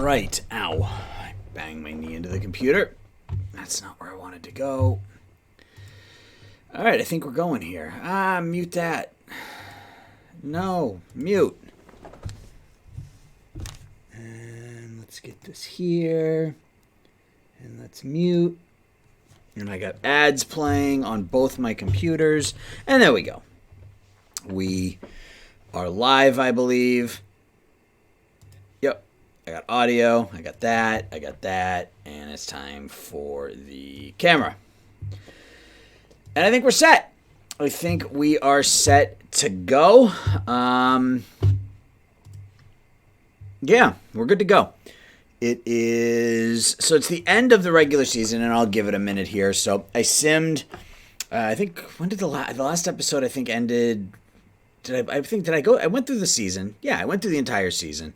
right. Ow. I banged my knee into the computer. That's not where I wanted to go. All right, I think we're going here. Mute that. No, mute. And let's get this here. And let's mute. And I got ads playing on both my computers. And there we go. We are live, I believe. Yep. I got audio. I got that. And it's time for the camera. And I think we're set. I think we are set to go. Yeah, we're good to go. It is, so it's the end of the regular season, and I'll give it a minute here. So I simmed, I think, when did the last episode, I think, ended, did I go, I went through the season. Yeah, I went through the entire season.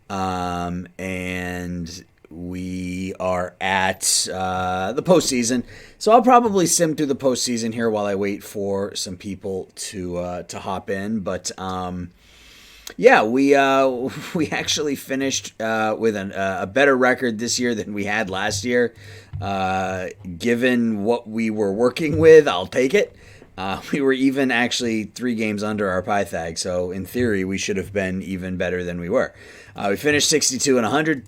And we are at the postseason. So I'll probably sim through the postseason here while I wait for some people to hop in. But yeah, we actually finished with a better record this year than we had last year. Given what we were working with, I'll take it. We were even actually 3 games under our Pythag, so in theory, we should have been even better than we were. We finished 62 and 100.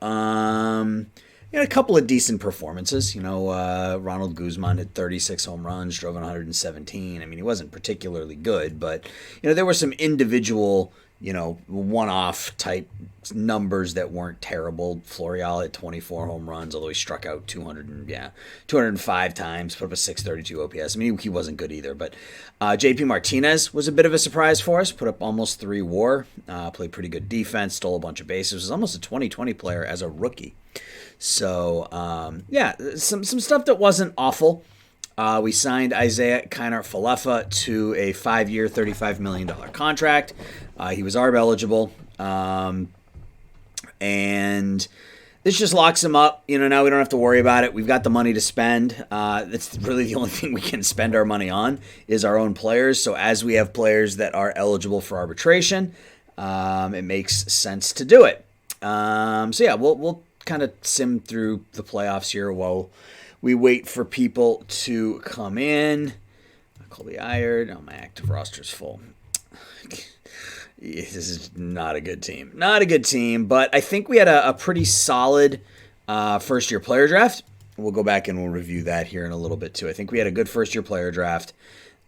We had a couple of decent performances. Ronald Guzman had 36 home runs, drove in 117. I mean, he wasn't particularly good, but, there were some individual, one-off type numbers that weren't terrible. Florial had 24 home runs, although he struck out 205 times, put up a 632 OPS. I mean, he wasn't good either, but JP Martinez was a bit of a surprise for us, put up almost 3 WAR, played pretty good defense, stole a bunch of bases, was almost a 2020 player as a rookie. So, some stuff that wasn't awful. We signed Isaiah Kiner-Falefa to a 5-year, $35 million contract. He was ARB eligible. And this just locks him up. Now we don't have to worry about it. We've got the money to spend. That's really the only thing we can spend our money on is our own players. So as we have players that are eligible for arbitration, it makes sense to do it. We'll kind of sim through the playoffs here while we wait for people to come in. Colby Ired. Oh, my active roster's full. This is not a good team. Not a good team, but I think we had a pretty solid first-year player draft. We'll go back and we'll review that here in a little bit, too. I think we had a good first-year player draft.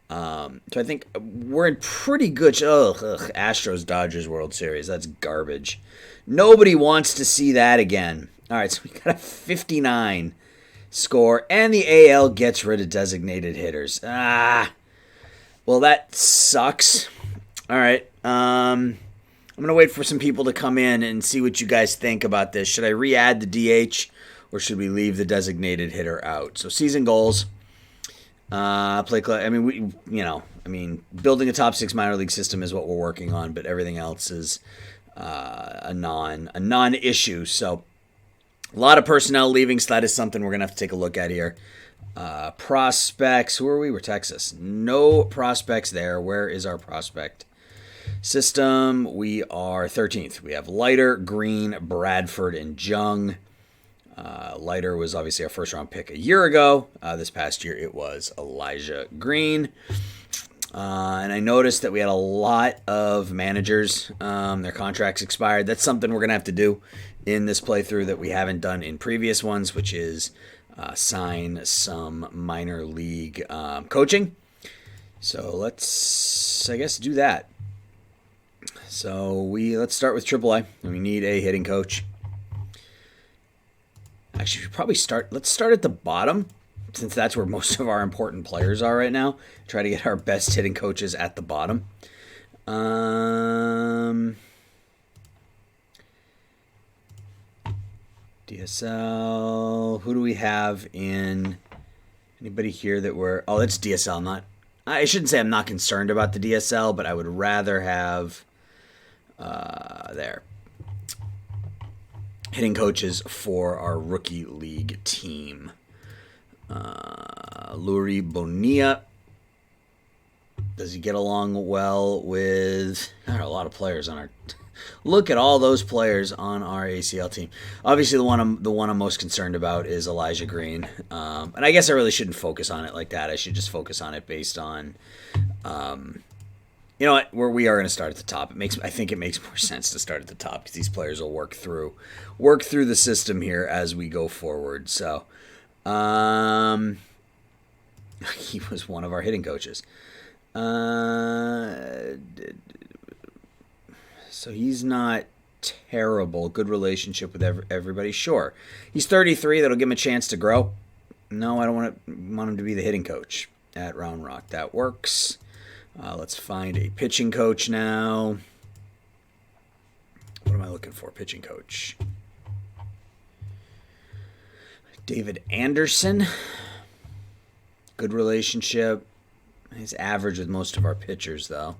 So I think we're in pretty good... Astros-Dodgers World Series. That's garbage. Nobody wants to see that again. All right, so we got a 59 score, and the AL gets rid of designated hitters. Well, that sucks. All right, I'm going to wait for some people to come in and see what you guys think about this. Should I re-add the DH, or should we leave the designated hitter out? So season goals. Building a top 6 minor league system is what we're working on, but everything else is a non-issue. So a lot of personnel leaving, so that is something we're going to have to take a look at here. Prospects, who are we? We're Texas. No prospects there. Where is our prospect system? We are 13th. We have Leiter, Green, Bradford, and Jung. Leiter was obviously our first-round pick a year ago. This past year it was Elijah Green. And I noticed that we had a lot of managers. Their contracts expired. That's something we're going to have to do in this playthrough that we haven't done in previous ones, which is sign some minor league coaching. So let's, I guess, do that. So let's start with AAA. We need a hitting coach. Actually, we should probably let's start at the bottom, since that's where most of our important players are right now. Try to get our best hitting coaches at the bottom. DSL. Who do we have in? Anybody here that that's DSL. I shouldn't say I'm not concerned about the DSL, but I would rather have hitting coaches for our rookie league team. Luri Bonilla. Does he get along well with... There are a lot of players on our... Look at all those players on our ACL team. Obviously, the one I'm most concerned about is Elijah Green, and I guess I really shouldn't focus on it like that. I should just focus on it based on, you know what, where we are going to start at the top. I think it makes more sense to start at the top because these players will work through the system here as we go forward. So, he was one of our hitting coaches. So he's not terrible. Good relationship with everybody. Sure. He's 33. That'll give him a chance to grow. No, I don't want him to be the hitting coach at Round Rock. That works. Let's find a pitching coach now. What am I looking for? Pitching coach. David Anderson. Good relationship. He's average with most of our pitchers, though.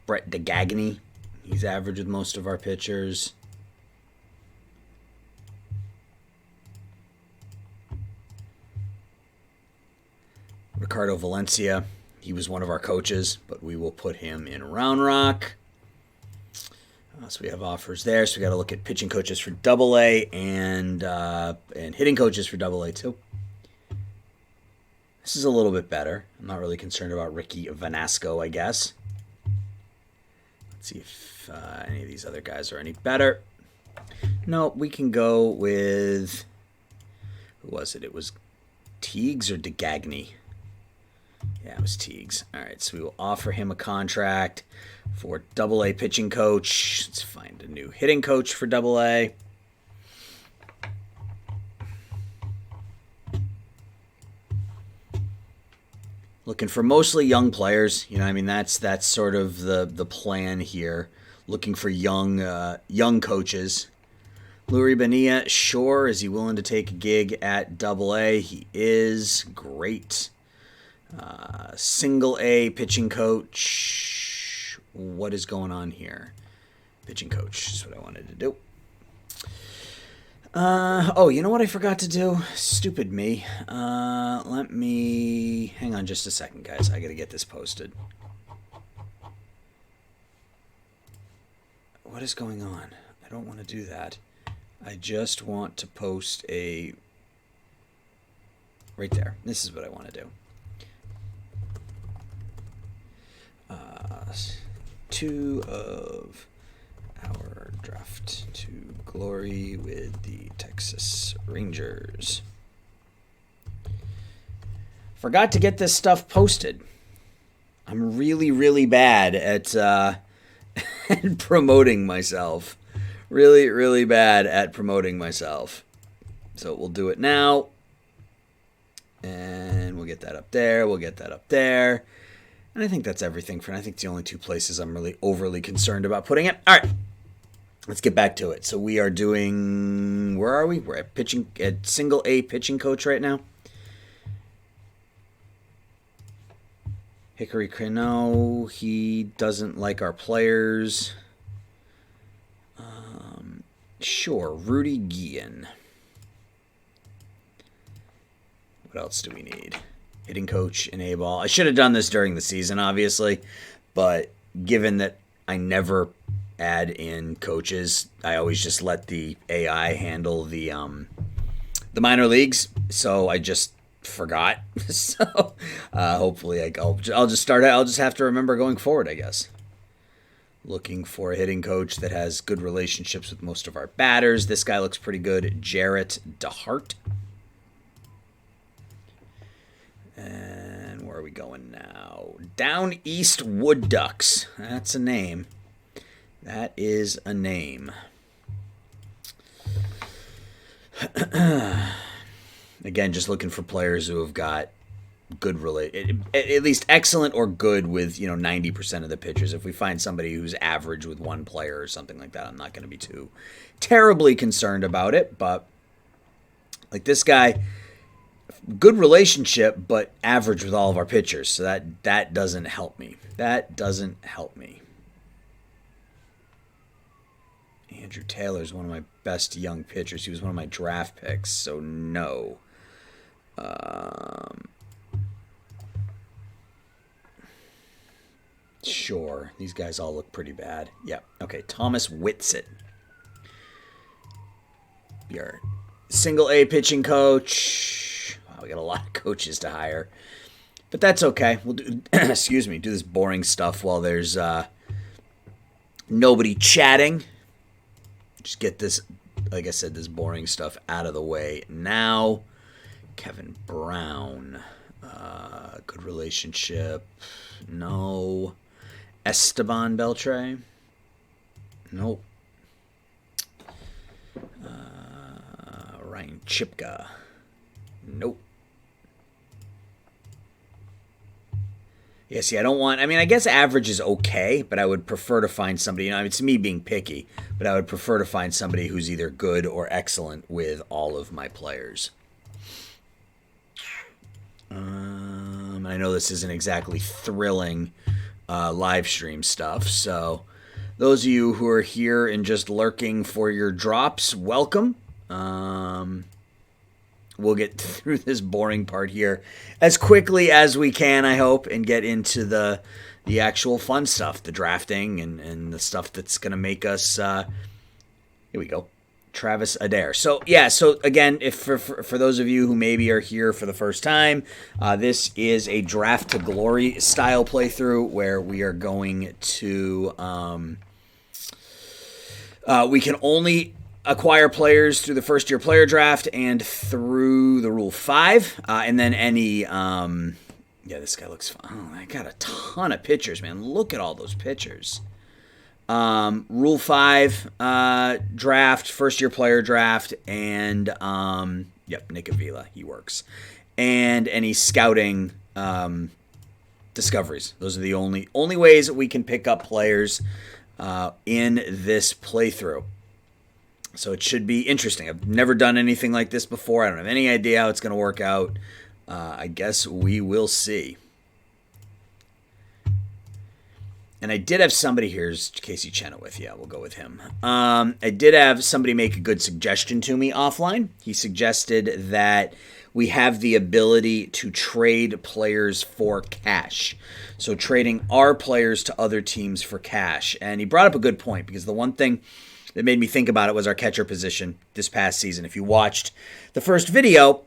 Brett DeGagny. He's average with most of our pitchers. Ricardo Valencia. He was one of our coaches, but we will put him in Round Rock. So we have offers there. So we got to look at pitching coaches for AA and hitting coaches for AA too. This is a little bit better. I'm not really concerned about Ricky Vanasco, I guess. Let's see if any of these other guys are any better. No, we can go with... Who was it? It was Teagues or DeGagny? Yeah, it was Teagues. All right, so we will offer him a contract for AA pitching coach. Let's find a new hitting coach for AA. Looking for mostly young players. You know, I mean, that's sort of the plan here. Looking for young coaches. Lurie Bonilla, sure. Is he willing to take a gig at AA? He is. Great. Single A pitching coach. What is going on here? Pitching coach is what I wanted to do. Oh, you know what I forgot to do? Stupid me. Let me... Hang on just a second, guys. I gotta get this posted. What is going on? I don't want to do that. I just want to post a... Right there. This is what I want to do. 2 of our draft to glory with the Texas Rangers. Forgot to get this stuff posted. I'm really, really bad at promoting myself. Really, really bad at promoting myself. So we'll do it now. And we'll get that up there. We'll get that up there. And I think that's everything for now. I think it's the only 2 places I'm really overly concerned about putting it. All right. Let's get back to it. So we are doing... Where are we? We're at single A pitching coach right now. Hickory Crino, he doesn't like our players. Sure, Rudy Guillen. What else do we need? Hitting coach in A-ball. I should have done this during the season, obviously, but given that I never add in coaches, I always just let the AI handle the minor leagues, so I just forgot. So hopefully I'll just start. I'll just have to remember going forward, I guess. Looking for a hitting coach that has good relationships with most of our batters. This guy looks pretty good. Jarrett DeHart. And where are we going now? Down East Wood Ducks. That's a name. That is a name. Again, just looking for players who have got good at least excellent or good with 90% of the pitchers. If we find somebody who's average with one player or something like that, I'm not going to be too terribly concerned about it. But like this guy, good relationship, but average with all of our pitchers. So that doesn't help me. That doesn't help me. Andrew Taylor is one of my best young pitchers. He was one of my draft picks, so no. Sure. These guys all look pretty bad. Yeah. Okay. Thomas Whitsitt. Your single A pitching coach. Wow, we got a lot of coaches to hire. But that's okay. We'll do, excuse me, do this boring stuff while there's nobody chatting. Just get this, like I said, this boring stuff out of the way now. Kevin Brown. Good relationship. No. Esteban Beltre. Nope. Ryan Chipka. Nope. Yeah, see, I don't want... I mean, I guess average is okay, but I would prefer to find somebody... it's me being picky, but I would prefer to find somebody who's either good or excellent with all of my players. I know this isn't exactly thrilling live stream stuff, so those of you who are here and just lurking for your drops, welcome. We'll get through this boring part here as quickly as we can, I hope, and get into the actual fun stuff, the drafting and the stuff that's going to make us... here we go. Travis Adair. So, yeah, so again, if for those of you who maybe are here for the first time, this is a Draft to Glory style playthrough where we are going to... we can only acquire players through the first-year player draft and through the Rule 5, and then any... yeah, this guy looks fun. Oh, I got a ton of pitchers, man. Look at all those pitchers. Rule 5 draft, first-year player draft, and, yep, Nick Avila, he works. And any scouting discoveries. Those are the only ways that we can pick up players in this playthrough. So it should be interesting. I've never done anything like this before. I don't have any idea how it's going to work out. I guess we will see. And I did have somebody, here's Casey Chenoweth. Yeah, we'll go with him. I did have somebody make a good suggestion to me offline. He suggested that we have the ability to trade players for cash. So trading our players to other teams for cash. And he brought up a good point, because the one thing that made me think about it was our catcher position this past season. If you watched the first video,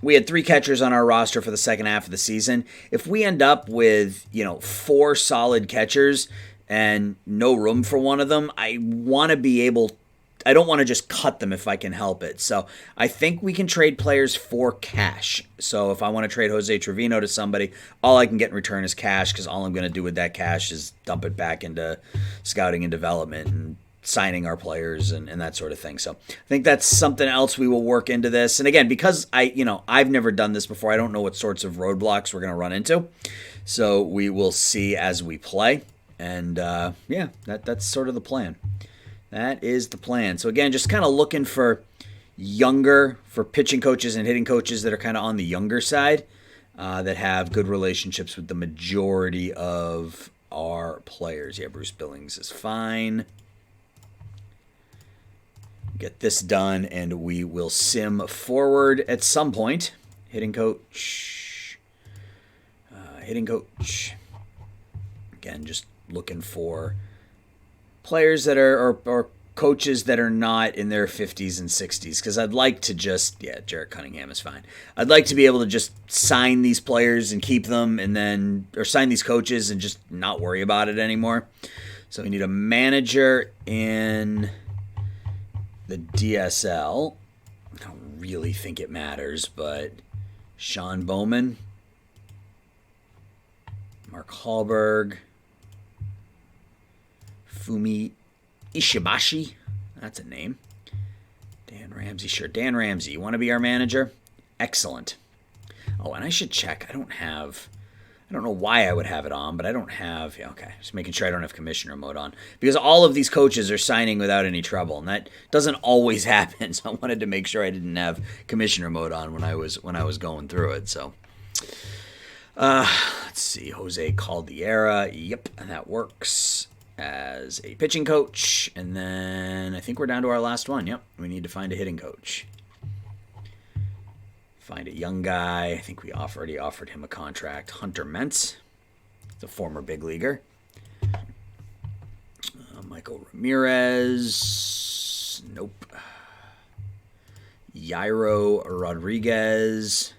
we had 3 catchers on our roster for the second half of the season. If we end up with, 4 solid catchers and no room for one of them, I want to be able... I don't want to just cut them if I can help it. So I think we can trade players for cash. So if I want to trade Jose Trevino to somebody, all I can get in return is cash, because all I'm going to do with that cash is dump it back into scouting and development and signing our players and that sort of thing. So I think that's something else we will work into this. And again, because I've never done this before, I don't know what sorts of roadblocks we're going to run into. So we will see as we play. And yeah, that's sort of the plan. That is the plan. So again, just kind of looking for pitching coaches and hitting coaches that are kind of on the younger side, that have good relationships with the majority of our players. Yeah, Bruce Billings is fine. Get this done, and we will sim forward at some point. Hitting coach. Again, just looking for players that are, or coaches that are not in their 50s and 60s, because I'd like to just, Jarrett Cunningham is fine. I'd like to be able to just sign these players and keep them, or sign these coaches and just not worry about it anymore. So we need a manager in the DSL. I don't really think it matters, but Sean Bowman, Mark Hallberg, Fumi Ishibashi, that's a name. Dan Ramsey, sure. Dan Ramsey, you want to be our manager? Excellent. Oh, and I should check. I don't know why I would have it on, but I don't have... Yeah, okay, just making sure I don't have commissioner mode on. Because all of these coaches are signing without any trouble, and that doesn't always happen, so I wanted to make sure I didn't have commissioner mode on when I was going through it, so... let's see, Jose Caldeira, yep, that works as a pitching coach, and then I think we're down to our last one, yep, we need to find a hitting coach. Find a young guy. I think we already offered him a contract. Hunter Mentz, the former big leaguer. Michael Ramirez. Nope. Yairo Rodriguez.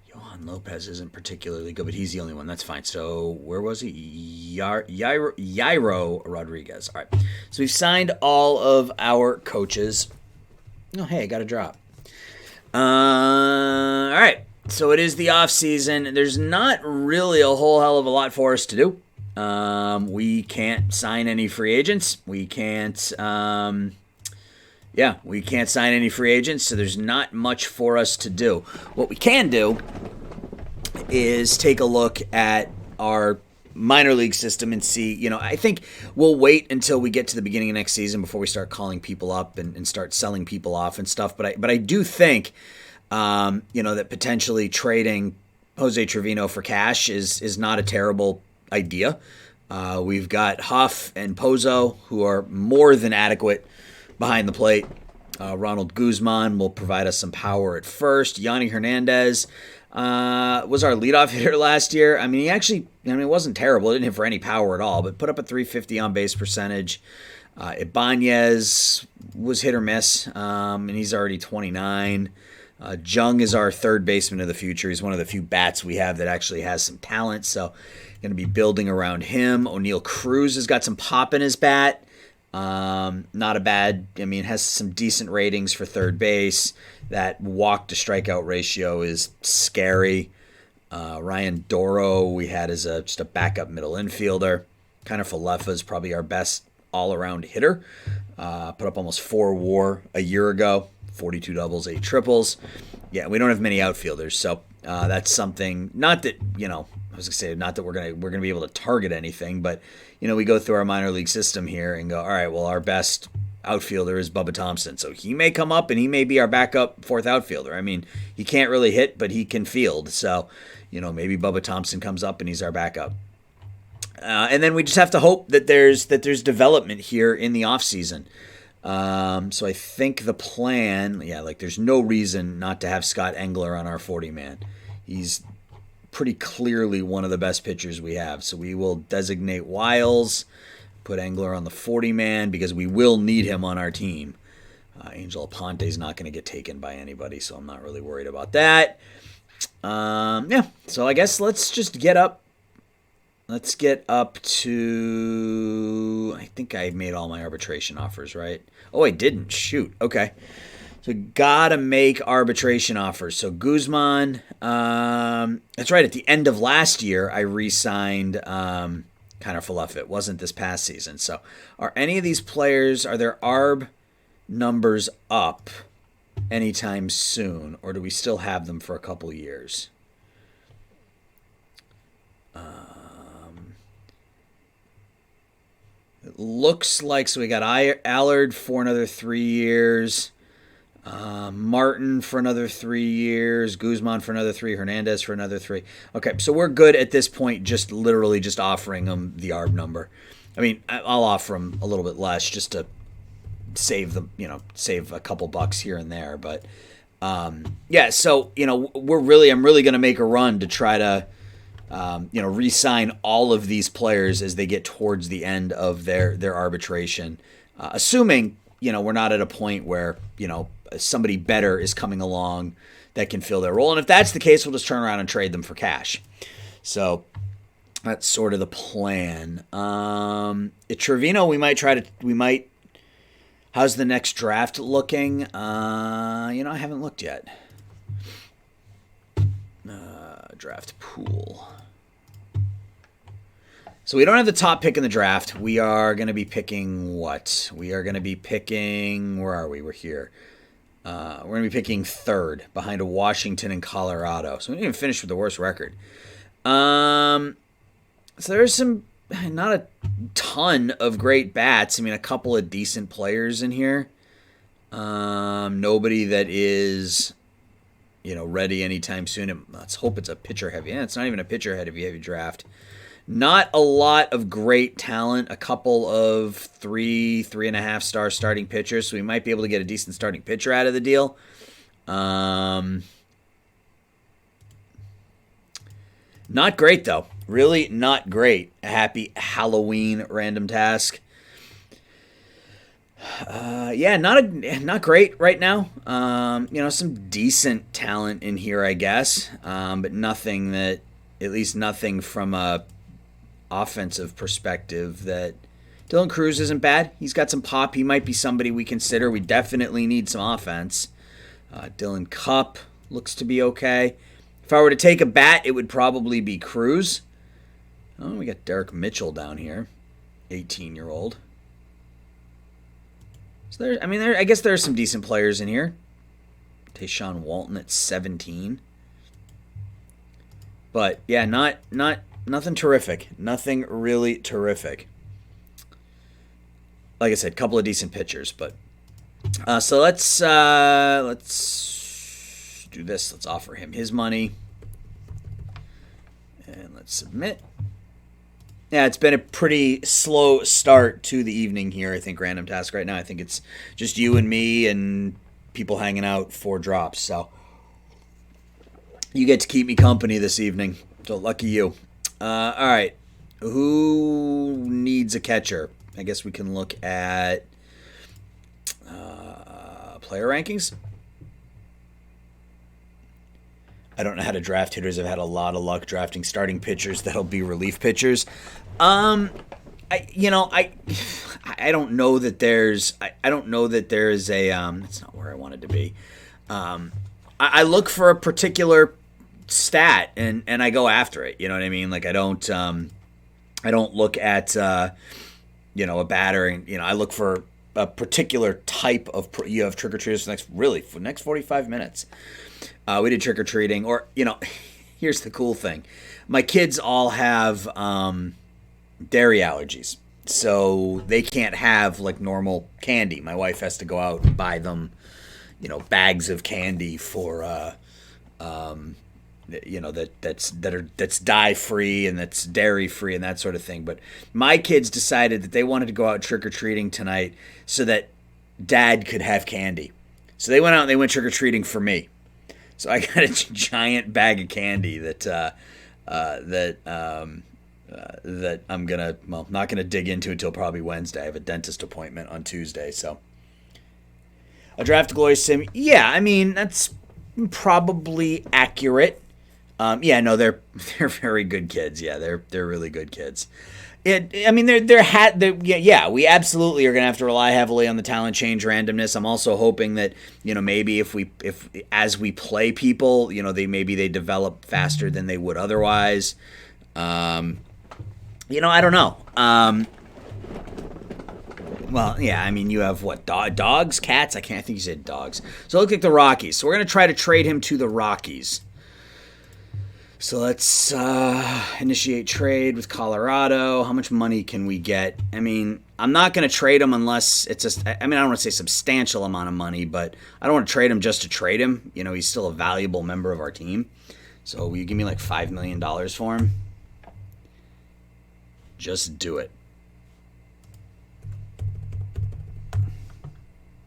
Johan Lopez isn't particularly good, but he's the only one. That's fine. So where was he? Yairo Rodriguez. All right. So we've signed all of our coaches. Oh, hey, I got a drop. All right. So it is the off season. There's not really a whole hell of a lot for us to do. We can't sign any free agents. We can't sign any free agents, so there's not much for us to do. What we can do is take a look at our minor league system and see, I think we'll wait until we get to the beginning of next season before we start calling people up and start selling people off and stuff. But I do think, that potentially trading Jose Trevino for cash is not a terrible idea. We've got Huff and Pozo, who are more than adequate behind the plate. Ronald Guzman will provide us some power at first. Yanni Hernandez was our leadoff hitter last year. I mean, it wasn't terrible. It didn't hit for any power at all, but put up a .350 on base percentage. Ibanez was hit or miss, and he's already 29. Jung is our third baseman of the future. He's one of the few bats we have that actually has some talent, so going to be building around him. O'Neal Cruz has got some pop in his bat. Not a bad, has some decent ratings for third base. That walk to strikeout ratio is scary. Ryan Doro we had as just a backup middle infielder. Connor Falefa is probably our best all-around hitter. Put up almost 4 WAR a year ago, 42 doubles, 8 triples. Yeah, we don't have many outfielders, so that's something. Not that not that we're gonna be able to target anything, but we go through our minor league system here and go, all right, well, our best outfielder is Bubba Thompson, so he may come up and he may be our backup fourth outfielder. He can't really hit, but he can field, so maybe Bubba Thompson comes up and he's our backup. And then we just have to hope that there's development here in the off season. So I think the plan, there's no reason not to have Scott Engler on our 40-man. He's pretty clearly one of the best pitchers we have. So we will designate Wiles, put Engler on the 40-man because we will need him on our team. Angel Aponte's not going to get taken by anybody, so I'm not really worried about that. So I guess let's just get up. Let's get up to, I think I made all my arbitration offers, right? Oh, I didn't. Shoot. Okay. So gotta make arbitration offers. So Guzman, that's right. At the end of last year, I re-signed Connor Falefa. It wasn't this past season. So are any of these players, are their ARB numbers up anytime soon, or do we still have them for a couple years? It looks like, so we got Allard for another 3 years, Martin for another 3 years, Guzman for another 3, Hernandez for another 3. Okay, so we're good at this point, just literally just offering them the ARB number. I'll offer them a little bit less just to save them, save a couple bucks here and there. But so I'm really going to make a run to try to re-sign all of these players as they get towards the end of their arbitration, assuming, we're not at a point where, somebody better is coming along that can fill their role. And if that's the case, we'll just turn around and trade them for cash. So that's sort of the plan. At Trevino, how's the next draft looking? I haven't looked yet. Draft pool. So we don't have the top pick in the draft. We are going to be picking what? We are going to be picking, where are we? We're here. We're going to be picking third behind a Washington and Colorado. So we didn't even finish with the worst record. So there's not a ton of great bats. A couple of decent players in here. Nobody that is, ready anytime soon. Let's hope it's a pitcher heavy. It's not even a pitcher heavy draft. Not a lot of great talent. A couple of 3.5 star starting pitchers. So we might be able to get a decent starting pitcher out of the deal. Not great, though. Really not great. A happy Halloween random task. Yeah, not great right now. Some decent talent in here, I guess, but nothing that, at least nothing from a offensive perspective that. Dylan Cruz isn't bad. He's got some pop. He might be somebody we consider. We definitely need some offense. Dylan Cupp looks to be okay. If I were to take a bat, it would probably be Cruz. Oh, we got Derek Mitchell down here, 18-year-old. So I guess there are some decent players in here. Tayshaun Walton at 17. But yeah, nothing terrific. Nothing really terrific. Like I said, a couple of decent pitchers, but so let's do this. Let's offer him his money, and let's submit. Yeah, it's been a pretty slow start to the evening here. I think random task right now. I think it's just you and me and people hanging out 4 drops. So you get to keep me company this evening. So lucky you. All right, who needs a catcher? I guess we can look at player rankings. I don't know how to draft hitters. I've had a lot of luck drafting starting pitchers that'll be relief pitchers. I don't know that there's a that's not where I wanted to be. I look for a particular stat and I go after it. You know what I mean? Like I don't look at a batter, and I look for a particular type of. You have trick or treaters for the next 45 minutes. We did trick or treating, or here's the cool thing: my kids all have dairy allergies, so they can't have like normal candy. My wife has to go out and buy them, bags of candy for that's dye free and that's dairy free and that sort of thing. But my kids decided that they wanted to go out trick or treating tonight so that Dad could have candy. So they went out and they went trick or treating for me. So I got a giant bag of candy that I'm not gonna dig into until probably Wednesday. I have a dentist appointment on Tuesday, so a draft glory sim. Yeah, I mean that's probably accurate. They're very good kids. Yeah, they're really good kids. We absolutely are gonna have to rely heavily on the talent change randomness. I'm also hoping that maybe if as we play people, they develop faster than they would otherwise. I don't know. You have what dogs, cats? I think you said dogs. So it looks like the Rockies. So we're gonna try to trade him to the Rockies. So let's initiate trade with Colorado. How much money can we get? I mean, I'm not going to trade him unless it's I don't want to say substantial amount of money, but I don't want to trade him just to trade him. He's still a valuable member of our team. So will you give me like $5 million for him? Just do it.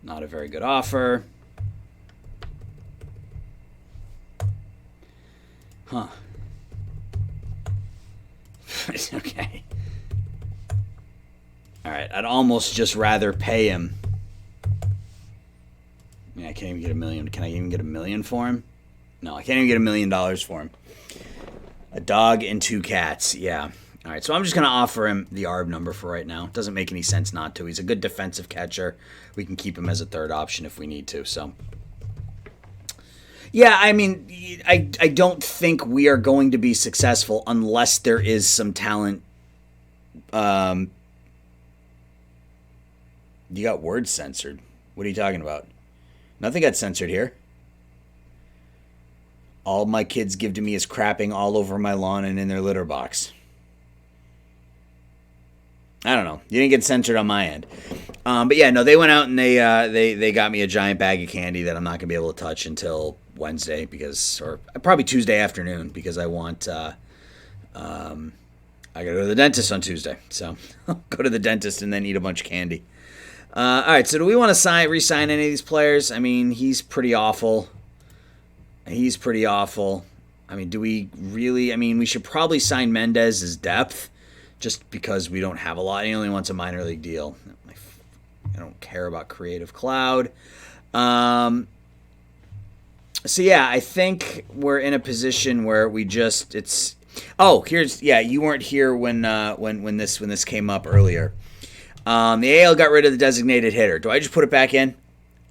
Not a very good offer. Huh. Okay. All right. I'd almost just rather pay him. Yeah, I can't even get $1 million. Can I even get $1 million for him? No, I can't even get $1 million for him. A dog and 2 cats. Yeah. All right. So I'm just going to offer him the ARB number for right now. Doesn't make any sense not to. He's a good defensive catcher. We can keep him as a third option if we need to. So. Yeah, I mean, I don't think we are going to be successful unless there is some talent. You got words censored. What are you talking about? Nothing got censored here. All my kids give to me is crapping all over my lawn and in their litter box. I don't know. You didn't get censored on my end. But yeah, no, they went out and they got me a giant bag of candy that I'm not going to be able to touch until Wednesday or probably Tuesday afternoon because I got to go to the dentist on Tuesday. So I'll go to the dentist and then eat a bunch of candy. All right, so do we want to re-sign any of these players? I mean, he's pretty awful. I mean, do we really? I mean, we should probably sign Mendez as depth just because we don't have a lot. He only wants a minor league deal. I don't care about Creative Cloud. So yeah, I think we're in a position where we just you weren't here when this came up earlier. The AL got rid of the designated hitter. Do I just put it back in?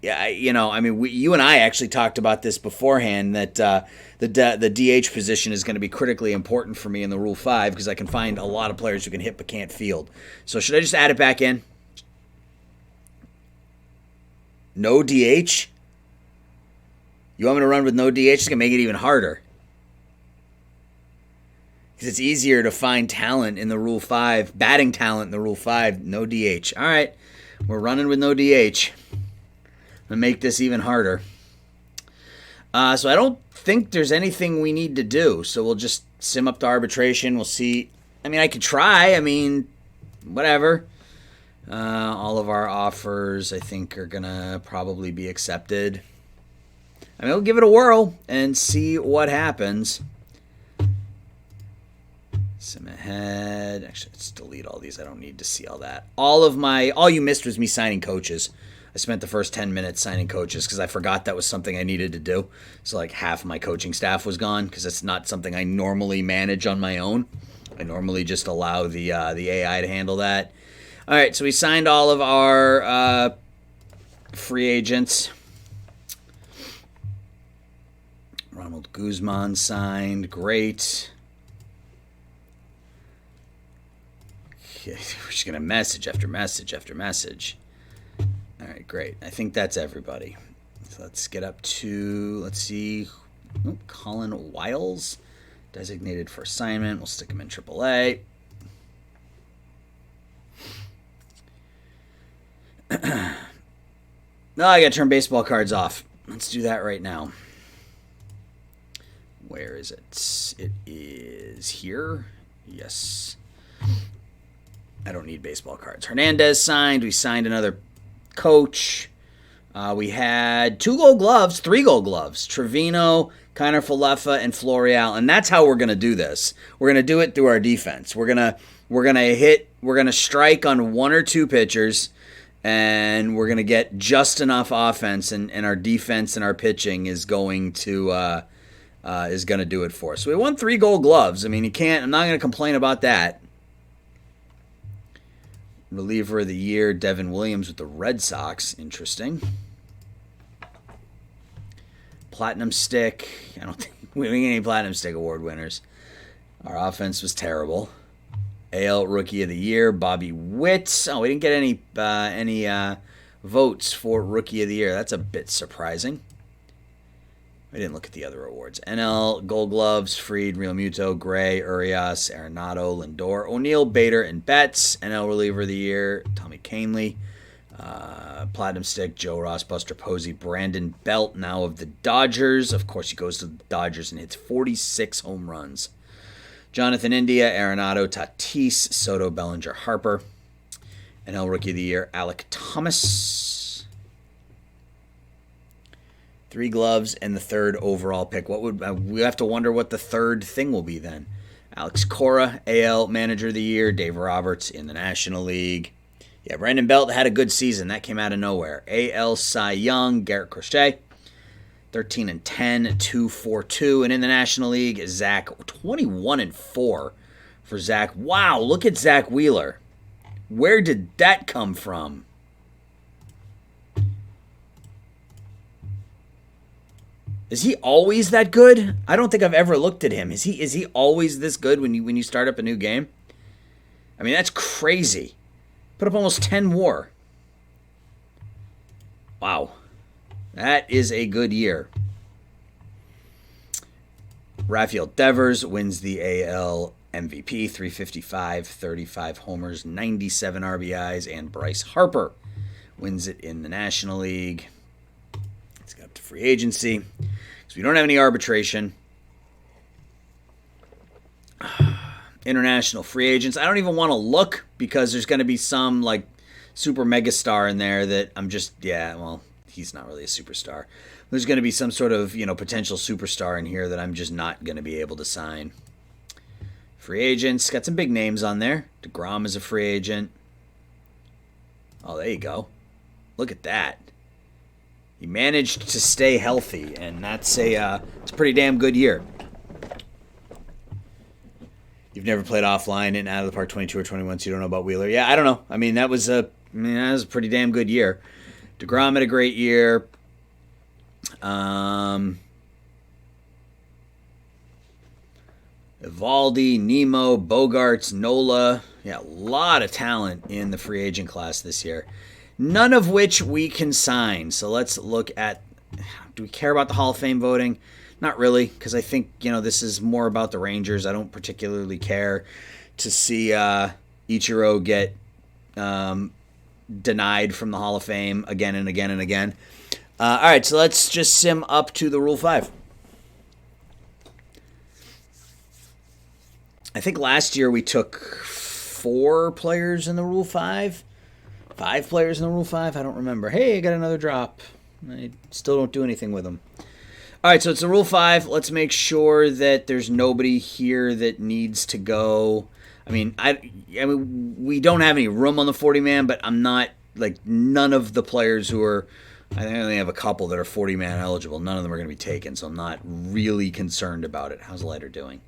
Yeah, you and I actually talked about this beforehand that the DH position is going to be critically important for me in the Rule 5 because I can find a lot of players who can hit but can't field. So should I just add it back in? No DH? You want me to run with no DH? It's going to make it even harder. Because it's easier to find talent in the Rule 5, batting talent in the Rule 5, no DH. All right, we're running with no DH. I'm going to make this even harder. So I don't think there's anything we need to do. So we'll just sim up to arbitration. We'll see. I mean, I could try. I mean, whatever. All of our offers, I think, are going to probably be accepted. I mean, we'll give it a whirl and see what happens. Sim ahead. Actually, let's delete all these. I don't need to see all that. All you missed was me signing coaches. I spent the first 10 minutes signing coaches because I forgot that was something I needed to do. So like half my coaching staff was gone because it's not something I normally manage on my own. I normally just allow the AI to handle that. All right, so we signed all of our free agents. Ronald Guzman signed. Great. Okay, we're just going to message after message after message. All right, great. I think that's everybody. So let's get up to, let's see, Colin Wiles, designated for assignment. We'll stick him in AAA. No, I got to turn baseball cards off. Let's do that right now. Where is it? It is here. Yes. I don't need baseball cards. Hernandez signed. We signed another coach. We had 3 Gold Gloves. Trevino, Kiner Falefa, and Florial. And that's how we're going to do this. We're going to do it through our defense. We're going to strike on 1 or 2 pitchers, and we're going to get just enough offense, and our defense and our pitching is going to do it for us. So we won 3 Gold Gloves. I mean, I'm not going to complain about that. Reliever of the year, Devin Williams with the Red Sox. Interesting. Platinum Stick. I don't think we didn't get any Platinum Stick award winners. Our offense was terrible. AL Rookie of the Year, Bobby Witt. Oh, we didn't get any votes for Rookie of the Year. That's a bit surprising. I didn't look at the other awards. NL Gold Gloves, Fried, Real Muto, Gray, Urias, Arenado, Lindor, O'Neill, Bader, and Betts. NL Reliever of the Year, Tommy Kahnle. Platinum Stick, Joe Ross, Buster Posey, Brandon Belt, now of the Dodgers. Of course, he goes to the Dodgers and hits 46 home runs. Jonathan India, Arenado, Tatis, Soto, Bellinger, Harper. NL Rookie of the Year, Alec Thomas. 3 gloves and the 3rd overall pick. What would we have to wonder what the 3rd thing will be then? Alex Cora, AL Manager of the Year. Dave Roberts in the National League. Yeah, Brandon Belt had a good season. That came out of nowhere. AL Cy Young, Garrett Crochet. 13-10, 2.42. And in the National League, Zach, 21-4 for Zach. Wow, look at Zach Wheeler. Where did that come from? Is he always that good? I don't think I've ever looked at him. Is he always this good when you start up a new game? I mean, that's crazy. Put up almost 10 WAR. Wow. That is a good year. Rafael Devers wins the AL MVP, 355, 35 homers, 97 RBIs, and Bryce Harper wins it in the National League. Let's get up to free agency. So we don't have any arbitration. International free agents. I don't even want to look because there's going to be some like super megastar in there that I'm just, he's not really a superstar. There's going to be some sort of, potential superstar in here that I'm just not going to be able to sign. Free agents, got some big names on there. DeGrom is a free agent. Oh, there you go. Look at that. He managed to stay healthy, and that's it's a pretty damn good year. You've never played offline in Out of the Park 22 or 21, so you don't know about Wheeler. Yeah, I don't know. I mean, that was a pretty damn good year. DeGrom had a great year. Evaldi, Nemo, Bogarts, Nola. Yeah, a lot of talent in the free agent class this year. None of which we can sign. So let's look at, do we care about the Hall of Fame voting? Not really, because I think, this is more about the Rangers. I don't particularly care to see Ichiro get denied from the Hall of Fame again and again and again. All right, so let's just sim up to the Rule 5. I think last year we took 4 players in the Rule 5. 5 players in the Rule 5? I don't remember. Hey, I got another drop. I still don't do anything with them. All right, so it's the Rule 5. Let's make sure that there's nobody here that needs to go. I mean, we don't have any room on the 40-man, but I'm not, none of the players who are, I think I only have a couple that are 40-man eligible. None of them are going to be taken, so I'm not really concerned about it. How's Leiter doing?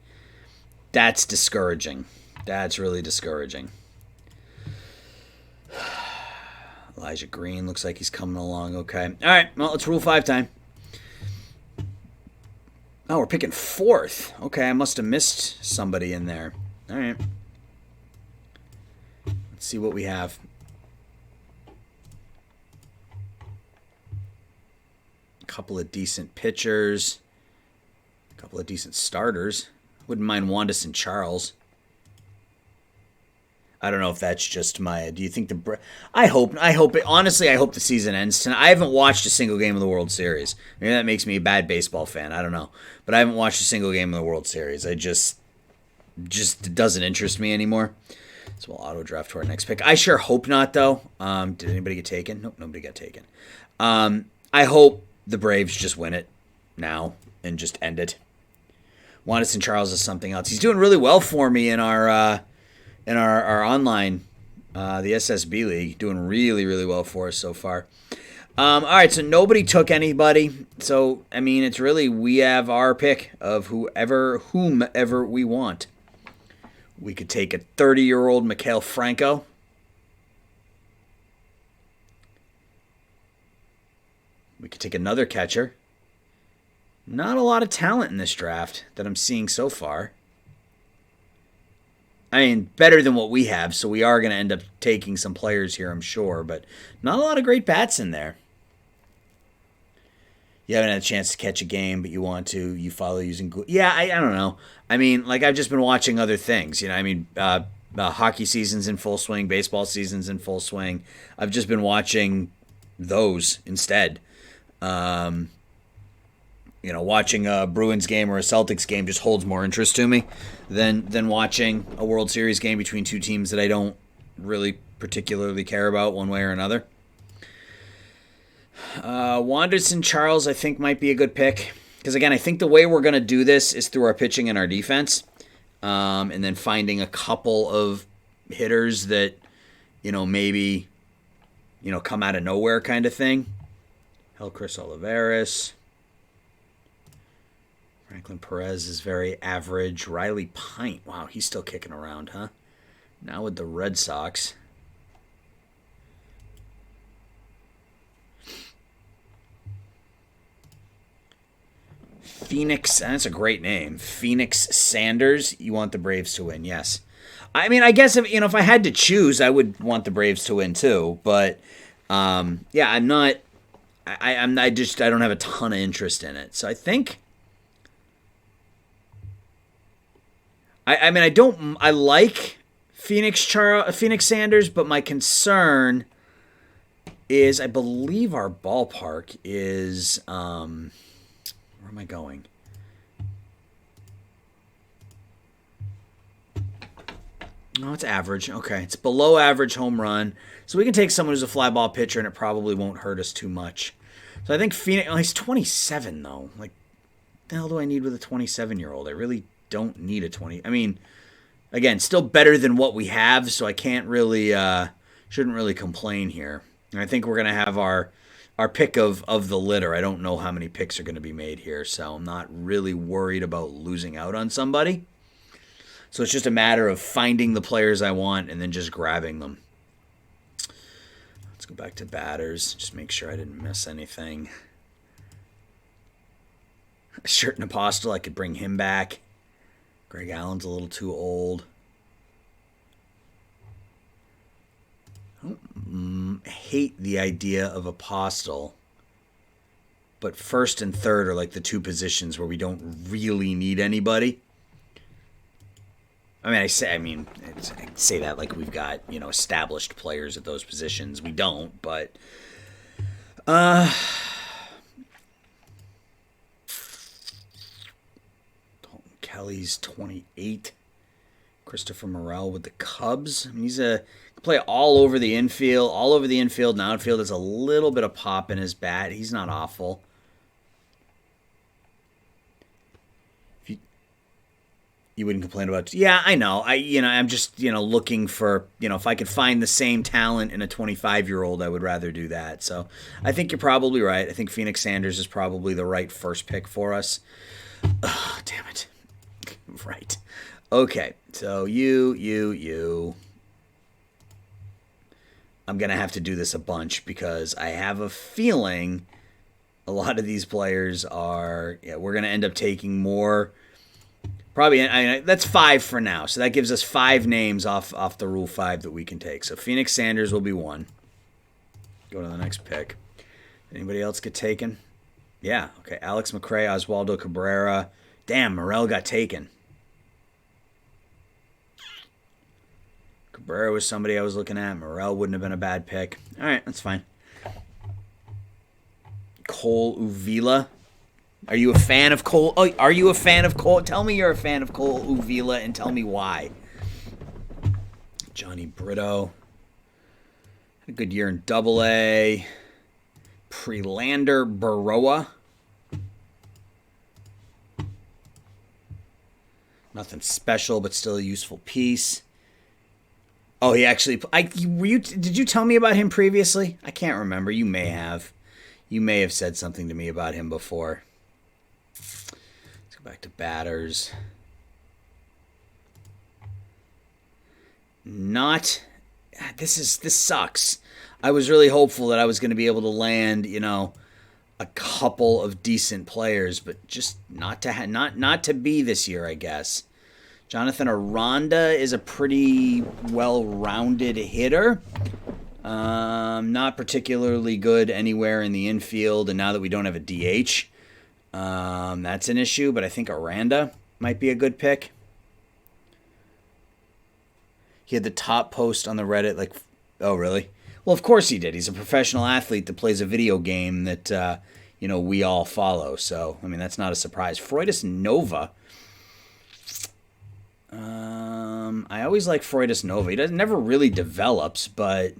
That's discouraging. That's really discouraging. Elijah Green looks like he's coming along okay. All right, well, it's Rule 5 time. Oh, we're picking 4th. Okay, I must have missed somebody in there. All right. Let's see what we have. A couple of decent pitchers. A couple of decent starters. Wouldn't mind Wanderson Charles. I don't know if that's just my. Do you think I hope it. Honestly, I hope the season ends tonight. I haven't watched a single game of the World Series. Maybe that makes me a bad baseball fan. I don't know, but I haven't watched a single game of the World Series. I just it doesn't interest me anymore. So we'll auto draft to our next pick. I sure hope not, though. Did anybody get taken? Nope, nobody got taken. I hope the Braves just win it now and just end it. Wanderson Charles is something else. He's doing really well for me in our online, the SSB League, doing really, really well for us so far. All right, so nobody took anybody. So, I mean, it's really, we have our pick of whomever we want. We could take a 30-year-old Maikel Franco. We could take another catcher. Not a lot of talent in this draft that I'm seeing so far. I mean, better than what we have, so we are going to end up taking some players here, I'm sure, but not a lot of great bats in there. You haven't had a chance to catch a game, but you want to. You follow using Google. Yeah, I don't know. I mean, I've just been watching other things. Hockey season's in full swing, baseball season's in full swing. I've just been watching those instead. Watching a Bruins game or a Celtics game just holds more interest to me than watching a World Series game between two teams that I don't really particularly care about one way or another. Wanderson Charles, I think, might be a good pick. Because, again, I think the way we're going to do this is through our pitching and our defense. And then finding a couple of hitters that, maybe, come out of nowhere kind of thing. Chris Olivares. Franklin Perez is very average. Riley Pint. Wow, he's still kicking around, huh? Now with the Red Sox. Phoenix, that's a great name. Phoenix Sanders. You want the Braves to win, yes. I mean, I guess if I had to choose, I would want the Braves to win too. But I'm not. I don't have a ton of interest in it. So I think. I like Phoenix Sanders, but my concern is I believe our ballpark is where am I going? No, it's average. Okay, it's below average home run. So we can take someone who's a fly ball pitcher, and it probably won't hurt us too much. So I think Phoenix, he's 27 though. Like, what the hell do I need with a 27-year-old? I really don't need a 20. I mean, again, still better than what we have, so I can't really, shouldn't really complain here. And I think we're going to have our pick of the litter. I don't know how many picks are going to be made here, so I'm not really worried about losing out on somebody. So it's just a matter of finding the players I want and then just grabbing them. Let's go back to batters. Just make sure I didn't miss anything. Shirt and Apostle, I could bring him back. Greg Allen's a little too old. I don't hate the idea of Apostle, but first and third are like the two positions where we don't really need anybody. I say that like we've got, established players at those positions. We don't, but Kelly's 28. Christopher Morel with the Cubs. I mean, he's can play all over the infield, and outfield. There's a little bit of pop in his bat. He's not awful. You wouldn't complain about. Yeah, I know. I'm just looking for if I could find the same talent in a 25-year-old, I would rather do that. So I think you're probably right. I think Phoenix Sanders is probably the right first pick for us. Oh, damn it. Right. Okay. So you. I'm gonna have to do this a bunch because I have a feeling a lot of these players are. Yeah, we're gonna end up taking more. Probably, that's 5 for now. So that gives us 5 names off the Rule 5 that we can take. So Phoenix Sanders will be 1. Go to the next pick. Anybody else get taken? Yeah. Okay. Alex McRae, Oswaldo Cabrera. Damn, Morel got taken. Cabrera was somebody I was looking at. Morel wouldn't have been a bad pick. All right, that's fine. Cole Uvila. Are you a fan of Cole? Oh, are you a fan of Cole? Tell me you're a fan of Cole Uvila and tell me why. Johnny Brito. Had a good year in Double-A. Prelander Baroa. Nothing special, but still a useful piece. Oh, he actually... Did you tell me about him previously? I can't remember. You may have. You may have said something to me about him before. Let's go back to batters. This sucks. I was really hopeful that I was going to be able to land, a couple of decent players, but just not to be this year, I guess. Jonathan Aranda is a pretty well-rounded hitter. Not particularly good anywhere in the infield, and now that we don't have a DH, that's an issue, but I think Aranda might be a good pick. He had the top post on the Reddit, oh, really? Well, of course he did. He's a professional athlete that plays a video game that, we all follow. So, that's not a surprise. Freudis Nova. I always like Freudis Nova. He never really develops, but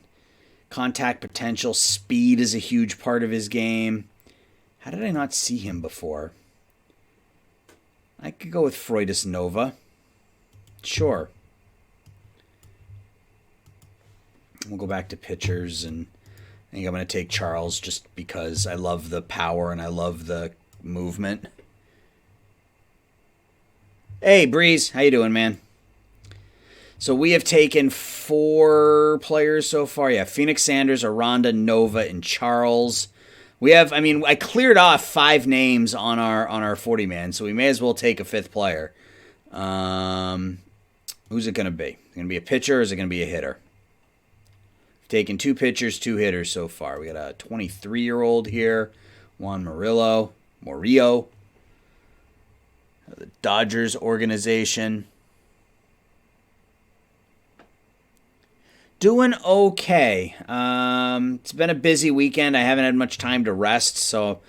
contact potential, speed is a huge part of his game. How did I not see him before? I could go with Freudis Nova. Sure. We'll go back to pitchers, and I think I'm going to take Charles just because I love the power and I love the movement. Hey, Breeze. How you doing, man? So we have taken 4 players so far. Yeah, Phoenix Sanders, Aranda, Nova, and Charles. We have, I cleared off 5 names on our 40-man, so we may as well take a 5th player. Who's it going to be? Is it going to be a pitcher or is it going to be a hitter? Taken 2 pitchers, 2 hitters so far. We got a 23-year-old here, Juan Murillo, the Dodgers organization. Doing okay. It's been a busy weekend. I haven't had much time to rest, so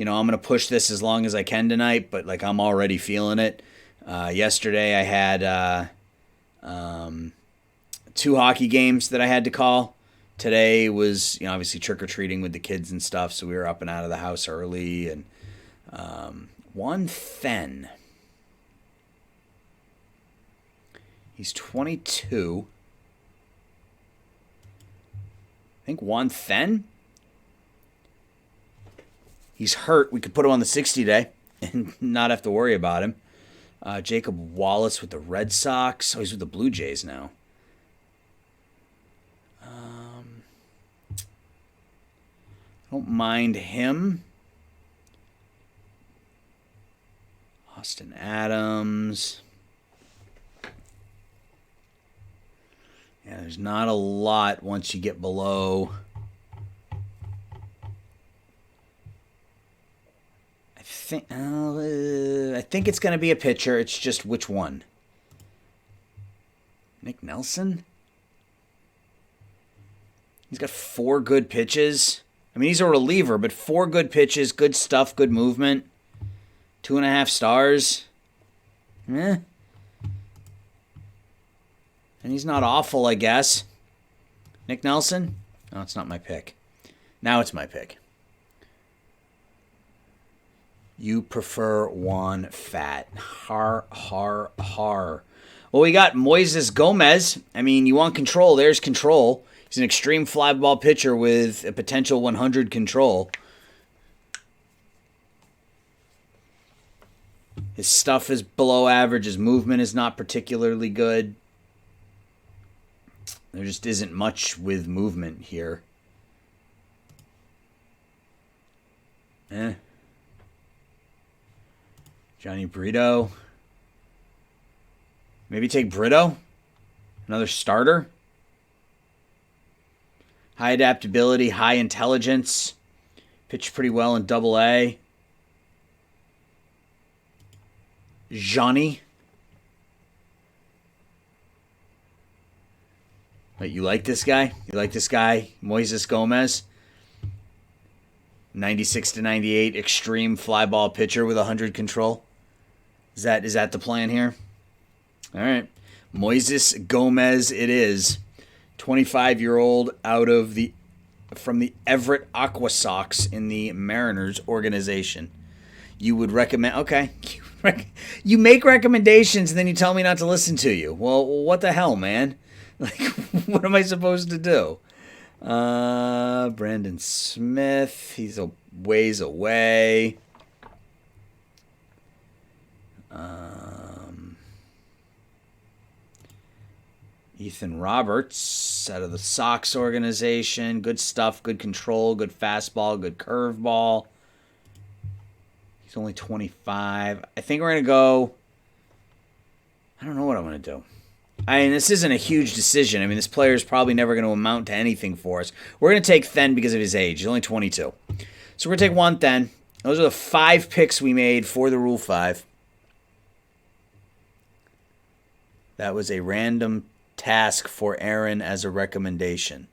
I'm going to push this as long as I can tonight, but I'm already feeling it. Yesterday I had 2 hockey games that I had to call. Today was, obviously trick-or-treating with the kids and stuff, so we were up and out of the house early. And Juan Fen. He's 22. I think Juan Fen. He's hurt. We could put him on the 60-day and not have to worry about him. Jacob Wallace with the Red Sox. Oh, he's with the Blue Jays now. I don't mind him. Austin Adams. Yeah, there's not a lot once you get below. I think it's going to be a pitcher. It's just which one? Nick Nelson? He's got 4 good pitches. I mean, he's a reliever, but 4 good pitches, good stuff, good movement. 2.5 stars. And he's not awful, I guess. Nick Nelson? No, it's not my pick. Now it's my pick. You prefer Juan Fat. Har, har, har. Well, we got Moises Gomez. I mean, you want control. There's control. He's an extreme fly ball pitcher with a potential 100 control. His stuff is below average. His movement is not particularly good. There just isn't much with movement here. Johnny Brito. Maybe take Brito. Another starter. High adaptability, high intelligence. Pitched pretty well in Double-A. Johnny. Wait, you like this guy? You like this guy? Moises Gomez? 96-98, extreme fly ball pitcher with 100 control. Is that the plan here? All right. Moises Gomez it is. 25-year-old from the Everett Aqua Sox in the Mariners organization. You would recommend... Okay. You make recommendations and then you tell me not to listen to you. Well, what the hell, man? Like, what am I supposed to do? Brandon Smith. He's a ways away. Ethan Roberts out of the Sox organization. Good stuff, good control, good fastball, good curveball. He's only 25. I think we're going to go... I don't know what I'm going to do. I mean, this isn't a huge decision. I mean, this player is probably never going to amount to anything for us. We're going to take Then because of his age. He's only 22. So we're going to take Juan Then. Those are the 5 picks we made for the Rule 5. That was a random task for Aaron as a recommendation.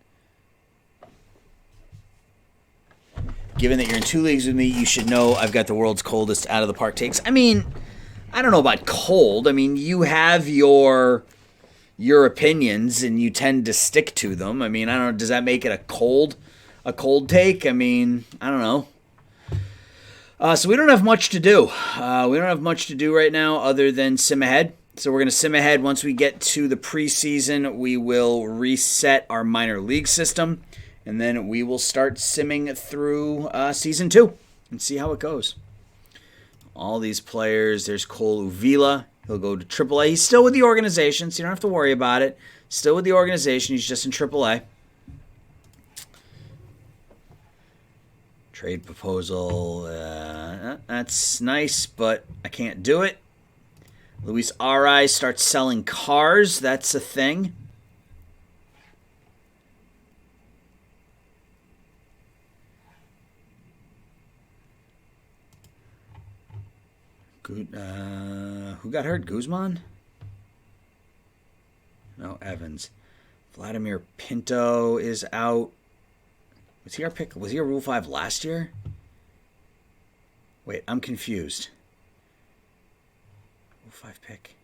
Given that you're in 2 leagues with me, you should know I've got the world's coldest out of the park takes. I mean, I don't know about cold. I mean, you have your opinions and you tend to stick to them. I mean, I don't know. Does that make it a cold take? I mean, I don't know. So we don't have much to do. We don't have much to do right now other than sim ahead. So we're going to sim ahead. Once we get to the preseason, we will reset our minor league system, and then we will start simming through Season 2 and see how it goes. All these players. There's Cole Uvila. He'll go to AAA. He's still with the organization, so you don't have to worry about it. Still with the organization. He's just in AAA. Trade proposal. That's nice, but I can't do it. Luis Ariz starts selling cars. That's a thing. Good. Who got hurt? Guzman? No, Evans. Vladimir Pinto is out. Was he our pick? Was he a Rule 5 last year? Wait, I'm confused. Rule 5 pick.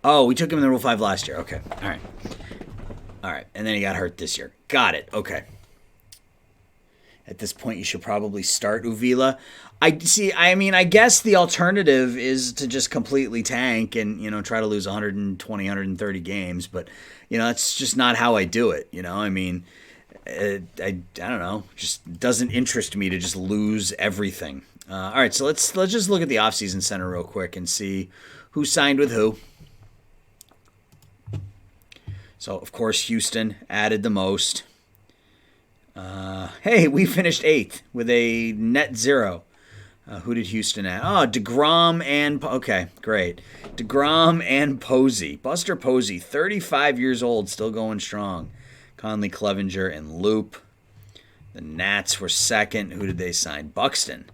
Oh, we took him in the Rule 5 last year. Okay, all right. All right, and then he got hurt this year. Got it. Okay. At this point, you should probably start Uvila. I guess the alternative is to just completely tank and, try to lose 120, 130 games. But, that's just not how I do it. I don't know. Just doesn't interest me to just lose everything. All right, so let's just look at the offseason center real quick and see who signed with who. So, of course, Houston added the most. Hey, we finished 8th with a net 0. Who did Houston add? Oh, DeGrom and... Okay, great. DeGrom and Posey. Buster Posey, 35 years old, still going strong. Conley, Clevenger, and Loop. The Nats were second. Who did they sign? Buxton.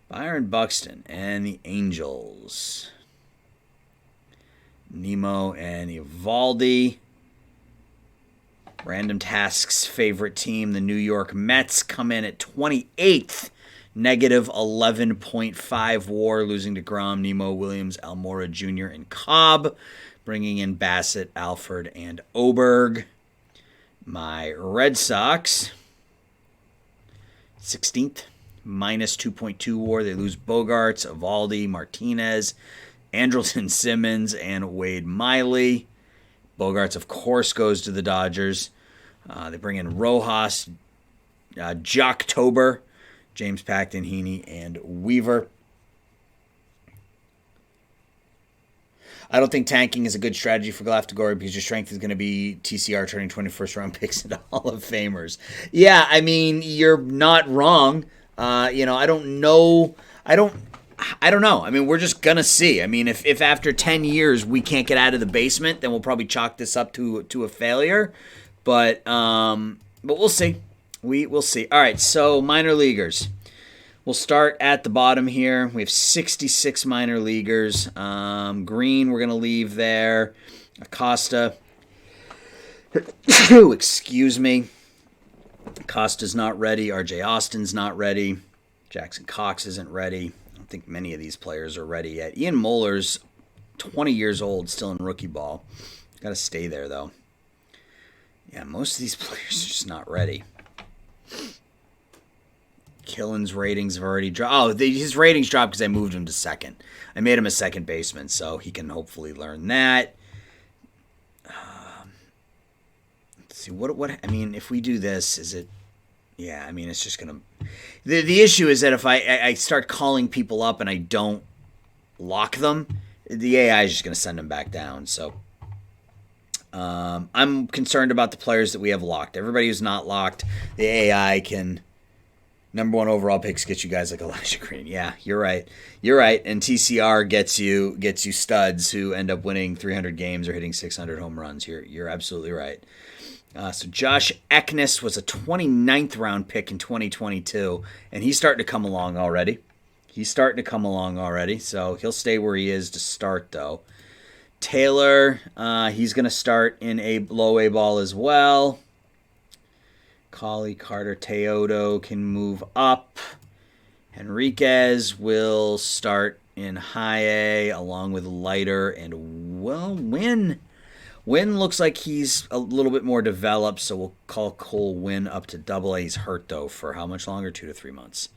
Byron Buxton and the Angels. Nemo and Evaldi. Random Task's favorite team, the New York Mets, come in at 28th. Negative 11.5 WAR, losing to Grom, Nemo, Williams, Almora Jr., and Cobb. Bringing in Bassett, Alford, and Oberg. My Red Sox, 16th. Minus 2.2 WAR. They lose Bogarts, Evaldi, Martinez, Andrelton Simmons, and Wade Miley. Bogarts, of course, goes to the Dodgers. They bring in Rojas, Jocktober, James Paxton, Heaney, and Weaver. I don't think tanking is a good strategy for Galacticori because your strength is going to be TCR turning 21st round picks into Hall of Famers. Yeah, you're not wrong. I don't know. I don't know. We're just going to see. If after 10 years we can't get out of the basement, then we'll probably chalk this up to a failure. But we'll see. We'll see. All right, so minor leaguers. We'll start at the bottom here. We have 66 minor leaguers. Green, we're going to leave there. Acosta. Excuse me. Acosta's not ready. RJ Austin's not ready. Jackson Cox isn't ready. I don't think many of these players are ready yet. Ian Moller's 20 years old, still in rookie ball. Got to stay there, though. Yeah, most of these players are just not ready. Killen's ratings have already dropped. Oh, his ratings dropped because I moved him to second. I made him a second baseman, so he can hopefully learn that. Let's see, what if we do this, is it... Yeah, it's just going to... The issue is that if I start calling people up and I don't lock them, the AI is just going to send them back down. So I'm concerned about the players that we have locked. Everybody who's not locked, the AI can... Number 1 overall picks get you guys like Elijah Green. Yeah, you're right. And TCR gets you studs who end up winning 300 games or hitting 600 home runs. You're absolutely right. So Josh Eknes was a 29th round pick in 2022, and he's starting to come along already. So he'll stay where he is to start, though. Taylor, he's going to start in a low A ball as well. Colley, Carter, Teodo can move up. Henriquez will start in high A along with Leiter and, Wynn. Wynn looks like he's a little bit more developed, so we'll call Cole Wynn up to double A. He's hurt, though, for how much longer? 2 to 3 months.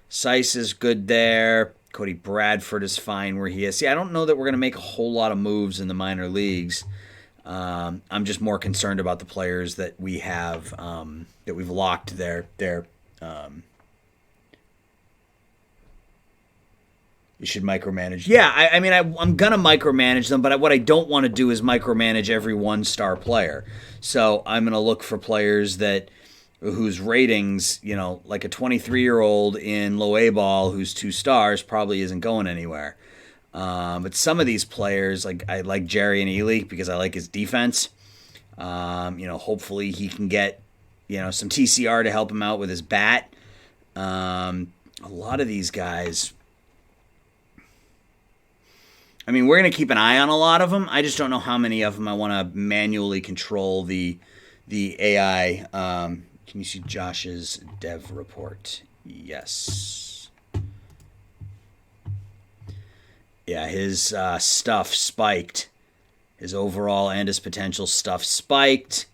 Sice is good there. Cody Bradford is fine where he is. See, I don't know that we're going to make a whole lot of moves in the minor leagues. I'm just more concerned about the players that we have, that we've locked their you should micromanage. Yeah, I'm going to micromanage them, but what I don't want to do is micromanage every 1-star player. So I'm going to look for players whose ratings, like a 23-year-old in low A ball who's 2 stars probably isn't going anywhere. But some of these players, I like Jerry and Ely because I like his defense. Hopefully he can get, some TCR to help him out with his bat. A lot of these guys... we're going to keep an eye on a lot of them. I just don't know how many of them I want to manually control the AI. Can you see Josh's dev report? Yes. Yeah, his stuff spiked. His overall and his potential stuff spiked.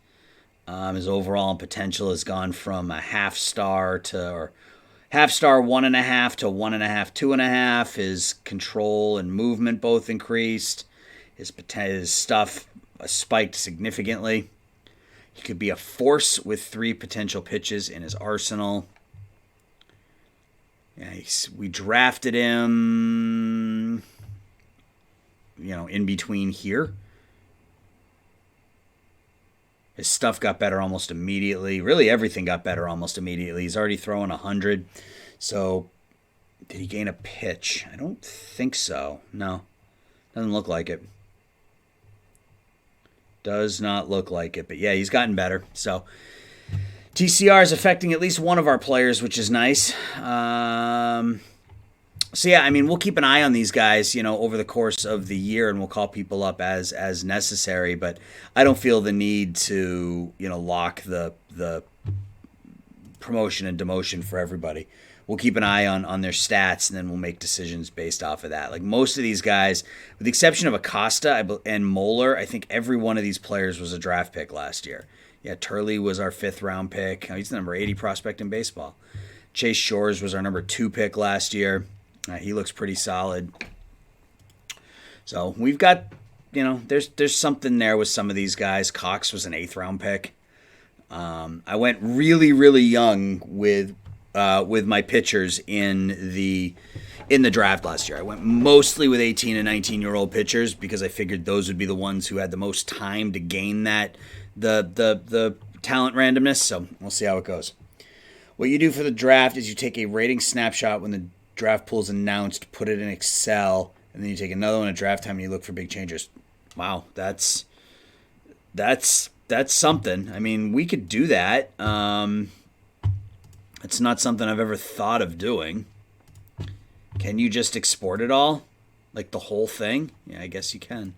His overall potential has gone from a half star to half star 1.5 to 1.5 2.5. His control and movement both increased. His stuff spiked significantly. He could be a force with 3 potential pitches in his arsenal. Yeah, we drafted him, in between here. His stuff got better almost immediately. Really, everything got better almost immediately. He's already throwing 100. So, did he gain a pitch? I don't think so. No, doesn't look like it. Does not look like it. But yeah, he's gotten better. So, TCR is affecting at least one of our players, which is nice. So yeah, I mean, we'll keep an eye on these guys, over the course of the year, and we'll call people up as necessary. But I don't feel the need to, lock the promotion and demotion for everybody. We'll keep an eye on their stats, and then we'll make decisions based off of that. Like most of these guys, with the exception of Acosta and Moeller, I think every one of these players was a draft pick last year. Yeah, Turley was our 5th round pick. He's the number 80 prospect in baseball. Chase Shores was our number 2 pick last year. He looks pretty solid. So we've got, there's something there with some of these guys. Cox was an 8th round pick. I went really, really young with my pitchers in the draft last year. I went mostly with 18 and 19-year-old pitchers because I figured those would be the ones who had the most time to gain that the talent randomness. So we'll see how it goes. What you do for the draft is you take a rating snapshot when the draft pool is announced, put it in Excel, and then you take another one at draft time and you look for big changes. Wow, that's something. I mean, we could do that. It's not something I've ever thought of doing. Can you just export it all? Like the whole thing? Yeah, I guess you can.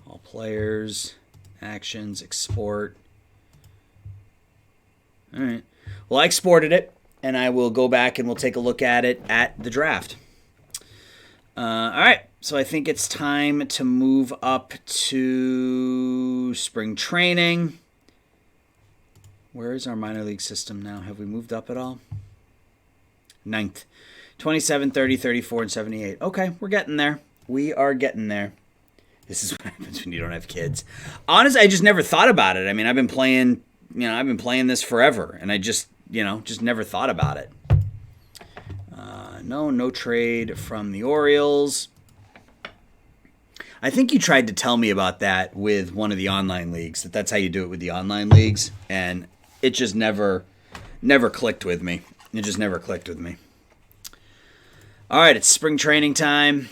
All players, actions, export. All right. Well, I exported it, and I will go back and we'll take a look at it at the draft. All right. So I think it's time to move up to spring training. Where is our minor league system now? Have we moved up at all? 9th. 27, 30, 34, and 78. Okay, we're getting there. We are getting there. This is what happens when you don't have kids. Honestly, I just never thought about it. I mean, I've been playing this forever, and I just never thought about it. No trade from the Orioles. I think you tried to tell me about that with one of the online leagues, that's how you do it with the online leagues, and it just never clicked with me. It just never clicked with me. All right, it's spring training time.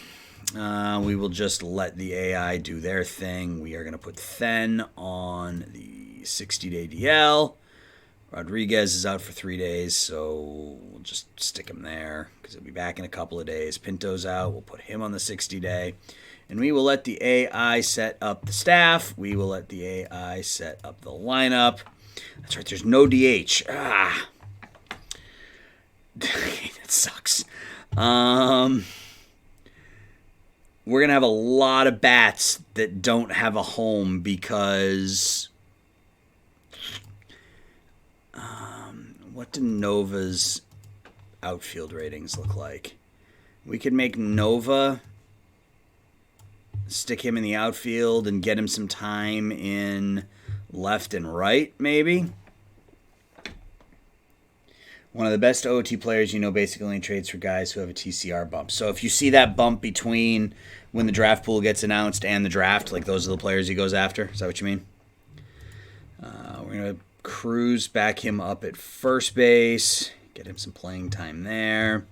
We will just let the AI do their thing. We are going to put Then on the 60-day DL. Rodriguez is out for 3 days, so we'll just stick him there because he'll be back in a couple of days. Pinto's out. We'll put him on the 60-day. And we will let the AI set up the staff. We will let the AI set up the lineup. That's right, there's no DH. That sucks. We're going to have a lot of bats that don't have a home because... what do Nova's outfield ratings look like? We could make Nova, stick him in the outfield and get him some time in left and right, maybe. One of the best OT players basically only trades for guys who have a TCR bump. So if you see that bump between when the draft pool gets announced and the draft, like those are the players he goes after. Is that what you mean? We're going to Cruz back him up at first base, get him some playing time there.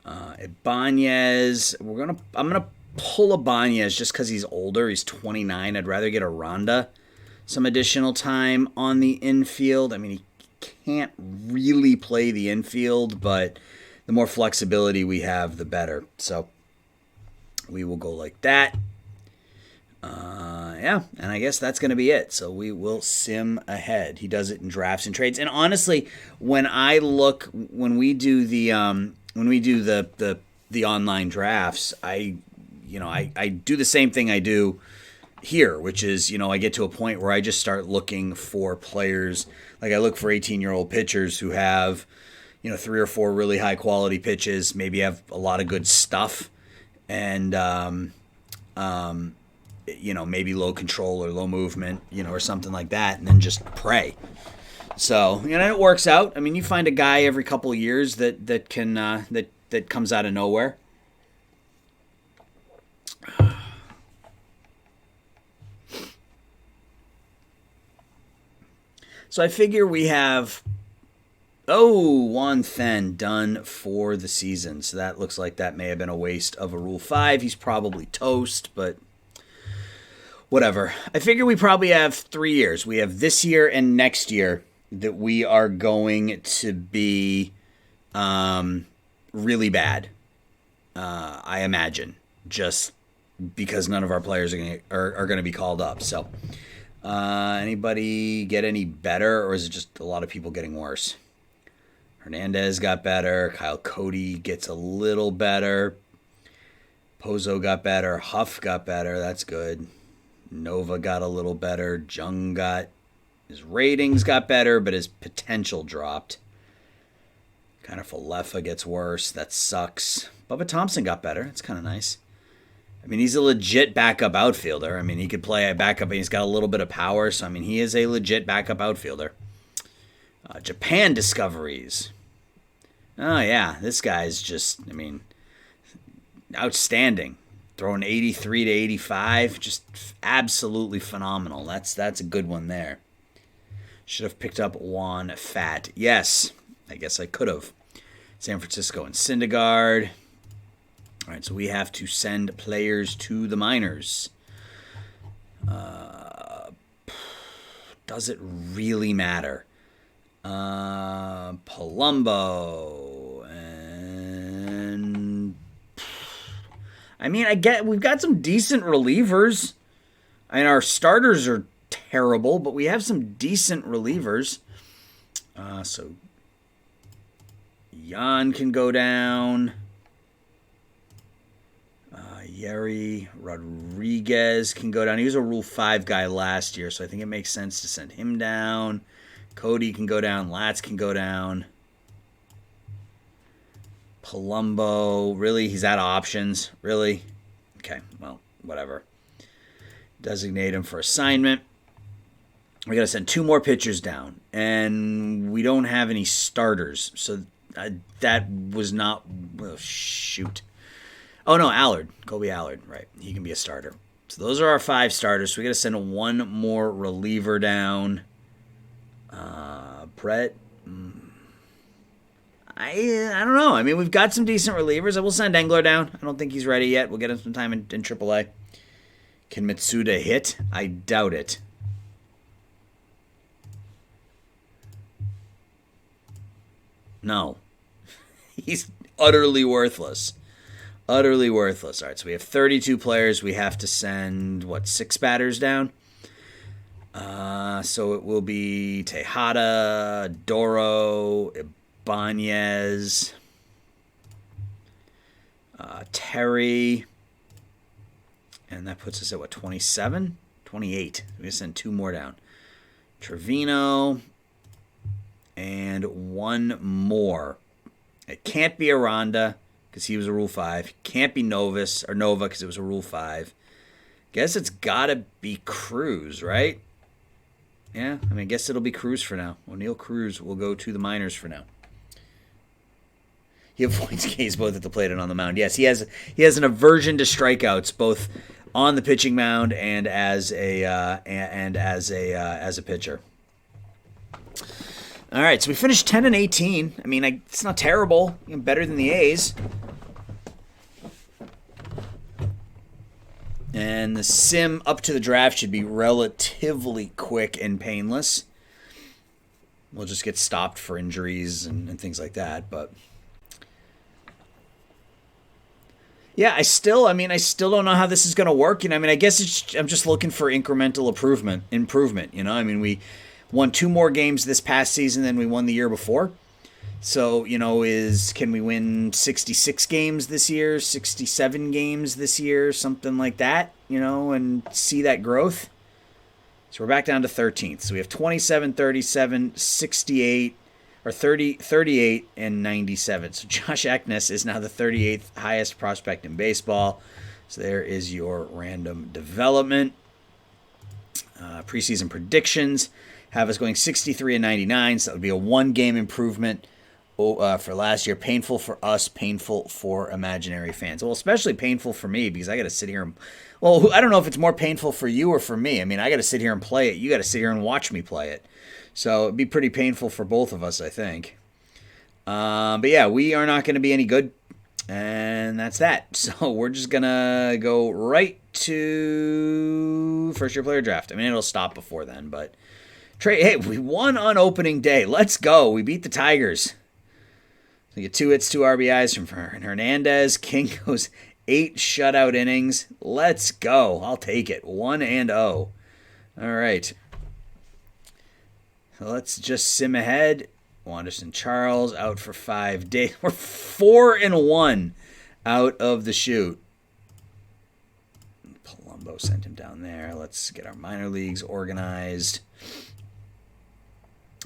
Ibanez, I'm gonna pull Ibanez just because he's older. He's 29. I'd rather get Aranda some additional time on the infield. I mean, he can't really play the infield, but the more flexibility we have, the better. So we will go like that. And I guess that's going to be it. So we will sim ahead. He does it in drafts and trades. And honestly, when we do the online drafts, I do the same thing I do here, which is, I get to a point where I just start looking for players. Like I look for 18-year-old pitchers who have, 3 or 4 really high quality pitches, maybe have a lot of good stuff, and maybe low control or low movement, or something like that, and then just pray. So, it works out. I mean, you find a guy every couple of years that can that comes out of nowhere. So I figure we have Juan Then done for the season. So that looks like that may have been a waste of a Rule 5. He's probably toast, but whatever. I figure we probably have 3 years. We have this year and next year that we are going to be really bad, I imagine, just because none of our players are going to be called up. So anybody get any better, or is it just a lot of people getting worse? Hernandez got better. Kyle Cody gets a little better. Pozo got better. Huff got better. That's good. Nova got a little better. Jung his ratings got better, but his potential dropped. Kind of Falefa gets worse. That sucks. Bubba Thompson got better. That's kind of nice. I mean, he's a legit backup outfielder. I mean, he could play a backup, and he's got a little bit of power. So, I mean, he is a legit backup outfielder. Japan discoveries. Oh, yeah. This guy's just, outstanding. Throwing 83 to 85. Just absolutely phenomenal. That's a good one there. Should have picked up Juan Fat. Yes, I guess I could have. San Francisco and Syndergaard. All right, so we have to send players to the minors. Does it really matter? Palumbo and we've got some decent relievers. Our starters are terrible, but we have some decent relievers. So Jan can go down. Yeri Rodriguez can go down. He was a Rule 5 guy last year, so I think it makes sense to send him down. Cody can go down. Latz can go down. Palumbo. Really? He's out of options? Really? Okay, well, whatever. Designate him for assignment. We got to send 2 more pitchers down, and we don't have any starters, so that was not... Oh, shoot. Oh, no, Allard. Colby Allard, right. He can be a starter. So those are our 5 starters. So we got to send 1 more reliever down. Brett. I don't know. We've got some decent relievers. I will send Engler down. I don't think he's ready yet. We'll get him some time in AAA. Can Mitsuda hit? I doubt it. No. He's utterly worthless. Utterly worthless. All right, so we have 32 players. We have to send, 6 batters down? So it will be Tejada, Doro, Ibanez, Terry, and that puts us at, 27? 28. We're going to send 2 more down. Trevino, and 1 more. It can't be Aranda, because he was a Rule 5. Can't be Nova, because it was a Rule 5. Guess it's got to be Cruz, right? Yeah, I guess it'll be Cruz for now. O'Neal Cruz will go to the minors for now. He avoids K's both at the plate and on the mound. Yes, he has an aversion to strikeouts, both on the pitching mound and as a pitcher. All right, so we finished 10-18. It's not terrible. Better than the A's. And the sim up to the draft should be relatively quick and painless. We'll just get stopped for injuries and things like that. But yeah, I still don't know how this is going to work. I guess I'm just looking for incremental improvement. We won 2 more games this past season than we won the year before. So, can we win 66 games this year, 67 games this year, something like that? and see that growth. So we're back down to 13th. So we have 27, 37, 68, or 30, 38, and 97. So Josh Eknes is now the 38th highest prospect in baseball. So there is your random development. Preseason predictions have us going 63 and 99. So that would be a one-game improvement for last year. Painful for us, painful for imaginary fans. Well, especially painful for me because I got to sit here and... Well, I don't know if it's more painful for you or for me. I mean, I got to sit here and play it. You got to sit here and watch me play it. So it'd be pretty painful for both of us, I think. But yeah, we are not going to be any good. And that's that. So we're just going to go right to first-year player draft. I mean, it'll stop before then. But, hey, we won on opening day. Let's go. We beat the Tigers. We get 2 hits, 2 RBIs from Hernandez. King goes 8 shutout innings. Let's go. I'll take it. 1-0. All right. So let's just sim ahead. Wanderson Charles out for 5 days. We're 4-1 out of the chute. Palumbo sent him down there. Let's get our minor leagues organized.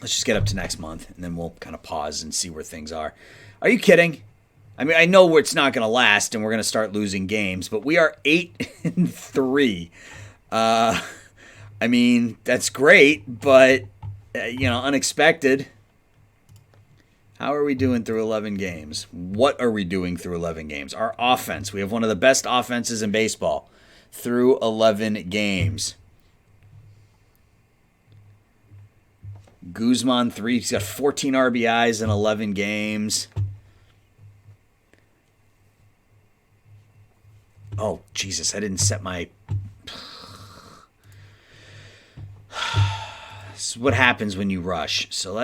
Let's just get up to next month, and then we'll kind of pause and see where things are. Are you kidding? I mean, I know it's not going to last, and we're going to start losing games, but we are 8-3. I mean, that's great, but, unexpected. How are we doing through 11 games? What are we doing through 11 games? Our offense. We have one of the best offenses in baseball through 11 games. Guzman 3. He's got 14 RBIs in 11 games. Oh, Jesus. I didn't set my... This is what happens when you rush. So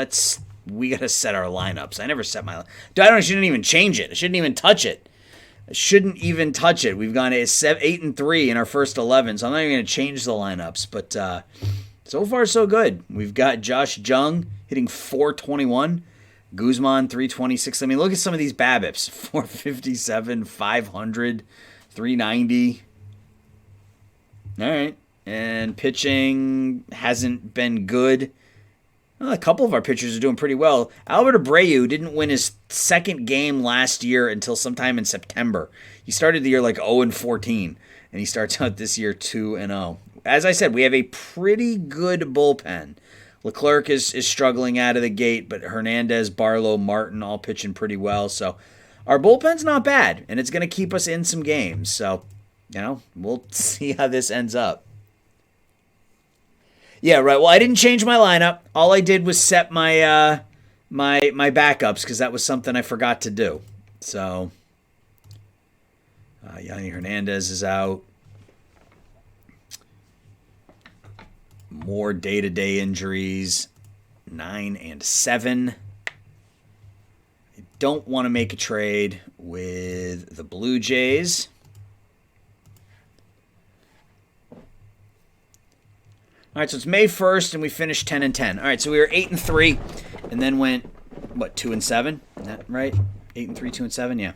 we got to set our lineups. I never set my... I shouldn't even change it. I shouldn't even touch it. We've gone 8-3 in our first 11, so I'm not even going to change the lineups. But so far, so good. We've got Josh Jung hitting .421. Guzman, 326. I mean, look at some of these BABIPs. 457, 500, 390. All right. And pitching hasn't been good. Well, a couple of our pitchers are doing pretty well. Albert Abreu didn't win his second game last year until sometime in September. He started the year like 0-14, and he starts out this year 2-0. As I said, we have a pretty good bullpen. Leclerc is struggling out of the gate, but Hernandez, Barlow, Martin all pitching pretty well. So our bullpen's not bad, and it's going to keep us in some games. So, we'll see how this ends up. Yeah, right. Well, I didn't change my lineup. All I did was set my my backups because that was something I forgot to do. So, Yanni Hernandez is out. More day-to-day injuries, 9 and 7. I don't want to make a trade with the Blue Jays. All right, so it's May 1st, and we finished 10 and 10. All right, so we were 8-3, and then went 2-7? Is that right? 8-3, 2-7, yeah.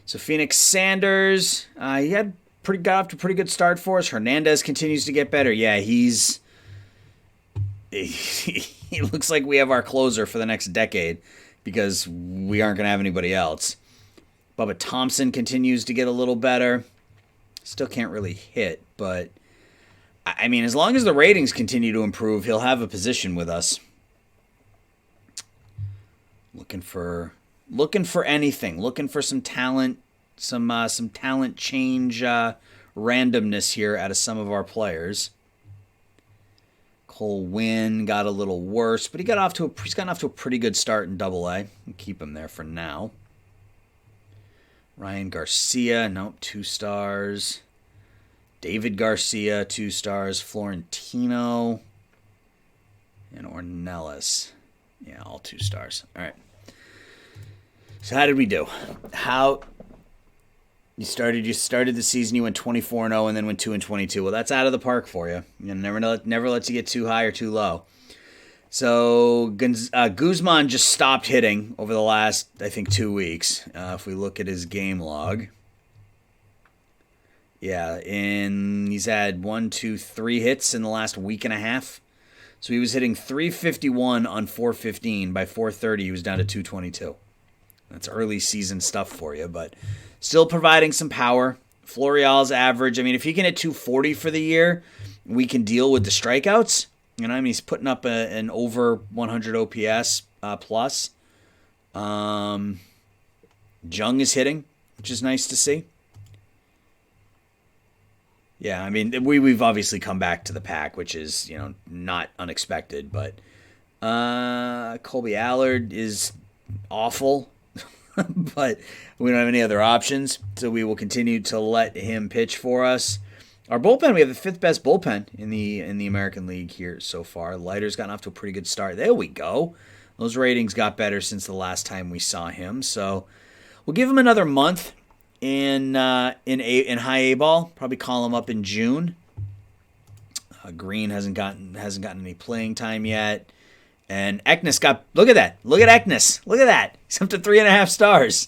So Phoenix Sanders, he got off to a pretty good start for us. Hernandez continues to get better. Yeah, he looks like we have our closer for the next decade because we aren't going to have anybody else. Bubba Thompson continues to get a little better. Still can't really hit, but I mean, as long as the ratings continue to improve, he'll have a position with us. Looking for anything. Looking for some talent, some talent change randomness here out of some of our players. Cole Winn got a little worse, but he's gotten off to a pretty good start in Double-A. We'll keep him there for now. Ryan Garcia, 2 stars. David Garcia, 2 stars. Florentino and Ornelas. Yeah, all 2 stars. All right. So how did we do? You started the season, you went 24-0 and then went 2-22. Well, that's out of the park for you. Never lets you get too high or too low. So Guzman just stopped hitting over the last, I think, 2 weeks. If we look at his game log. Yeah, and he's had 1, 2, 3 hits in the last week and a half. So he was hitting 351 on 415. By 430, he was down to 222. That's early season stuff for you, but still providing some power. Florial's average, I mean, if he can hit 240 for the year, we can deal with the strikeouts. You know, I mean, he's putting up an over 100 OPS plus. Jung is hitting, which is nice to see. Yeah, I mean, we've obviously come back to the pack, which is, you know, not unexpected. But Colby Allard is awful, but we don't have any other options, so we will continue to let him pitch for us. Our bullpen, we have the 5th best bullpen in the American League here so far. Leiter's gotten off to a pretty good start. There we go. Those ratings got better since the last time we saw him, so we'll give him another month. In high A ball, probably call him up in June. Green hasn't gotten any playing time yet, and Eknes look at Eknes, look at that. He's up to 3.5 stars.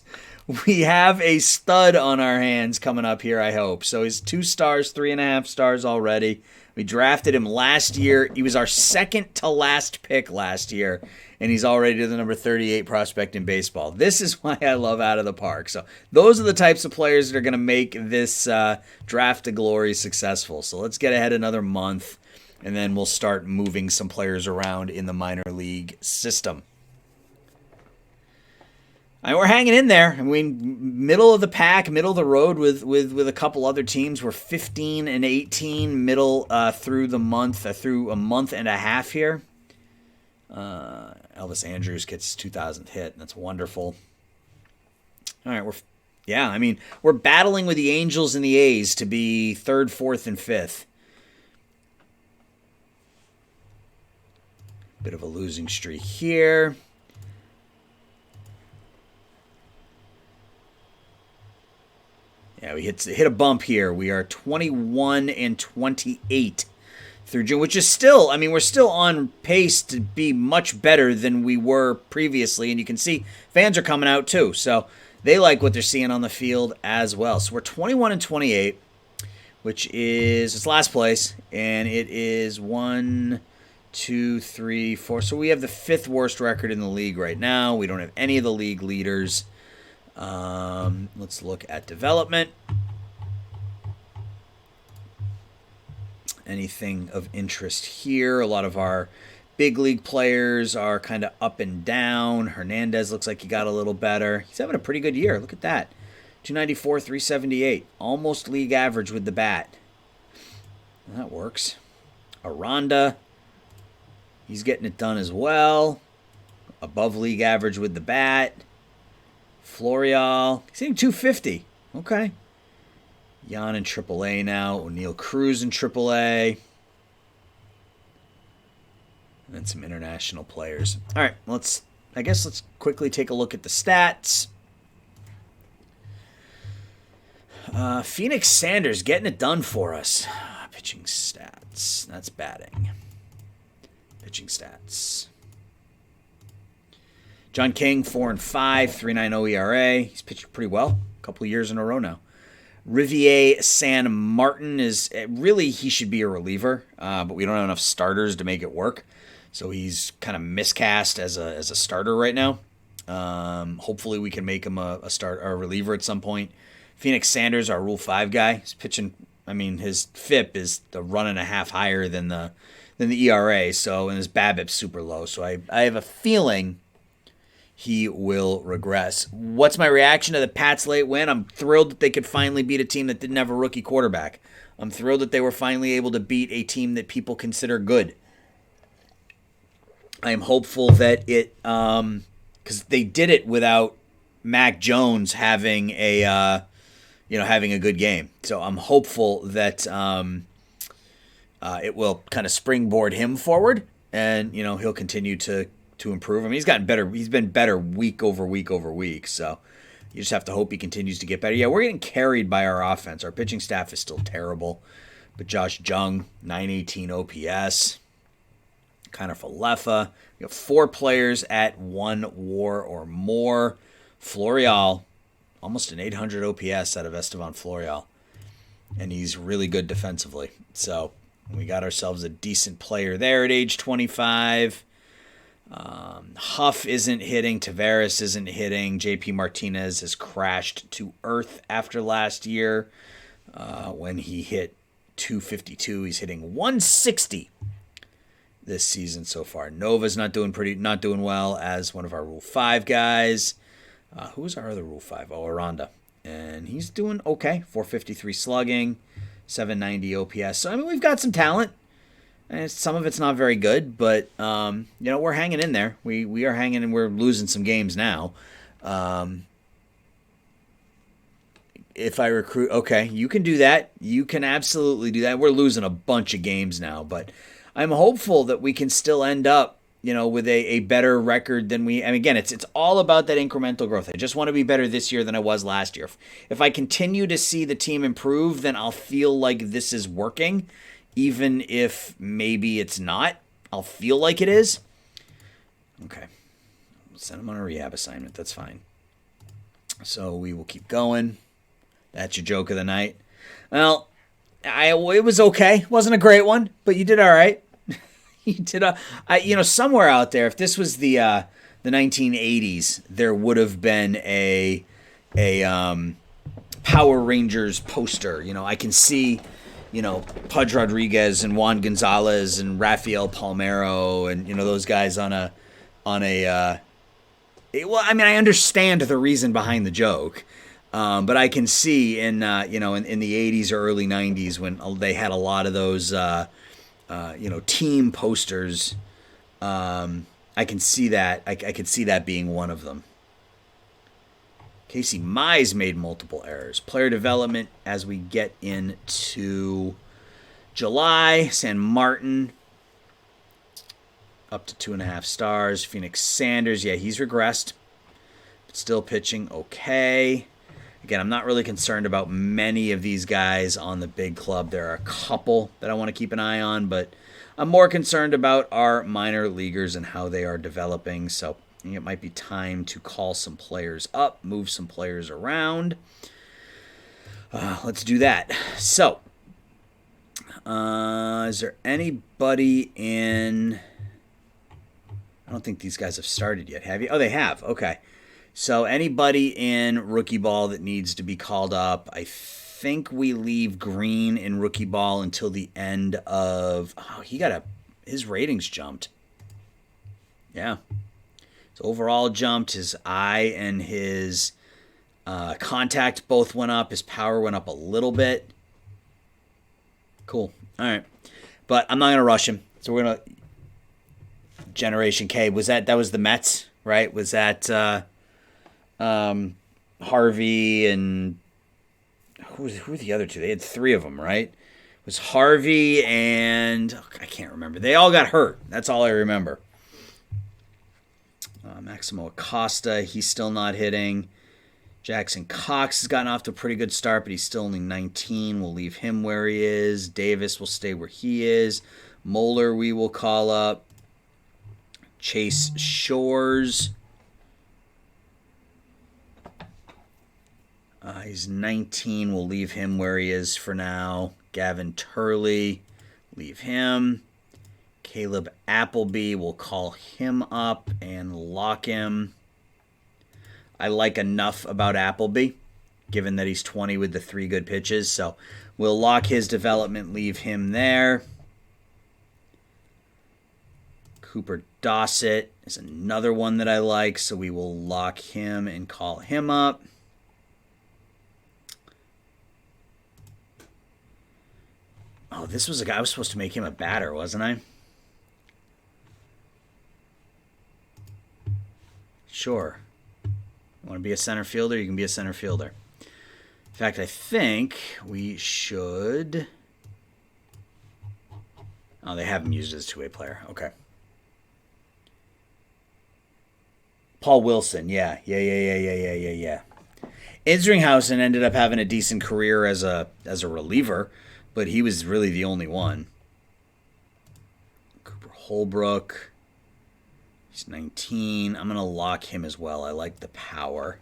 We have a stud on our hands coming up here, I hope. So he's 2 stars, 3.5 stars already. We drafted him last year. He was our second to last pick last year, and he's already the number 38 prospect in baseball. This is why I love Out of the Park. So those are the types of players that are going to make this draft to glory successful. So let's get ahead another month, and then we'll start moving some players around in the minor league system. We're hanging in there. I mean, middle of the pack, middle of the road with a couple other teams. We're 15 and 18 middle through the month, through a month and a half here. Elvis Andrews gets his 2,000th hit, and that's wonderful. All right, we're battling with the Angels and the A's to be 3rd, 4th, and 5th. Bit of a losing streak here. Yeah, we hit a bump here. We are 21 and 28 through June, which is still, I mean, we're still on pace to be much better than we were previously. And you can see fans are coming out too. So they like what they're seeing on the field as well. So we're 21 and 28, which is, it's last place. And it is 1, 2, 3, 4. So we have the 5th worst record in the league right now. We don't have any of the league leaders. Let's look at development. Anything of interest here? A lot of our big league players are kind of up and down. Hernandez looks like he got a little better. He's having a pretty good year. Look at that. 294, 378. Almost league average with the bat. That works. Aranda, he's getting it done as well. Above league average with the bat. Florial, he's hitting 250. Okay. Jan in AAA now. O'Neal Cruz in AAA. And then some international players. All right, let's quickly take a look at the stats. Phoenix Sanders getting it done for us. Pitching stats. That's batting. Pitching stats. John King, 4 and 5, 3.90 ERA. He's pitched pretty well, a couple of years in a row now. Rivier San Martin is really, he should be a reliever, but we don't have enough starters to make it work. So he's kind of miscast as a starter right now. Hopefully we can make him a reliever at some point. Phoenix Sanders, our Rule 5 guy, he's pitching. I mean, his FIP is a run and a half higher than the ERA. So, and his BABIP's super low. So I have a feeling he will regress. What's my reaction to the Pats' late win? I'm thrilled that they could finally beat a team that didn't have a rookie quarterback. I'm thrilled that they were finally able to beat a team that people consider good. I am hopeful that it, because they did it without Mac Jones having a good game. So I'm hopeful that it will kind of springboard him forward, and he'll continue to improve. I mean, he's gotten better. He's been better week over week over week. So you just have to hope he continues to get better. Yeah, we're getting carried by our offense. Our pitching staff is still terrible. But Josh Jung, 918 OPS. Connor Falefa. We have 4 players at 1 WAR or more. Florial, almost an 800 OPS out of Estevan Florial. and he's really good defensively. So we got ourselves a decent player there at age 25. Huff isn't hitting. Tavares isn't hitting. JP Martinez has crashed to earth after last year when he hit 252. He's hitting 160 this season so far. Nova's not doing well as one of our Rule 5 guys. Who was our other Rule 5? Oh, Aranda. And he's doing okay. 453 slugging, 790 OPS. So, I mean, we've got some talent. And some of it's not very good, but, we're hanging in there. We are hanging and we're losing some games now. If I recruit, okay, you can do that. You can absolutely do that. We're losing a bunch of games now, but I'm hopeful that we can still end up, with a better record than we. And again, it's all about that incremental growth. I just want to be better this year than I was last year. If I continue to see the team improve, then I'll feel like this is working, even if maybe it's not. I'll feel like it is. Okay, we'll send him on a rehab assignment. That's fine. So we will keep going. That's your joke of the night. Well, it was okay. It wasn't a great one, but you did all right. You did. Somewhere out there, if this was the 1980s, there would have been a Power Rangers poster. I can see, Pudge Rodriguez and Juan Gonzalez and Rafael Palmeiro and those guys on a. I understand the reason behind the joke. But I can see in the 80s or early 90s when they had a lot of those, team posters. I can see that. I could see that being one of them. Casey Mize made multiple errors. Player development as we get into July. San Martin up to 2.5 stars. Phoenix Sanders, he's regressed, but still pitching okay. Again, I'm not really concerned about many of these guys on the big club. There are a couple that I want to keep an eye on, but I'm more concerned about our minor leaguers and how they are developing. So I think it might be time to call some players up, move some players around. Let's do that. So, is there anybody in... I don't think these guys have started yet, have you? Oh, they have. Okay. So anybody in rookie ball that needs to be called up, I think we leave Green in rookie ball until the end of... Oh, his ratings jumped. Yeah. His overall jumped. His eye and his contact both went up. His power went up a little bit. Cool. All right. But I'm not going to rush him. So we're going to... Generation K. That was the Mets, right? Was that... Harvey and who were the other two? They had 3 of them, right? It was Harvey and I can't remember. They all got hurt. That's all I remember. Maximo Acosta, he's still not hitting. Jackson Cox has gotten off to a pretty good start, but he's still only 19. We'll leave him where he is. Davis will stay where he is. Moeller we will call up. Chase Shores. He's 19. We'll leave him where he is for now. Gavin Turley, leave him. Caleb Appleby, we'll call him up and lock him. I like enough about Appleby, given that he's 20 with the 3 good pitches. So we'll lock his development, leave him there. Cooper Dossett is another one that I like, so we will lock him and call him up. Oh, this was a guy I was supposed to make him a batter, wasn't I? Sure. You want to be a center fielder? You can be a center fielder. In fact, I think we should... Oh, they have him used as a 2-way player. Okay. Paul Wilson. Yeah. Isringhausen ended up having a decent career as a reliever, but he was really the only one. Cooper Holbrook. He's 19. I'm going to lock him as well. I like the power.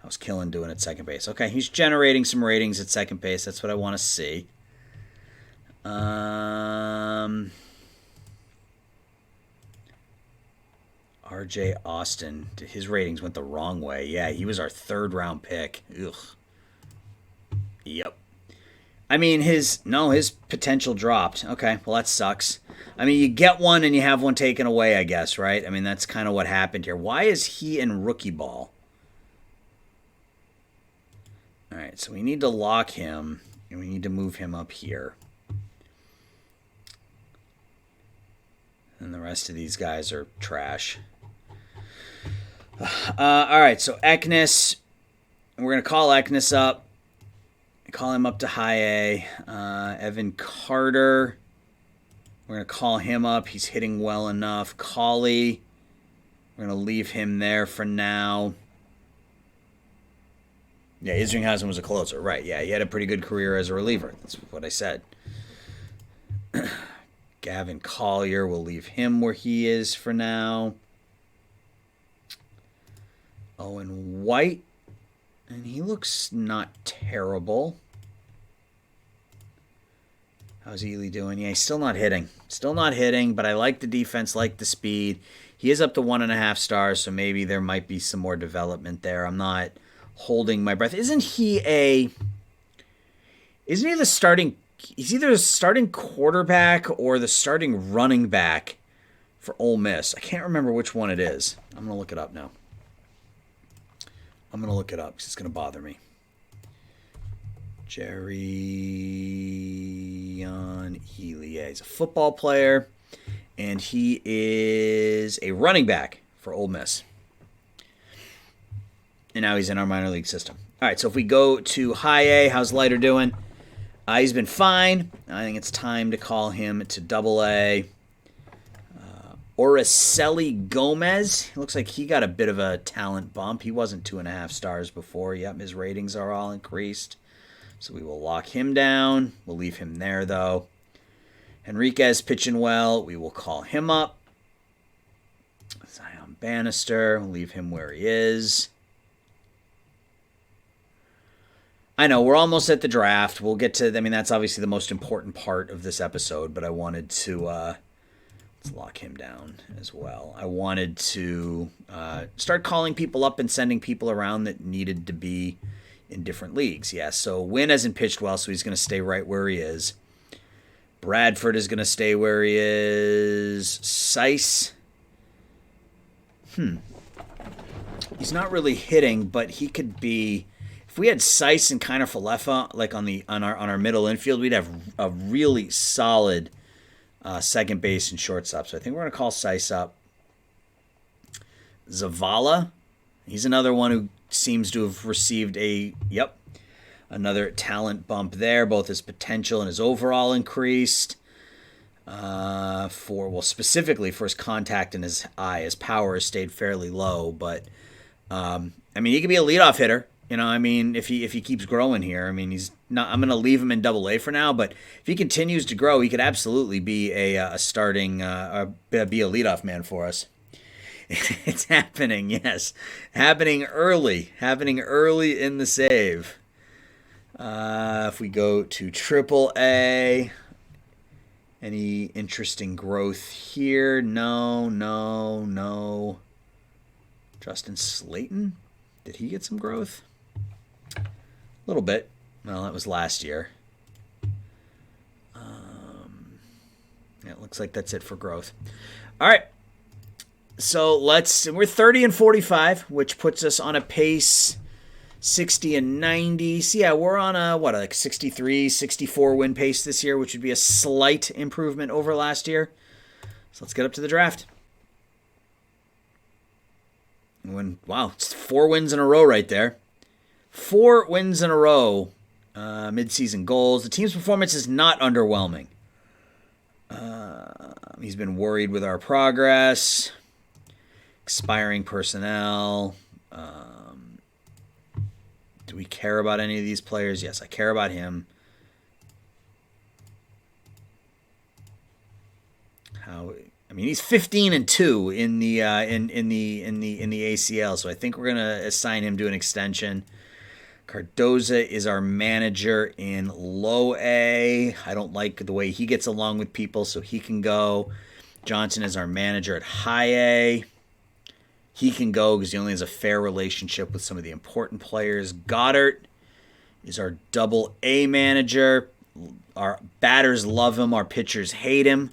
How's Killen doing at second base? Okay, he's generating some ratings at second base. That's what I want to see. RJ Austin, his ratings went the wrong way. Yeah, he was our 3rd round pick. Ugh. Yep. I mean, his potential dropped. Okay, well, that sucks. I mean, you get one and you have one taken away, I guess, right? I mean, that's kind of what happened here. Why is he in rookie ball? All right, so we need to lock him, and we need to move him up here. And the rest of these guys are trash. All right, so Eknes, we're going to call Eknes up. Call him up to high A. Evan Carter, we're going to call him up. He's hitting well enough. Cauley, we're going to leave him there for now. Yeah, Isringhausen was a closer. Right, yeah, he had a pretty good career as a reliever. That's what I said. Gavin Collier, we'll leave him where he is for now. Owen White, and he looks not terrible. How's Ely doing? Yeah, he's still not hitting. Still not hitting, but I like the defense, like the speed. He is up to 1.5 stars, so maybe there might be some more development there. I'm not holding my breath. Isn't he the starting... He's either the starting quarterback or the starting running back for Ole Miss. I can't remember which one it is. I'm going to look it up now. I'm going to look it up because it's going to bother me. Jerry Ely. Yeah, he's a football player, and he is a running back for Ole Miss. And now he's in our minor league system. All right, so if we go to high A, how's Leiter doing? He's been fine. I think it's time to call him to double A. Moises Gomez. Looks like he got a bit of a talent bump. He wasn't 2.5 stars before. Yep, his ratings are all increased. So we will lock him down. We'll leave him there, though. Henriquez pitching well. We will call him up. Zion Bannister. We'll leave him where he is. I know, we're almost at the draft. We'll get to, I mean, that's obviously the most important part of this episode, but I wanted to, let's lock him down as well. I wanted to start calling people up and sending people around that needed to be in different leagues. Yeah, so Wynn hasn't pitched well, so he's going to stay right where he is. Bradford is going to stay where he is. Seiss. He's not really hitting, but he could be... If we had Seiss and kind of Falefa like on our middle infield, we'd have a really solid second base and shortstop. So I think we're going to call Seiss up. Zavala, he's another one who seems to have received another talent bump there. Both his potential and his overall increased. Specifically for his contact and his eye. His power has stayed fairly low, but I mean, he could be a leadoff hitter. You know, I mean, if he keeps growing here, I mean, he's not. I'm going to leave him in Double A for now, but if he continues to grow, he could absolutely be a starting, be a leadoff man for us. It's happening, yes, happening early in the save. If we go to Triple A, any interesting growth here? No. Justin Slayton, did he get some growth? A little bit. Well, that was last year. It looks like that's it for growth. All right. So we're 30 and 45, which puts us on a pace 60 and 90. So yeah, we're on a 63, 64 win pace this year, which would be a slight improvement over last year. So let's get up to the draft. Wow, it's 4 wins in a row right there. 4 wins in a row. Mid-season goals. The team's performance is not underwhelming. He's been worried with our progress. Expiring personnel. Do we care about any of these players? Yes, I care about him. mean, he's 15-2 in the ACL, so I think we're gonna assign him to an extension. Cardoza is our manager in low A. I don't like the way he gets along with people, so he can go. Johnson is our manager at high A. He can go because he only has a fair relationship with some of the important players. Goddard is our double A manager. Our batters love him. Our pitchers hate him.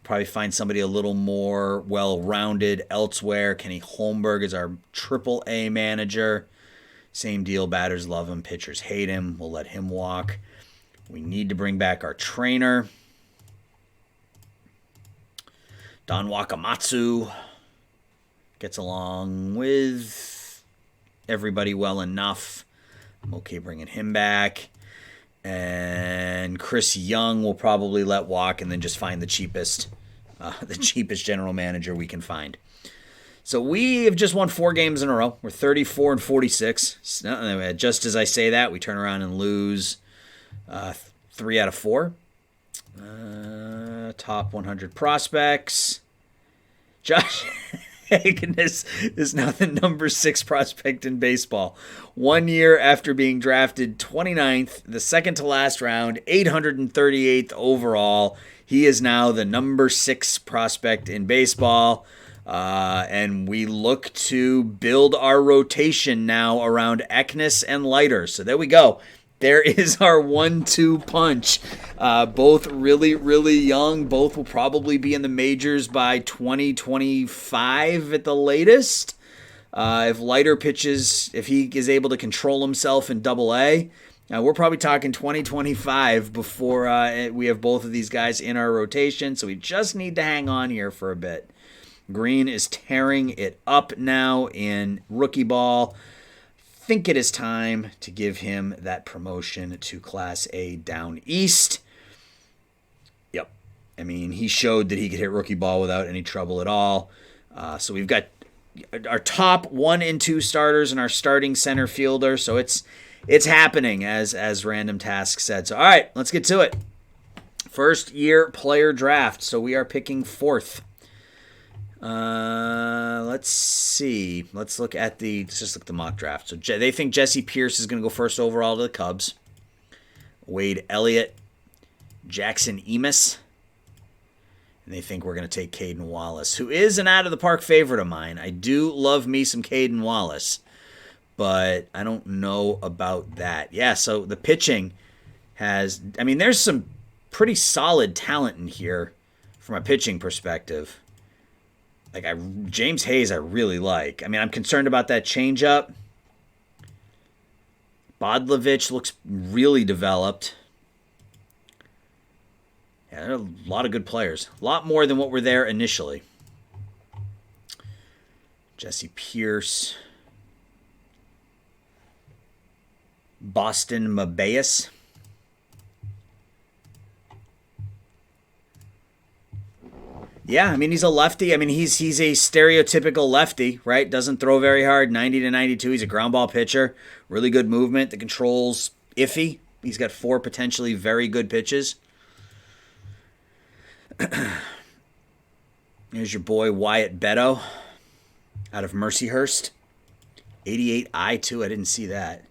Probably find somebody a little more well-rounded elsewhere. Kenny Holmberg is our triple A manager. Same deal. Batters love him. Pitchers hate him. We'll let him walk. We need to bring back our trainer. Don Wakamatsu gets along with everybody well enough. I'm okay bringing him back. And Chris Young will probably let walk and then just find the cheapest general manager we can find. So we have just won 4 games in a row. We're 34-46. Just as I say that, we turn around and lose 3 out of 4. Top 100 prospects. Josh Hagan is now the number 6 prospect in baseball. 1 year after being drafted 29th, the second to last round, 838th overall, he is now the number 6 prospect in baseball. And we look to build our rotation now around Eknes and Leiter. So there we go. There is our 1-2 punch. Both really, really young. Both will probably be in the majors by 2025 at the latest. If Leiter pitches, if he is able to control himself in Double-A, we're probably talking 2025 before we have both of these guys in our rotation. So we just need to hang on here for a bit. Green is tearing it up now in rookie ball. Think it is time to give him that promotion to Class A down east. Yep. I mean, he showed that he could hit rookie ball without any trouble at all. So we've got our top 1 and 2 starters and our starting center fielder. So it's happening, as Random Task said. So, all right, let's get to it. First year player draft. So we are picking 4th. Let's see. Let's just look at the mock draft. So they think Jesse Pierce is going to go first overall to the Cubs. Wade Elliott, Jackson Emis, and they think we're going to take Caden Wallace, who is an out-of-the-park favorite of mine. I do love me some Caden Wallace, but I don't know about that. Yeah, so the pitching there's some pretty solid talent in here from a pitching perspective. James Hayes I really like. I mean, I'm concerned about that changeup. Bodlovich looks really developed. Yeah, there are a lot of good players. A lot more than what were there initially. Jesse Pierce. Boston Mabeus. Yeah, I mean, he's a lefty. I mean, he's a stereotypical lefty, right? Doesn't throw very hard, 90-92. He's a ground ball pitcher. Really good movement. The control's iffy. He's got 4 potentially very good pitches. Here's your boy Wyatt Beto out of Mercyhurst. 88 I2. I didn't see that.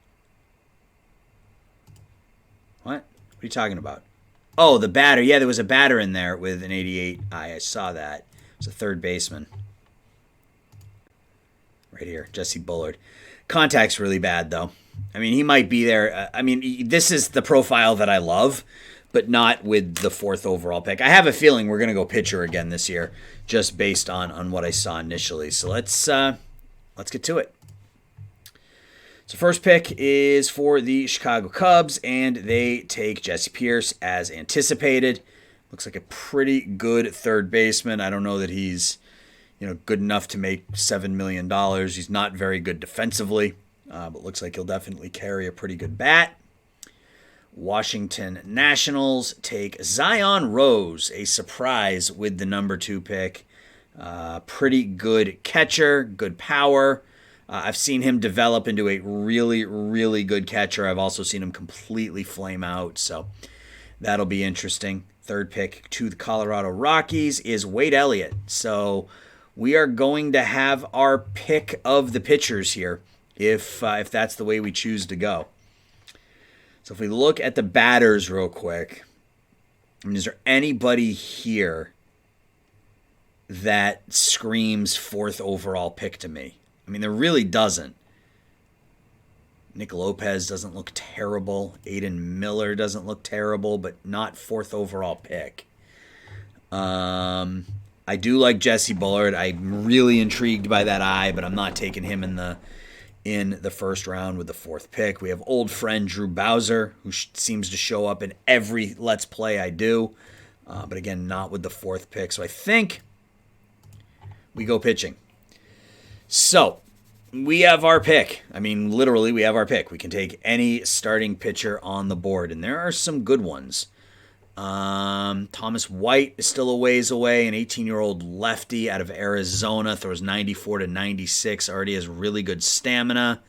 What? What are you talking about? Oh, the batter. Yeah, there was a batter in there with an 88 I saw that. It was a third baseman. Right here, Jesse Bullard. Contact's really bad, though. I mean, he might be there. This is the profile that I love, but not with the 4th overall pick. I have a feeling we're going to go pitcher again this year, just based on what I saw initially. So let's get to it. So first pick is for the Chicago Cubs, and they take Jesse Pierce as anticipated. Looks like a pretty good third baseman. I don't know that he's good enough to make $7 million. He's not very good defensively, but looks like he'll definitely carry a pretty good bat. Washington Nationals take Zion Rose, a surprise with the number 2 pick. Pretty good catcher, good power. I've seen him develop into a really, really good catcher. I've also seen him completely flame out, so that'll be interesting. third pick to the Colorado Rockies is Wade Elliott. So we are going to have our pick of the pitchers here if that's the way we choose to go. So if we look at the batters real quick, I mean, is there anybody here that screams fourth overall pick to me? I mean, there really doesn't. Nick Lopez doesn't look terrible. Aiden Miller doesn't look terrible, but not fourth overall pick. I do like Jesse Bullard. I'm really intrigued by that eye, but I'm not taking him in the first round with the fourth pick. We have old friend Drew Bowser, who seems to show up in every Let's Play I do, but again, not with the fourth pick. So I think we go pitching. So we have our pick. I mean, literally, we have our pick. We can take any starting pitcher on the board, and there are some good ones. Thomas White is still a ways away, an 18-year-old lefty out of Arizona, throws 94 to 96, already has really good stamina,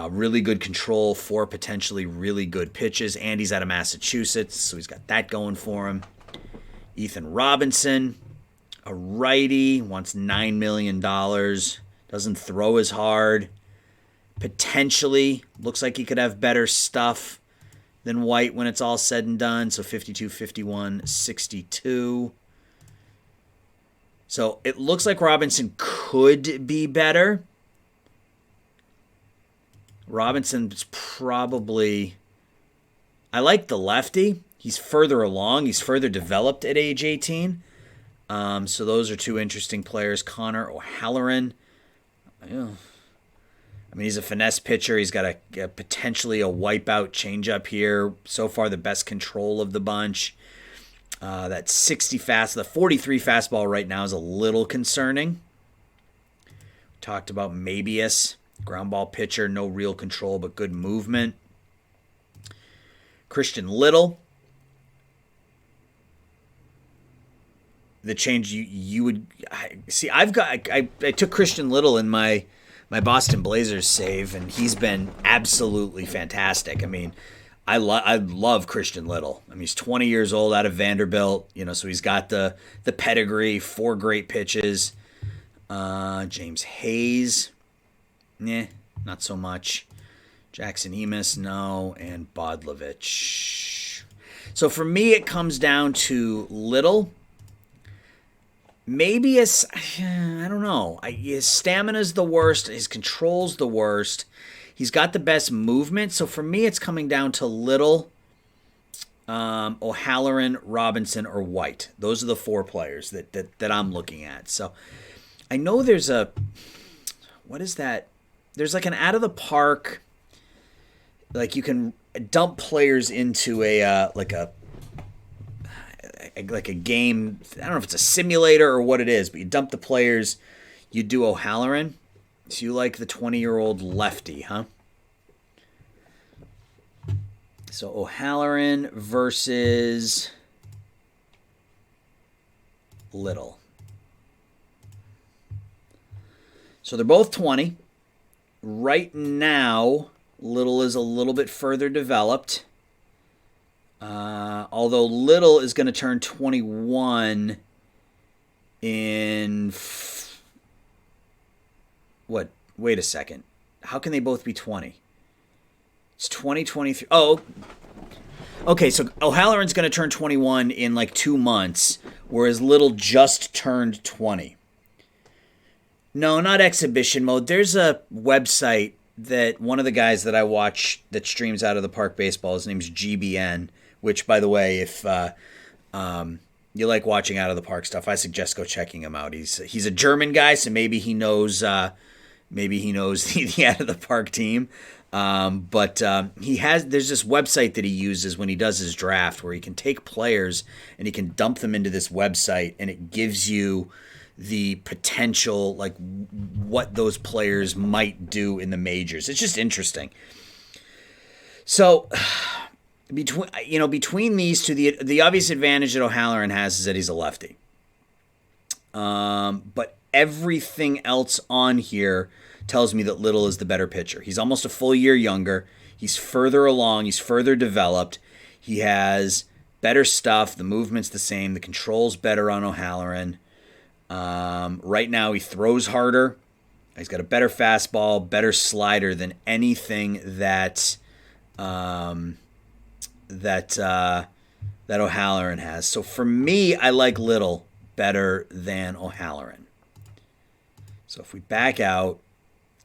really good control for potentially really good pitches, and he's out of Massachusetts, so he's got that going for him. Ethan Robinson, a righty, wants $9 million, doesn't throw as hard, potentially looks like he could have better stuff than White when it's all said and done. So 52, 51, 62. So it looks like Robinson could be better. Robinson's probably... I like the lefty. He's further along. He's further developed at age 18. So those are two interesting players. Connor O'Halloran. I mean, he's a finesse pitcher. He's got a potentially a wipeout changeup here. So far, the best control of the bunch. That 60 the 43 fastball right now is a little concerning. Talked about Mabius, ground ball pitcher, no real control but good movement. Christian Little. The change you would see. I took Christian Little in my Boston Blazers save, and he's been absolutely fantastic. I mean, I love Christian Little. I mean, he's 20 years old out of Vanderbilt, so he's got the pedigree, 4 great pitches. James Hayes, not so much. Jackson Emis, no, and Bodlovich. So for me, it comes down to Little. Maybe I don't know. His stamina's the worst. His control's the worst. He's got the best movement. So for me, it's coming down to Little, O'Halloran, Robinson, or White. Those are the 4 players that I'm looking at. So I know there's what is that? There's like an out of the park, like you can dump players into a game. I don't know if it's a simulator or what it is, but you dump the players, you do O'Halloran. So you like the 20-year-old lefty, huh? So O'Halloran versus Little. So they're both 20. Right now, Little is a little bit further developed. Although Little is going to turn 21 in... What? Wait a second. How can they both be 20? It's 2023. Oh, okay. So O'Halloran's going to turn 21 in like 2 months, whereas Little just turned 20. No, not exhibition mode. There's a website that one of the guys that I watch that streams Out of the Park Baseball, his name's GBN, which, by the way, if you like watching Out of the Park stuff, I suggest go checking him out. He's a German guy, so maybe he knows the Out of the Park team. But there's this website that he uses when he does his draft where he can take players and he can dump them into this website, and it gives you the potential, like what those players might do in the majors. It's just interesting. So between these two, the obvious advantage that O'Halloran has is that he's a lefty. But everything else on here tells me that Little is the better pitcher. He's almost a full year younger. He's further along. He's further developed. He has better stuff. The movement's the same. The control's better on O'Halloran. Right now, he throws harder. He's got a better fastball, better slider than anything that O'Halloran has. So for me, I like Little better than O'Halloran. So if we back out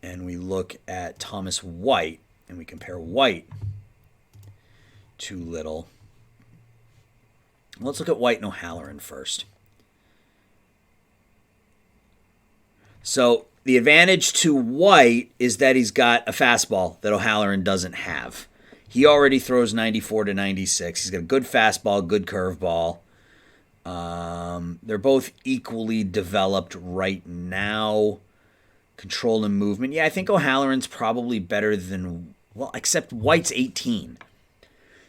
and we look at Thomas White and we compare White to Little, let's look at White and O'Halloran first. So the advantage to White is that he's got a fastball that O'Halloran doesn't have. He already throws 94 to 96. He's got a good fastball, good curveball. They're both equally developed right now. Control and movement. Yeah, I think O'Halloran's probably better than, well, except White's 18.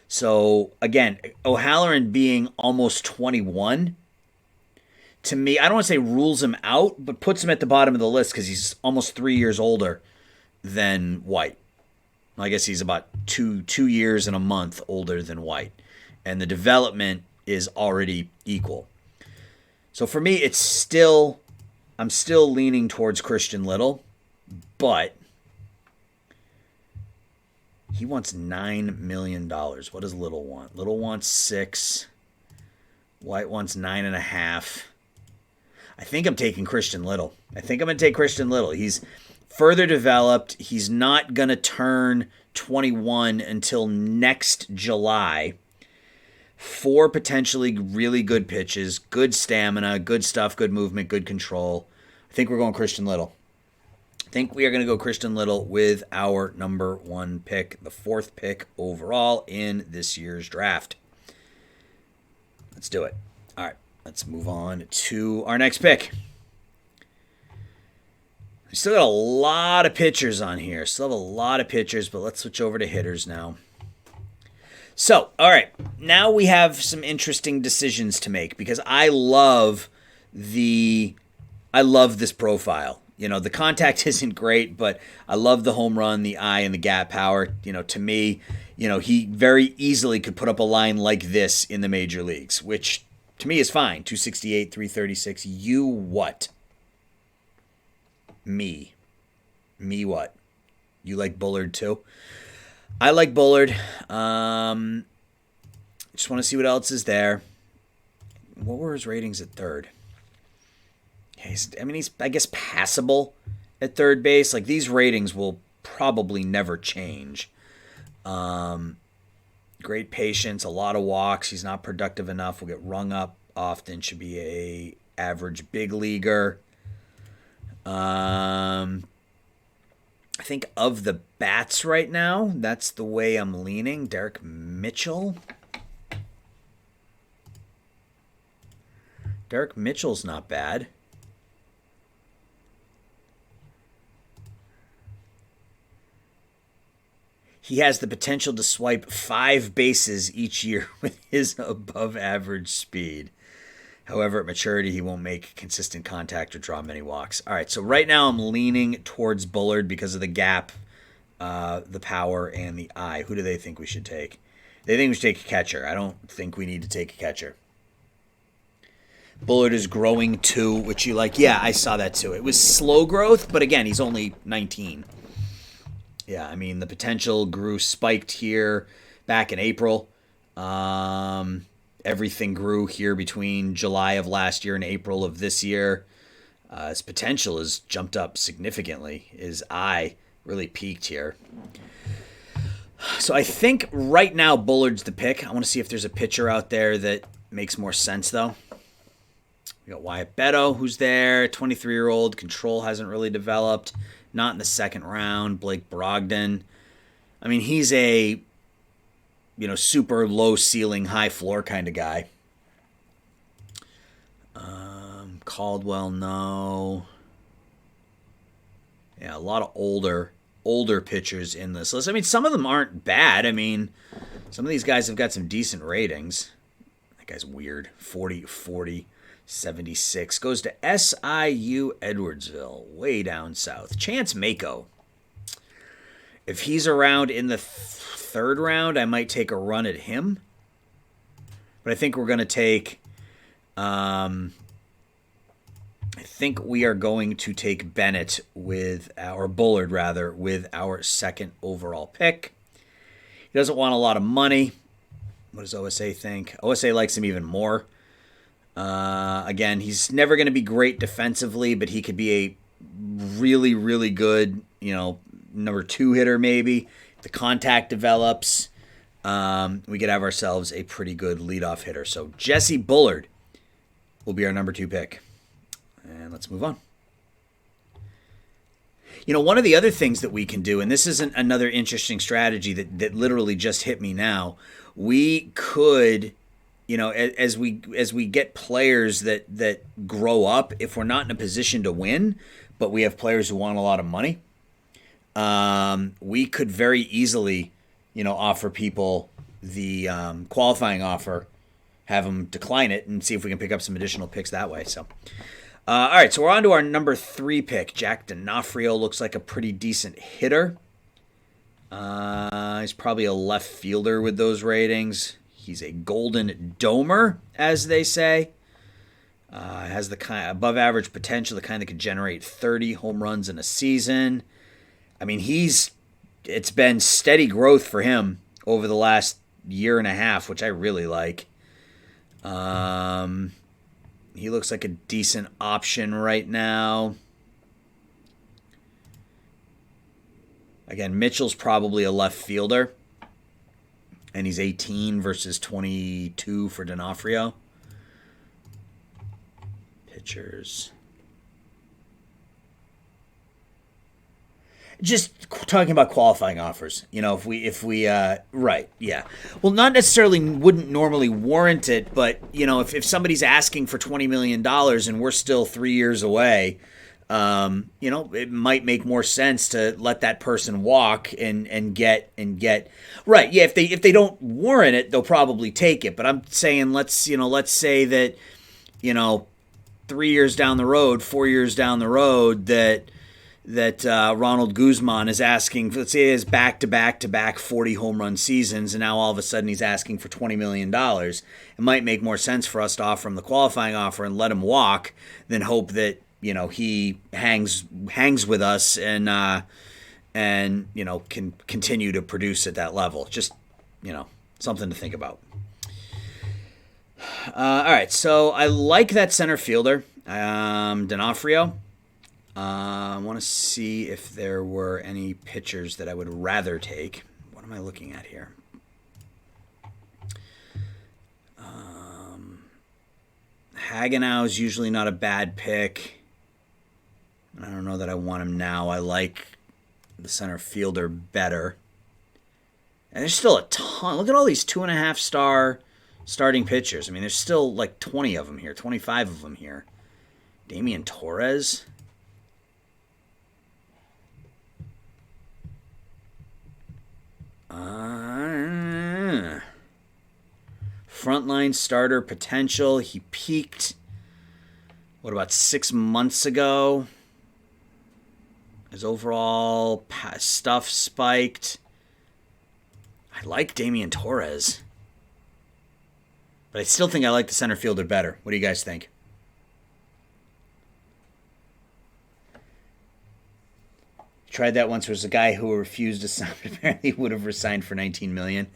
So, again, O'Halloran being almost 21, to me, I don't want to say rules him out, but puts him at the bottom of the list because he's almost 3 years older than White. I guess he's about two years and a month older than White. And the development is already equal. So for me, I'm still leaning towards Christian Little, but he wants $9 million. What does Little want? Little wants 6. White wants 9.5. I think I'm taking Christian Little. I think I'm going to take Christian Little. He's further developed. He's not going to turn 21 until next July. 4 potentially really good pitches, good stamina, good stuff, good movement, good control. I think we're going Christian Little. I think we are going to go Christian Little with our number 1 pick, the 4th pick overall in this year's draft. Let's do it. All right, let's move on to our next pick. We still got a lot of pitchers on here. Still have a lot of pitchers, but let's switch over to hitters now. So, all right, now we have some interesting decisions to make because I love this profile. You know, the contact isn't great, but I love the home run, the eye, and the gap power. You know, to me, you know, he very easily could put up a line like this in the major leagues, which to me is fine. 268, 336. You what? Me what? You like Bullard too? I like Bullard. Just want to see what else is there. What were his ratings at third? He's, I guess, passable at third base. Like, these ratings will probably never change. Great patience, a lot of walks. He's not productive enough. Will get rung up often. Should be a average big leaguer. I think of the bats right now, that's the way I'm leaning. Derek Mitchell. Derek Mitchell's not bad. He has the potential to swipe 5 bases each year with his above average speed. However, at maturity, he won't make consistent contact or draw many walks. All right, so right now I'm leaning towards Bullard because of the gap, the power, and the eye. Who do they think we should take? They think we should take a catcher. I don't think we need to take a catcher. Bullard is growing too, which you like. Yeah, I saw that too. It was slow growth, but again, he's only 19. Yeah, I mean, the potential spiked here back in April. Everything grew here between July of last year and April of this year. His potential has jumped up significantly. His eye really peaked here. So I think right now Bullard's the pick. I want to see if there's a pitcher out there that makes more sense, though. We got Wyatt Beto, who's there, 23-year-old. Control hasn't really developed. Not in the second round. Blake Brogdon. I mean, he's a super low ceiling, high floor kind of guy. Caldwell, no. Yeah, a lot of older pitchers in this list. I mean, some of them aren't bad. I mean, some of these guys have got some decent ratings. That guy's weird. 40, 76. Goes to SIU Edwardsville, way down south. Chance Mako. If he's around in the third round, I might take a run at him. But I think we're going to take... I think we are going to take Bennett Bullard rather, with our second overall pick. He doesn't want a lot of money. What does OSA think? OSA likes him even more. Again, he's never going to be great defensively, but he could be a really, really good, number 2 hitter maybe. If the contact develops, we could have ourselves a pretty good leadoff hitter. So Jesse Bullard will be our number 2 pick. And let's move on. One of the other things that we can do, and this isn't another interesting strategy that literally just hit me now, we could, as we get players that grow up, if we're not in a position to win, but we have players who want a lot of money, we could very easily, offer people the qualifying offer, have them decline it, and see if we can pick up some additional picks that way. So. All right, so we're on to our number 3 pick. Jack D'Onofrio looks like a pretty decent hitter. He's probably a left fielder with those ratings. He's a golden domer, as they say. Has the kind of above average potential, the kind that could generate 30 home runs in a season. I mean, it's been steady growth for him over the last year and a half, which I really like. He looks like a decent option right now. Again, Mitchell's probably a left fielder. And he's 18 versus 22 for D'Onofrio. Pitchers. Just talking about qualifying offers, if we right, yeah. Well, not necessarily wouldn't normally warrant it, but if somebody's asking for $20 million and we're still 3 years away, it might make more sense to let that person walk and get right. Yeah, if they don't warrant it, they'll probably take it. But I'm saying let's say that 3 years down the road, 4 years down the road that Ronald Guzman is asking, let's say he has back-to-back 40 home run seasons, and now all of a sudden he's asking for $20 million. It might make more sense for us to offer him the qualifying offer and let him walk than hope that, he hangs with us and can continue to produce at that level. Just, something to think about. All right, so I like that center fielder, D'Onofrio. I want to see if there were any pitchers that I would rather take. What am I looking at here? Hagenow is usually not a bad pick. I don't know that I want him now. I like the center fielder better. And there's still a ton. Look at all these 2.5-star starting pitchers. I mean, there's still like 20 of them here, 25 of them here. Damien Torres. Frontline starter potential. He peaked, what, about 6 months ago? His overall stuff spiked. I like Damien Torres. But I still think I like the center fielder better. What do you guys think? Tried that once. There was a guy who refused to sign. Apparently would have resigned for $19 million.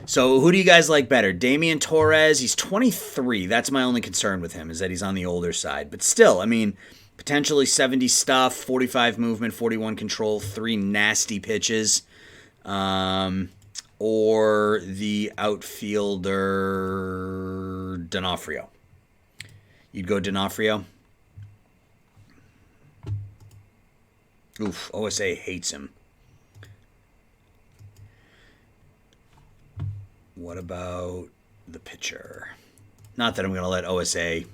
So who do you guys like better? Damien Torres, he's 23. That's my only concern with him, is that he's on the older side. But still, I mean, potentially 70 stuff, 45 movement, 41 control, 3 nasty pitches. Or the outfielder D'Onofrio. You'd go D'Onofrio? Oof, OSA hates him. What about the pitcher? Not that I'm going to let OSA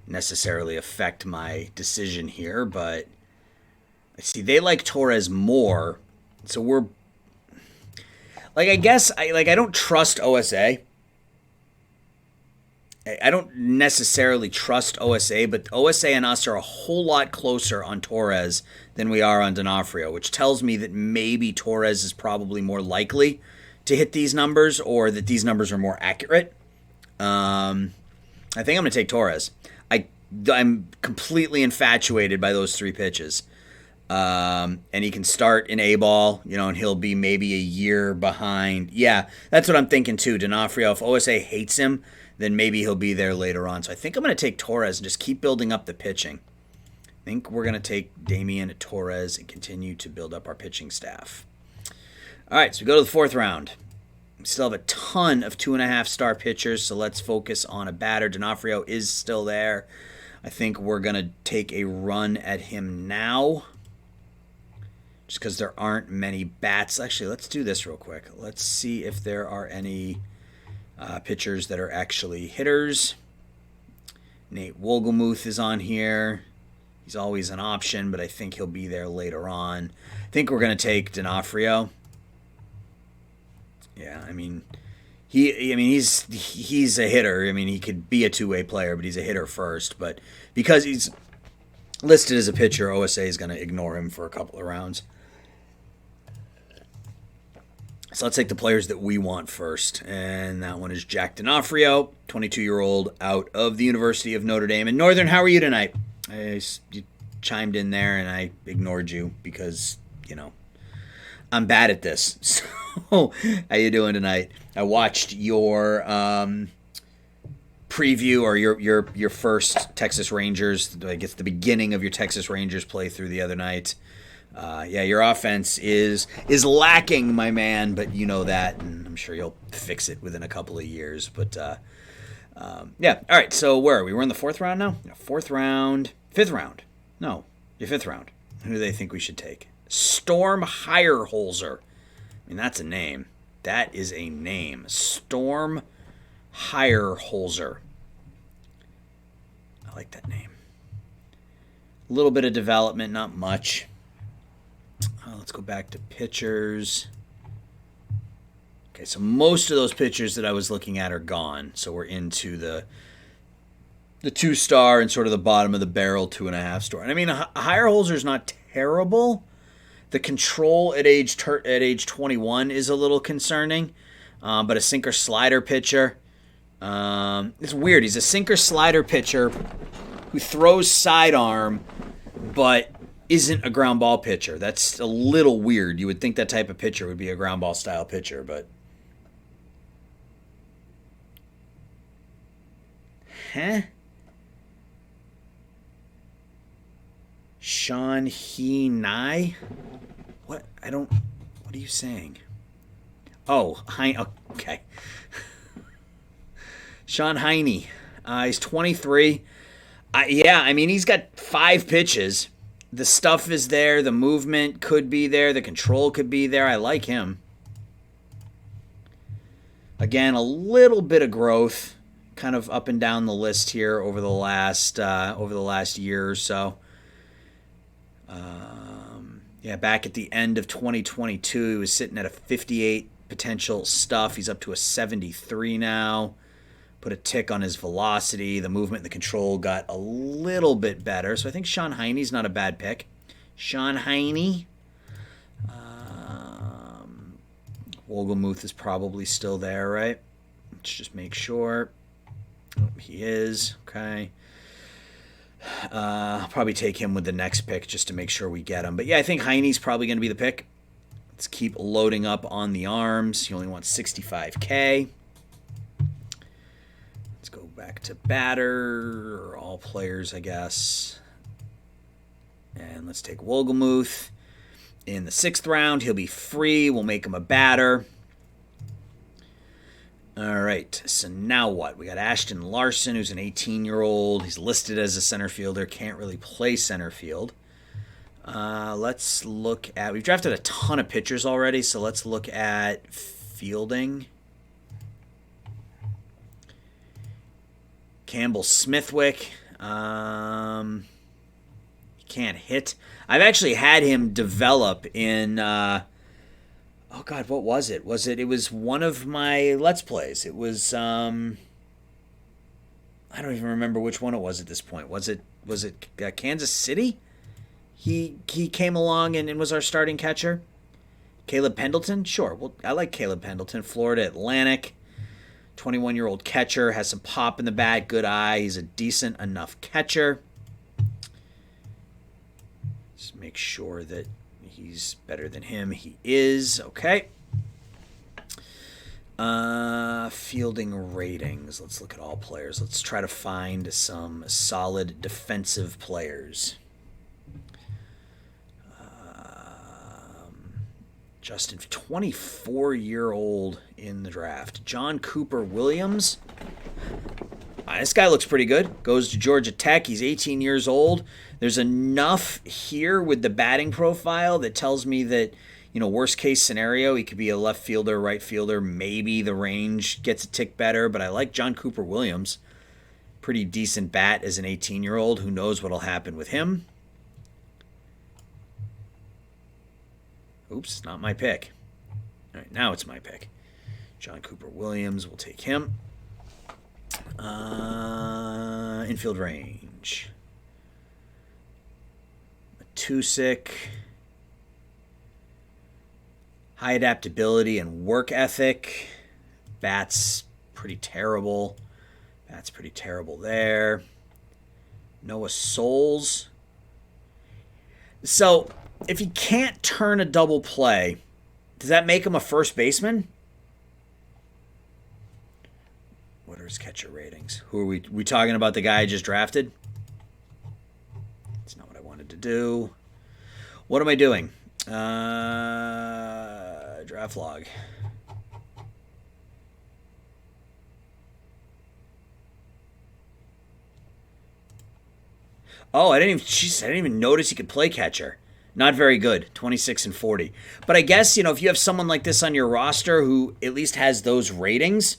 necessarily affect my decision here, but I see they like Torres more. So we're like, I guess I don't trust OSA. I don't necessarily trust OSA, but OSA and us are a whole lot closer on Torres than we are on D'Onofrio, which tells me that maybe Torres is probably more likely to hit these numbers, or that these numbers are more accurate I think I'm going to take Torres. I'm completely infatuated by those 3 pitches. And he can start in A-ball, and he'll be maybe a year behind. Yeah, that's what I'm thinking too. D'Onofrio, if OSA hates him, then maybe he'll be there later on. So I think I'm going to take Torres and just keep building up the pitching. I think we're going to take Damien Torres and continue to build up our pitching staff. All right, so we go to the 4th round. We still have a ton of 2.5-star pitchers, so let's focus on a batter. D'Onofrio is still there. I think we're going to take a run at him now, just because there aren't many bats. Actually, let's do this real quick. Let's see if there are any pitchers that are actually hitters. Nate Wogelmuth is on here. He's always an option, but I think he'll be there later on. I think we're going to take D'Onofrio. Yeah, he's a hitter. He could be a 2-way player, but he's a hitter first. But because he's listed as a pitcher, OSA is going to ignore him for a couple of rounds. So let's take the players that we want first. And that one is Jack D'Onofrio, 22-year-old out of the University of Notre Dame. And Northern, how are you tonight? You chimed in there, and I ignored you because, I'm bad at this. So, how you doing tonight? I watched your preview or your first Texas Rangers, I guess the beginning of your Texas Rangers playthrough the other night. Your offense is lacking, my man, but you know that, and I'm sure you'll fix it within a couple of years. But, all right, so where are we? We're in the 4th round now? 4th round. 5th round. No, your 5th round. Who do they think we should take? Storm Heyerholzer. That's a name. That is a name. Storm Heyerholzer. I like that name. A little bit of development, not much. Let's go back to pitchers. Okay, so most of those pitchers that I was looking at are gone. So we're into the 2-star and sort of the bottom of the barrel 2.5-star. And Heyerholzer is not terrible. The control at age 21 is a little concerning, but a sinker slider pitcher. It's weird. He's a sinker slider pitcher who throws sidearm, but isn't a ground ball pitcher. That's a little weird. You would think that type of pitcher would be a ground ball style pitcher, but Sean He-Nai? What? What are you saying? Oh, okay. Sean Heine. He's 23. He's got 5 pitches. The stuff is there. The movement could be there. The control could be there. I like him. Again, a little bit of growth, kind of up and down the list here over the last year or so. Back at the end of 2022, he was sitting at a 58 potential stuff. He's up to a 73 now. Put a tick on his velocity. The movement and the control got a little bit better. So I think Sean Heine's not a bad pick. Sean Heine. Wogelmuth is probably still there, right? Let's just make sure. He is. Okay. I'll probably take him with the next pick just to make sure we get him. But I think Heine's probably going to be the pick. Let's keep loading up on the arms. He only wants 65K. Let's go back to batter, or all players, I guess. And let's take Wogelmuth. In the 6th round, he'll be free. We'll make him a batter. All right, so now what? We got Ashton Larson, who's an 18-year-old. He's listed as a center fielder. Can't really play center field. Let's look at... We've drafted a ton of pitchers already, so let's look at fielding. Campbell Smithwick. He can't hit. I've actually had him develop in... oh, God, what was it? It was one of my Let's Plays. It was... I don't even remember which one it was at this point. Was it Kansas City? He came along and was our starting catcher. Caleb Pendleton? Sure. Well, I like Caleb Pendleton. Florida Atlantic. 21-year-old catcher, has some pop in the bat, good eye. He's a decent enough catcher. Just make sure that he's better than him. He is. Okay. Fielding ratings. Let's look at all players. Let's try to find some solid defensive players. Justin, 24-year-old in the draft. John Cooper Williams. This guy looks pretty good. Goes to Georgia Tech. He's 18 years old. There's enough here with the batting profile that tells me that, worst case scenario, he could be a left fielder, right fielder. Maybe the range gets a tick better, but I like John Cooper Williams. Pretty decent bat as an 18-year-old. Who knows what'll happen with him? Oops, not my pick. All right, now it's my pick. John Cooper Williams, we'll take him. Infield range. Matusik. High adaptability and work ethic. Bat's pretty terrible. That's pretty terrible there. Noah Souls. So, if he can't turn a double play, does that make him a first baseman? What are his catcher ratings? Who are we talking about? The guy I just drafted? That's not what I wanted to do. What am I doing? Draft log. Oh, I didn't even notice he could play catcher. Not very good, 26 and 40. But I guess, if you have someone like this on your roster who at least has those ratings,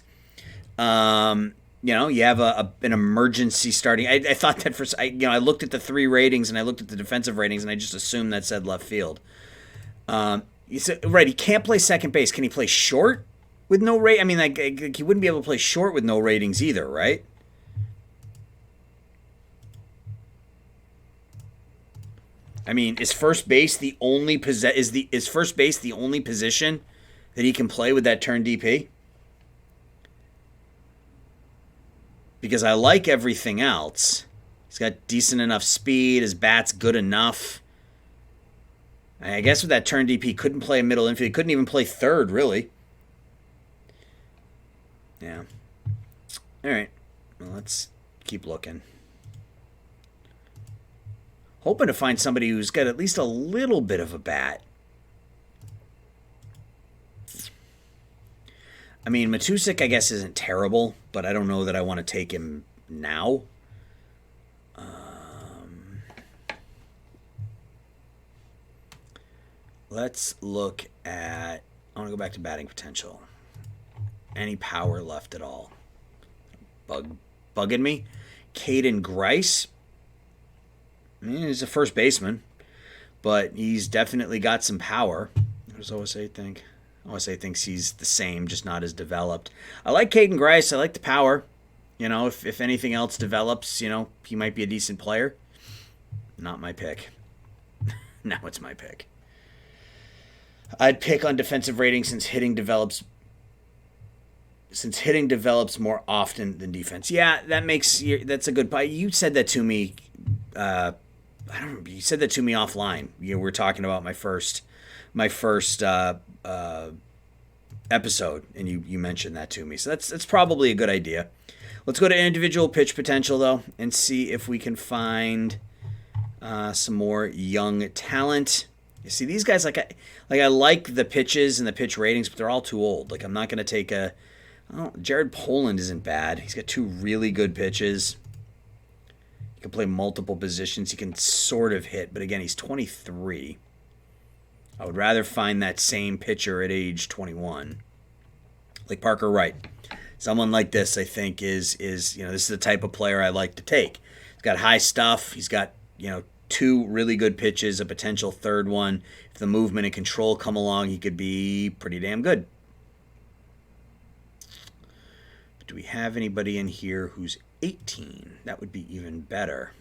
you have an emergency starting. I thought that I looked at the 3 ratings and I looked at the defensive ratings and I just assumed that said left field. You said, right, he can't play second base. Can he play short with no rate? I mean, he wouldn't be able to play short with no ratings either, right? I mean, is first base the only position that he can play with that turn DP? Because I like everything else. He's got decent enough speed. His bat's good enough. I guess with that turn DP, he couldn't play middle infield. He couldn't even play third, really. Yeah. All right. Well, let's keep looking. Hoping to find somebody who's got at least a little bit of a bat. I mean, Matusik, I guess, isn't terrible, but I don't know that I want to take him now. Let's look at... I want to go back to batting potential. Any power left at all? Bugging me? Caden Grice. I mean, he's a first baseman, but he's definitely got some power. What does OSA think? OSA thinks he's the same, just not as developed. I like Caden Grice. I like the power. If anything else develops, he might be a decent player. Not my pick. Now it's my pick. I'd pick on defensive rating since hitting develops more often than defense. Yeah, that's a good point. You said that to me. I don't remember. You said that to me offline. We were talking about my first episode, and you mentioned that to me. So that's probably a good idea. Let's go to individual pitch potential though, and see if we can find some more young talent. You see, these guys, I like the pitches and the pitch ratings, but they're all too old. I'm not going to take Jared Poland isn't bad. He's got 2 really good pitches. He can play multiple positions. He can sort of hit, but again, he's 23. I would rather find that same pitcher at age 21. Like Parker Wright. Someone like this, I think, is this is the type of player I like to take. He's got high stuff. He's got, 2 really good pitches, a potential third one. If the movement and control come along, he could be pretty damn good. But do we have anybody in here who's 18? That would be even better.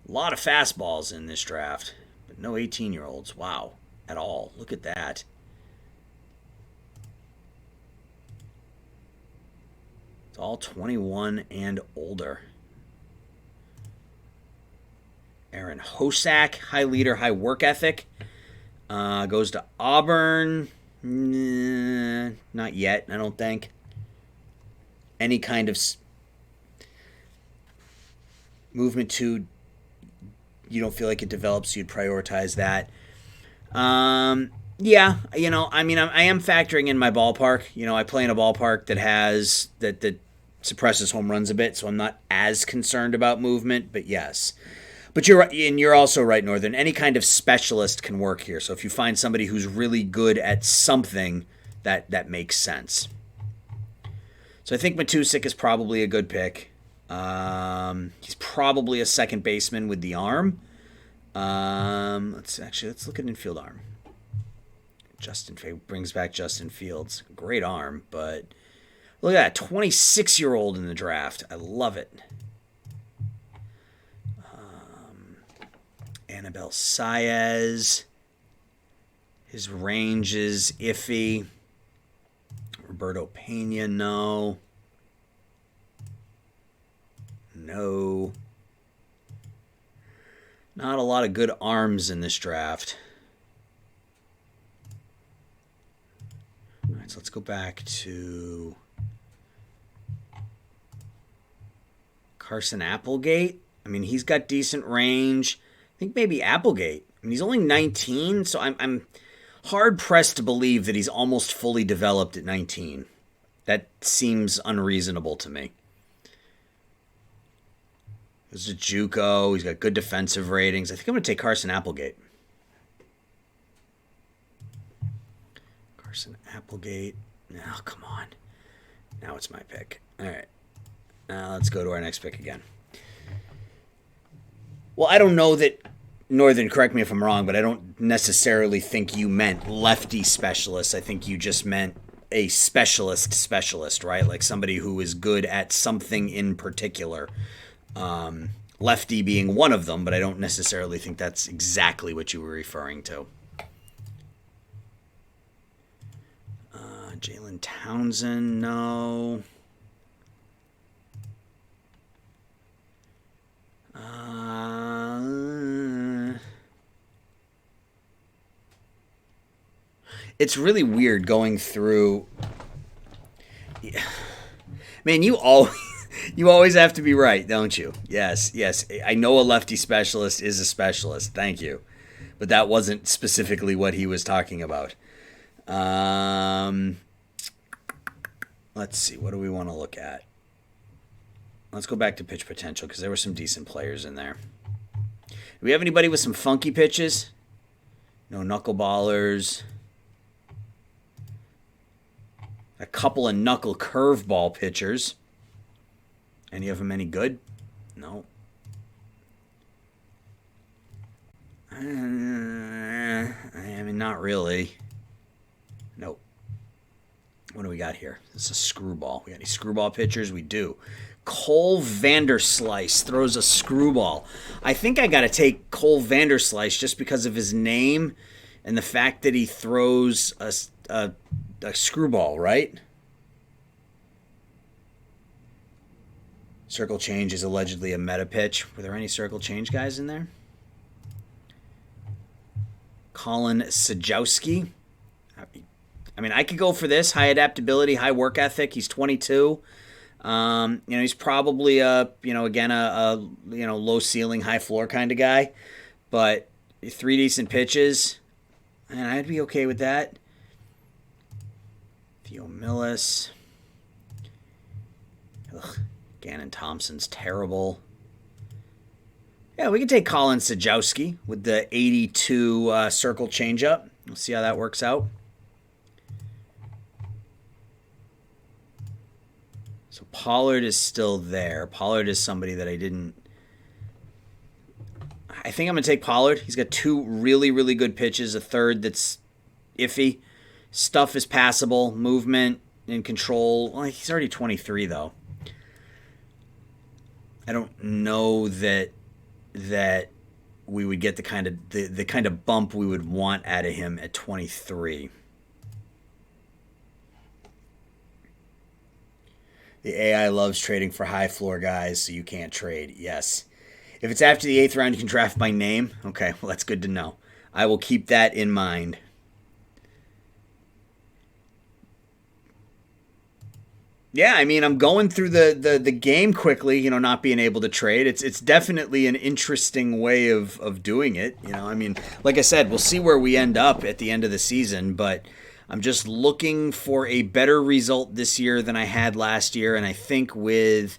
A lot of fastballs in this draft, but no 18-year-olds. Wow, at all. Look at that. all 21 and older. Aaron Hosack, high leader, high work ethic. Goes to Auburn. Not yet, I don't think. Any kind of movement to, you don't feel like it develops, you'd prioritize that. Yeah, I am factoring in my ballpark. I play in a ballpark that suppresses home runs a bit, so I'm not as concerned about movement, but yes. But you're right, and you're also right, Northern. Any kind of specialist can work here. So if you find somebody who's really good at something, that makes sense. So I think Matusik is probably a good pick. He's probably a second baseman with the arm. Let's look at infield arm. Justin brings back Justin Fields. Great arm, but look at that, 26-year-old in the draft. I love it. Annabelle Saez. His range is iffy. Roberto Pena, no. No. Not a lot of good arms in this draft. All right, so let's go back to Carson Applegate. I mean, he's got decent range. I think maybe Applegate. I mean, he's only 19, so I'm hard-pressed to believe that he's almost fully developed at 19. That seems unreasonable to me. This is a JUCO. He's got good defensive ratings. I think I'm going to take Carson Applegate. Carson Applegate. Now, come on. Now it's my pick. All right. Now let's go to our next pick again. Well, I don't know that, Northern, correct me if I'm wrong, but I don't necessarily think you meant lefty specialist. I think you just meant a specialist, right? Like somebody who is good at something in particular. Lefty being one of them, but I don't necessarily think that's exactly what you were referring to. Jalen Townsend, no. It's really weird going through. Man, you always have to be right, don't you? Yes. I know a lefty specialist is a specialist. Thank you. But that wasn't specifically what he was talking about. Let's see. What do we want to look at? Let's go back to pitch potential because there were some decent players in there. Do we have anybody with some funky pitches? No knuckleballers. A couple of knuckle curveball pitchers. Any of them any good? No. I mean, not really. Nope. What do we got here? This is a screwball. We got any screwball pitchers? We do. Cole Vanderslice throws a screwball. I think I got to take Cole Vanderslice just because of his name and the fact that he throws a screwball, right? Circle change is allegedly a meta pitch. Were there any circle change guys in there? Colin Sajowski. I mean, I could go for this. High adaptability, high work ethic. He's 22. He's probably a low ceiling, high floor kind of guy. But 3 decent pitches, and I'd be okay with that. Theo Millis. Gannon Thompson's terrible. Yeah, we can take Colin Sajowski with the 82 circle changeup. We'll see how that works out. So Pollard is still there. Pollard is somebody that I think I'm going to take Pollard. He's got 2 really, really good pitches. A third that's iffy. Stuff is passable. Movement and control. Well, he's already 23, though. I don't know that we would get the kind of bump we would want out of him at 23. The AI loves trading for high floor guys, so you can't trade. Yes. If it's after the 8th round, you can draft by name. Okay, well, that's good to know. I will keep that in mind. Yeah, I mean, I'm going through the game quickly, not being able to trade. It's definitely an interesting way of doing it. I mean, like I said, we'll see where we end up at the end of the season, but I'm just looking for a better result this year than I had last year, and I think with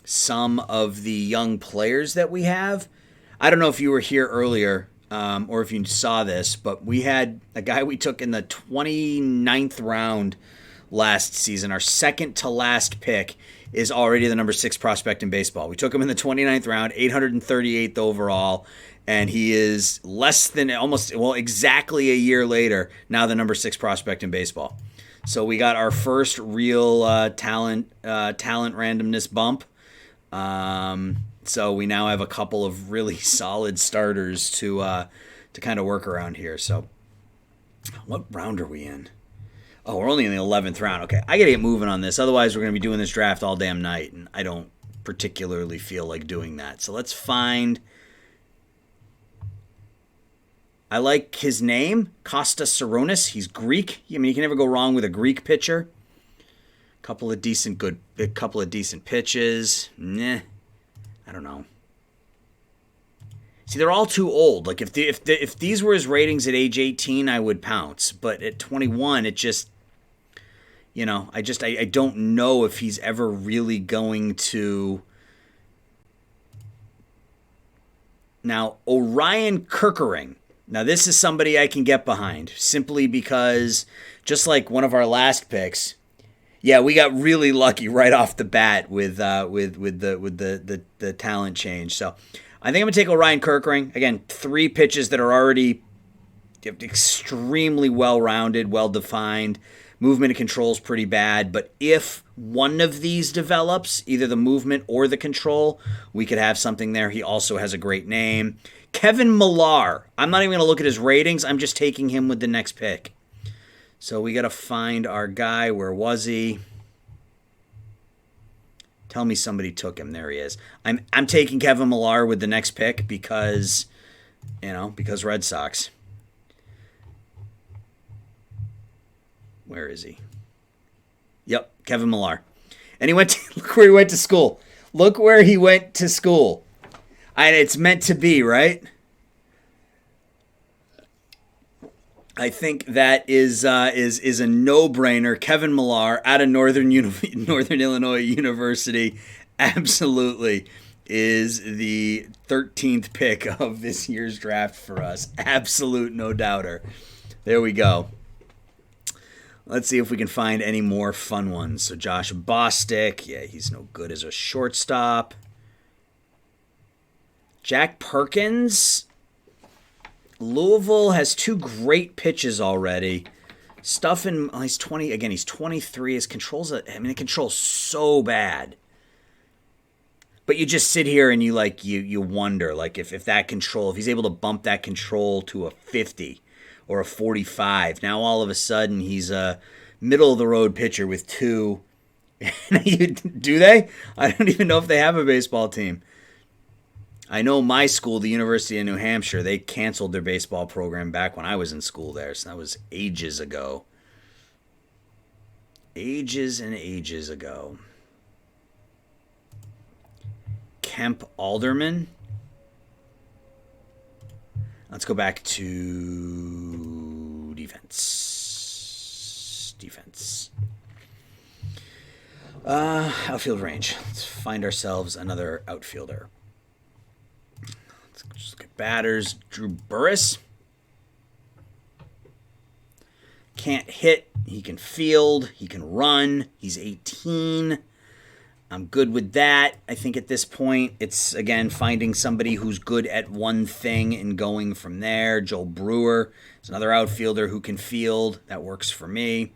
some of the young players that we have, I don't know if you were here earlier or if you saw this, but we had a guy we took in the 29th round last season. Our second to last pick is already the number 6 prospect in baseball. We took him in the 29th round, 838th overall, and he is exactly a year later, now the number 6 prospect in baseball. So we got our first real talent randomness bump. So we now have a couple of really solid starters to kind of work around here. So what round are we in? Oh, we're only in the 11th round. Okay, I got to get moving on this. Otherwise, we're going to be doing this draft all damn night, and I don't particularly feel like doing that. So let's find... I like his name, Kostas Saronis. He's Greek. I mean, you can never go wrong with a Greek pitcher. Couple of decent pitches. Nah, I don't know. See, they're all too old. Like if these were his ratings at age 18, I would pounce. But at 21, it just... I don't know if he's ever really going to... Now, Orion Kerkering. Now, this is somebody I can get behind simply because, just like one of our last picks, yeah, we got really lucky right off the bat with the talent change. So, I think I'm gonna take Orion Kerkering. Again, 3 pitches that are already extremely well-rounded, well-defined. Movement and control is pretty bad, but if one of these develops, either the movement or the control, we could have something there. He also has a great name. Kevin Millar. I'm not even going to look at his ratings. I'm just taking him with the next pick. So we got to find our guy. Where was he? Tell me somebody took him. There he is. I'm taking Kevin Millar with the next pick because Red Sox. Where is he? Yep, Kevin Millar. And look where he went to school. Look where he went to school. And it's meant to be, right? I think that is a no-brainer. Kevin Millar out of Northern Illinois University absolutely is the 13th pick of this year's draft for us. Absolute no-doubter. There we go. Let's see if we can find any more fun ones. So Josh Bostic, yeah, he's no good as a shortstop. Jack Perkins. Louisville has 2 great pitches already. He's 20 again. He's 23. His controls, it controls so bad. But you just sit here and you wonder if that control, if he's able to bump that control to a 50 or a 45. Now all of a sudden he's a middle of the road pitcher with 2. Do they? I don't even know if they have a baseball team. I know my school, the University of New Hampshire, they canceled their baseball program back when I was in school there. So that was ages ago. Ages and ages ago. Kemp Alderman. Let's go back to defense. Outfield range. Let's find ourselves another outfielder. Let's just look at batters. Drew Burress. Can't hit. He can field. He can run. He's 18. I'm good with that. I think at this point, it's, again, finding somebody who's good at one thing and going from there. Joel Brewer is another outfielder who can field. That works for me,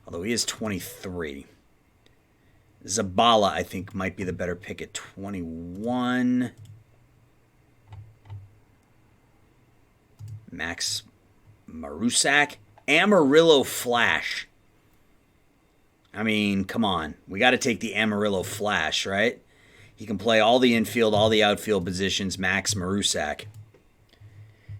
although he is 23. Zabala, I think, might be the better pick at 21. Max Marusak. Amarillo Flash. I mean, come on. We got to take the Amarillo Flash, right? He can play all the infield, all the outfield positions, Max Marusak.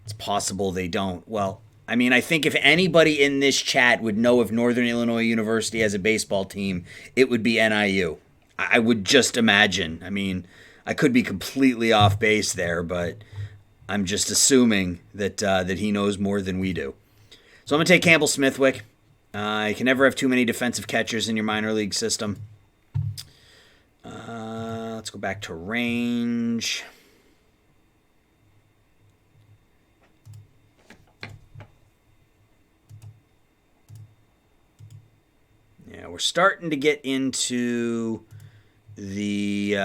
It's possible they don't. Well, I mean, I think if anybody in this chat would know if Northern Illinois University has a baseball team, it would be NIU. I would just imagine. I mean, I could be completely off base there, but I'm just assuming that that he knows more than we do. So I'm going to take Campbell Smithwick. You can never have too many defensive catchers in your minor league system. Let's go back to range. Yeah, we're starting to get into the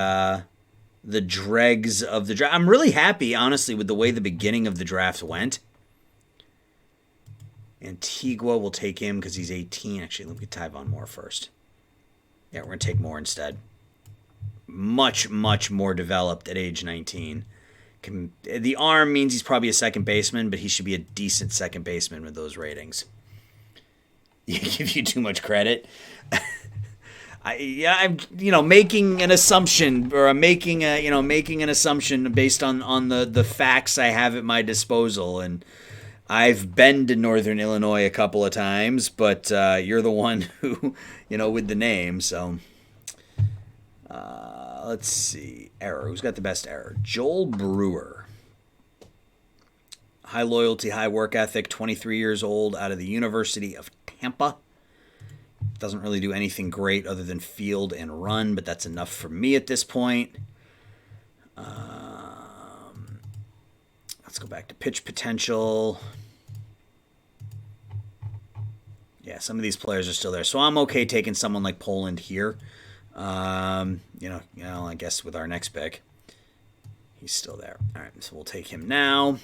dregs of the draft. I'm really happy, honestly, with the way the beginning of the draft went. Antigua, will take him because he's 18. Actually, let me get Tyvon Moore first. Yeah, we're going to take Moore instead. Much, much more developed at age 19. The arm means he's probably a second baseman, but he should be a decent second baseman with those ratings. You give you too much credit. I'm making an assumption, or I'm making an assumption based on the facts I have at my disposal, and I've been to Northern Illinois a couple of times, but you're the one who, with the name. So let's see. Error. Who's got the best error? Joel Brewer. High loyalty, high work ethic, 23 years old, out of the University of Tampa. Doesn't really do anything great other than field and run, but that's enough for me at this point. Let's go back to pitch potential. Yeah, some of these players are still there. So I'm okay taking someone like Poland here. I guess with our next pick. He's still there. All right, so we'll take him now.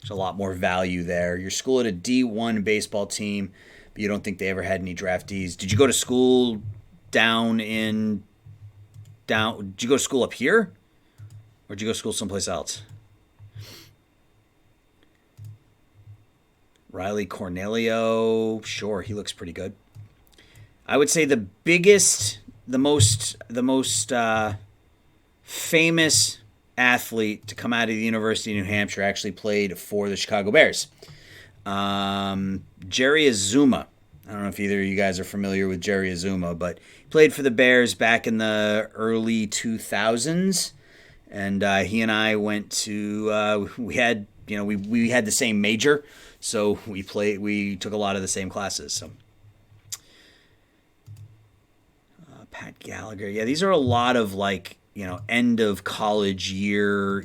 There's a lot more value there. You're school at a D1 baseball team, but you don't think they ever had any draftees. Did you go to school did you go to school up here? Or did you go to school someplace else? Riley Cornelio, sure, he looks pretty good. I would say the most famous athlete to come out of the University of New Hampshire actually played for the Chicago Bears. Jerry Azuma. I don't know if either of you guys are familiar with Jerry Azuma, but he played for the Bears back in the early 2000s, and he and I went to we had the same major, so we took a lot of the same classes. So Pat Gallagher, yeah, these are a lot of end of college year,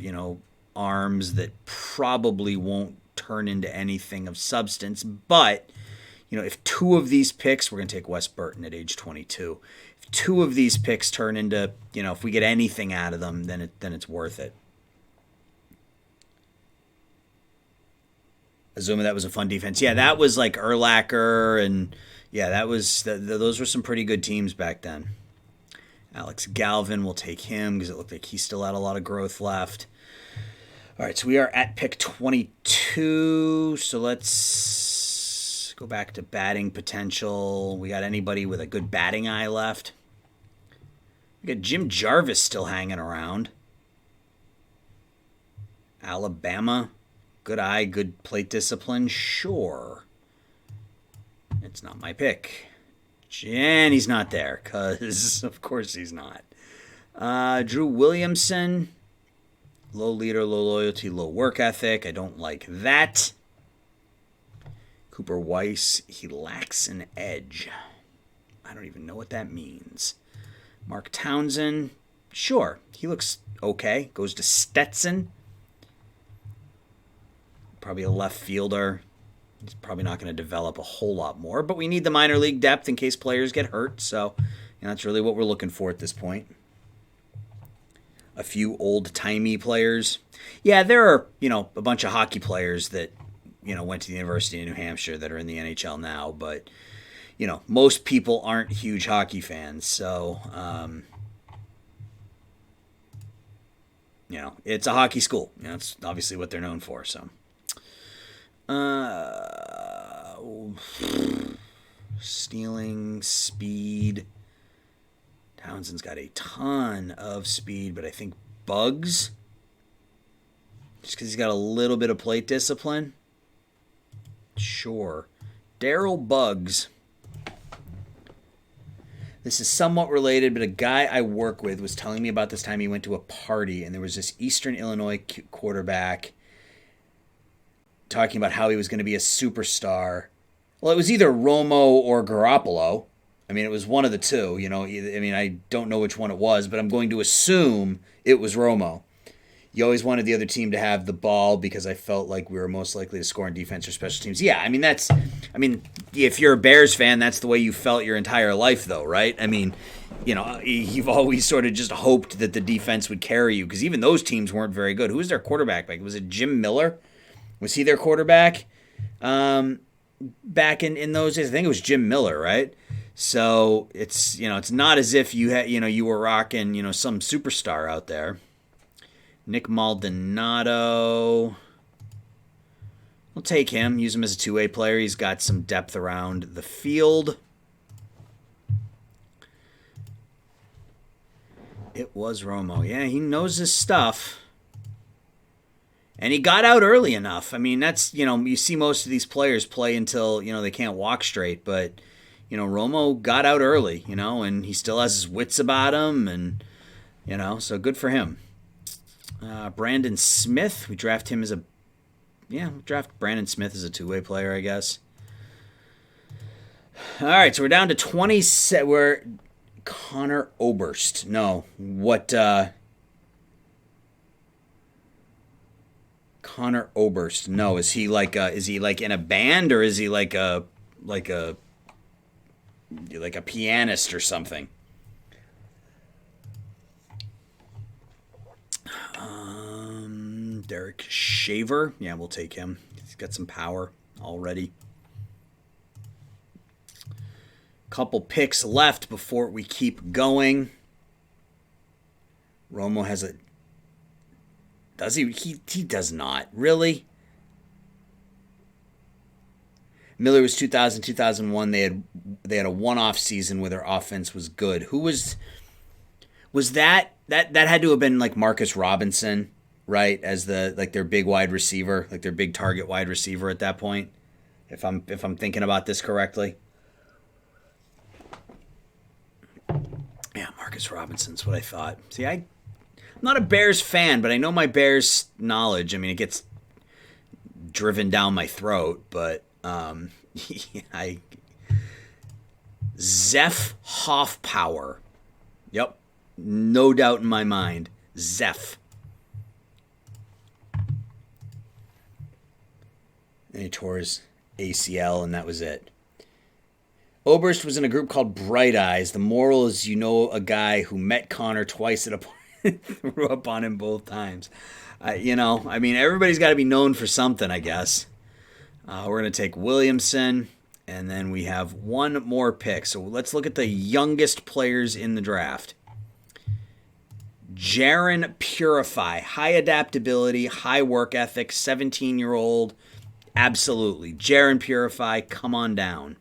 arms that probably won't turn into anything of substance. But, if two of these picks, we're going to take Wes Burton at age 22. If two of these picks turn into, if we get anything out of them, then it's worth it. Azuma, that was a fun defense. Yeah, that was like Urlacher, and yeah, that was those were some pretty good teams back then. Alex Galvin, will take him because it looked like he still had a lot of growth left. All right, so we are at pick 22. So let's go back to batting potential. We got anybody with a good batting eye left? We got Jim Jarvis still hanging around. Alabama, good eye, good plate discipline, sure. It's not my pick. And he's not there, because of course he's not. Drew Williamson, low leader, low loyalty, low work ethic. I don't like that. Cooper Weiss, he lacks an edge. I don't even know what that means. Mark Townsend, sure, he looks okay. Goes to Stetson. Probably a left fielder. He's probably not going to develop a whole lot more, but we need the minor league depth in case players get hurt. So that's really what we're looking for at this point. A few old-timey players. Yeah, there are, a bunch of hockey players that, went to the University of New Hampshire that are in the NHL now, but, most people aren't huge hockey fans. So, it's a hockey school. It's obviously what they're known for, so. Stealing, speed. Townsend's got a ton of speed, but I think Bugs, just because he's got a little bit of plate discipline. Sure. Daryl Bugs. This is somewhat related, but a guy I work with was telling me about this time he went to a party, and there was this Eastern Illinois quarterback talking about how he was going to be a superstar. Well, it was either Romo or Garoppolo. I mean, it was one of the two. You know, I mean, I don't know which one it was, but I'm going to assume it was Romo. You always wanted the other team to have the ball because I felt like we were most likely to score on defense or special teams. Yeah, I mean, if you're a Bears fan, that's the way you felt your entire life, though, right? I mean, you know, you've always sort of just hoped that the defense would carry you because even those teams weren't very good. Who was their quarterback? Like, was it Jim Miller? Was he their quarterback back in those days? I think it was Jim Miller, right? So it's, you know, it's not as if you had, you know, you were rocking, you know, some superstar out there. Nick Maldonado. We'll take him. Use him as a two-way player. He's got some depth around the field. It was Romo. Yeah, he knows his stuff. And he got out early enough. I mean, that's, you know, you see most of these players play until, you know, they can't walk straight. But, you know, Romo got out early, you know, and he still has his wits about him. And, you know, so good for him. Brandon Smith, we draft him as we'll draft Brandon Smith as a two-way player, I guess. All right, so we're down to 20. We're Connor Oberst. No, what? Connor Oberst. No, is he like in a band or is he like a pianist or something? Derek Shaver. Yeah, we'll take him. He's got some power already. Couple picks left before we keep going. Romo has a... Does he? He does not. Really? Miller was 2000, 2001. They had a one-off season where their offense was good. Who was that? That had to have been like Marcus Robinson, right? As their big wide receiver, like their big target wide receiver at that point. If I'm thinking about this correctly. Yeah, Marcus Robinson's what I thought. See, I'm not a Bears fan, but I know my Bears knowledge. I mean, it gets driven down my throat, but Zeph Hoffpower. Yep, no doubt in my mind. Zeph. And he tore his ACL, and that was it. Oberst was in a group called Bright Eyes. The moral is you know a guy who met Connor twice at a point, threw up on him both times. You know, I mean, everybody's got to be known for something, I guess. We're going to take Williamson, and then we have one more pick. So let's look at the youngest players in the draft. Jaron Purify, high adaptability, high work ethic, 17-year-old. Absolutely. Jaron Purify, come on down.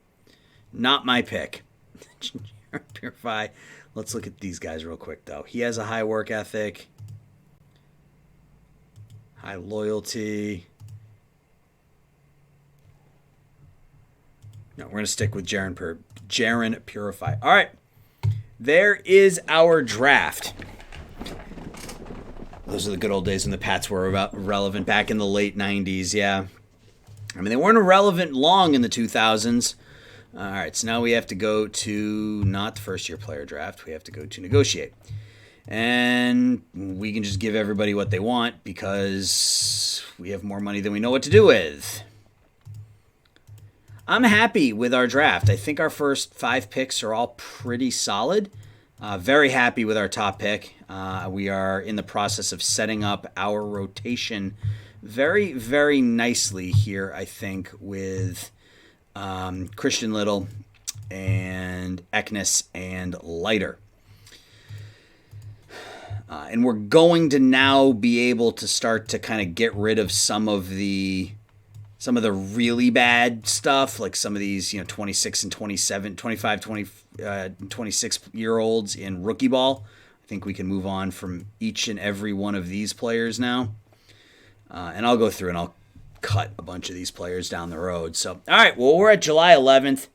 Not my pick. Jaron Purify. Let's look at these guys real quick, though. He has a high work ethic, high loyalty. No, we're going to stick with Jaron Purify. All right. There is our draft. Those are the good old days when the Pats were relevant back in the late 90s, yeah. I mean, they weren't irrelevant long in the 2000s. All right, so now we have to go to not the first-year player draft. We have to go to negotiate. And we can just give everybody what they want because we have more money than we know what to do with. I'm happy with our draft. I think our first 5 picks are all pretty solid. Very happy with our top pick. We are in the process of setting up our rotation very, very nicely here, I think, with Christian Little and Eknis and Leiter. And we're going to now be able to start to kind of get rid of some of the some of the really bad stuff, like some of these, 26 and 27, 25, 26-year-olds in rookie ball. I think we can move on from each and every one of these players now. And I'll go through and I'll cut a bunch of these players down the road. So, all right, well, we're at July 11th.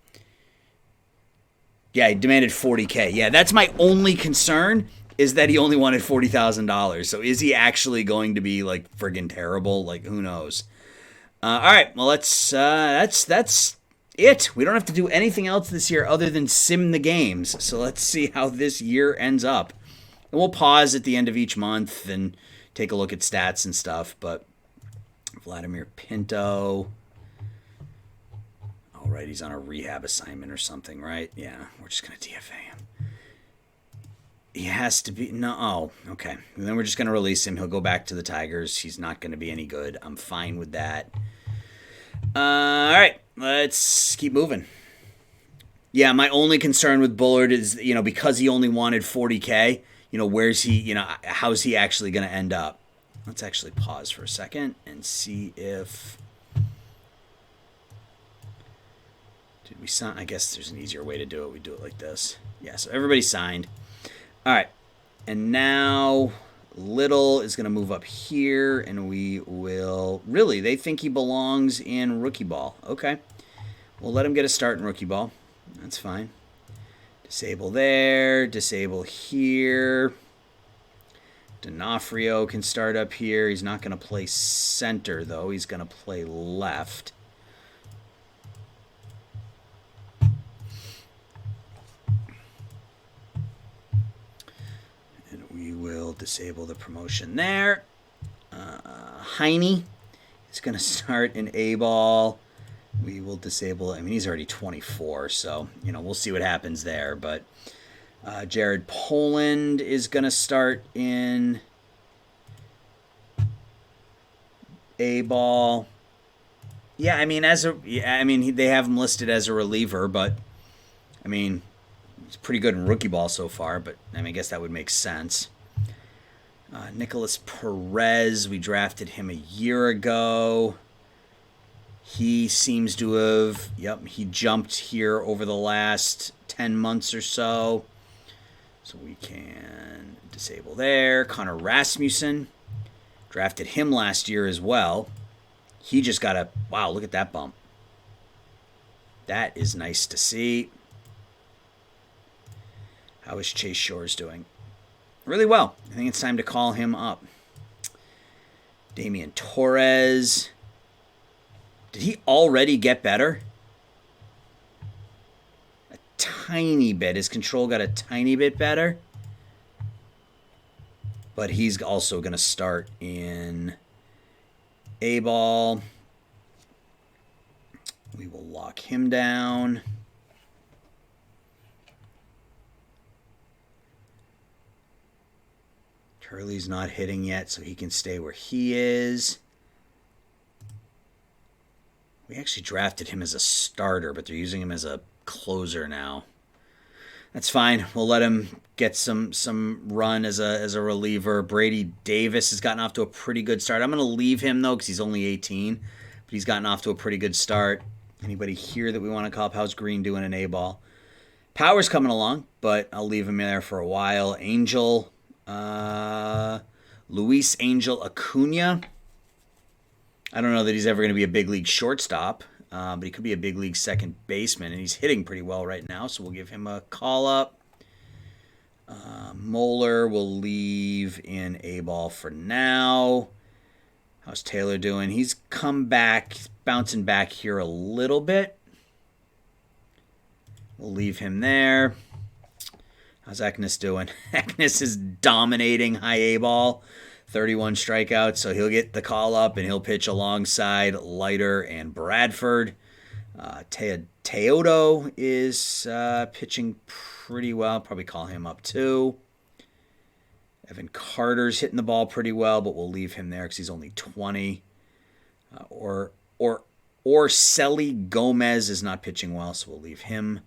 Yeah, he demanded $40K. Yeah, that's my only concern, is that he only wanted $40,000. So is he actually going to be like friggin' terrible? Like, who knows? All right, well, that's it. We don't have to do anything else this year other than sim the games. So let's see how this year ends up. And we'll pause at the end of each month and take a look at stats and stuff. But Vladimir Pinto. All right, he's on a rehab assignment or something, right? Yeah, we're just going to DFA him. He has to be... No, oh, okay. And then we're just going to release him. He'll go back to the Tigers. He's not going to be any good. I'm fine with that. All right, let's keep moving. Yeah, my only concern with Bullard is, because he only wanted $40K, where's he, how's he actually going to end up? Let's actually pause for a second and see if... Did we sign? I guess there's an easier way to do it. We do it like this. Yeah, so everybody signed. All right, and now Little is going to move up here, and we will... Really, they think he belongs in rookie ball. Okay, we'll let him get a start in rookie ball. That's fine. Disable there, disable here. D'Onofrio can start up here. He's not going to play center, though. He's going to play left. We will disable the promotion there. Heine is going to start in A-ball. We will disable... I mean, he's already 24, so, we'll see what happens there. But Jared Poland is going to start in A-ball. Yeah, I mean, they have him listed as a reliever, but, he's pretty good in rookie ball so far, but I guess that would make sense. Nicholas Perez, we drafted him a year ago. He seems to have, he jumped here over the last 10 months or so. So we can disable there. Connor Rasmussen, drafted him last year as well. He just got wow, look at that bump. That is nice to see. How is Chase Shores doing? Really well. I think it's time to call him up. Damien Torres. Did he already get better? A tiny bit. His control got a tiny bit better. But he's also going to start in A-ball. We will lock him down. Hurley's not hitting yet, so he can stay where he is. We actually drafted him as a starter, but they're using him as a closer now. That's fine. We'll let him get some run as a reliever. Brady Davis has gotten off to a pretty good start. I'm going to leave him, though, because he's only 18. But he's gotten off to a pretty good start. Anybody here that we want to call up? How's Green doing in A-ball? Power's coming along, but I'll leave him there for a while. Angel... Luis Angel Acuna. I don't know that he's ever going to be a big league shortstop, but he could be a big league second baseman, and he's hitting pretty well right now, so we'll give him a call up. Moeller will leave in A-ball for now. How's Taylor doing? He's come back, bouncing back here a little bit. We'll leave him there. How's Eknes doing? Eknes is dominating high A-ball. 31 strikeouts, so he'll get the call up and he'll pitch alongside Leiter and Bradford. Teodo is pitching pretty well. Probably call him up too. Evan Carter's hitting the ball pretty well, but we'll leave him there because he's only 20. Or Moises Gomez is not pitching well, so we'll leave him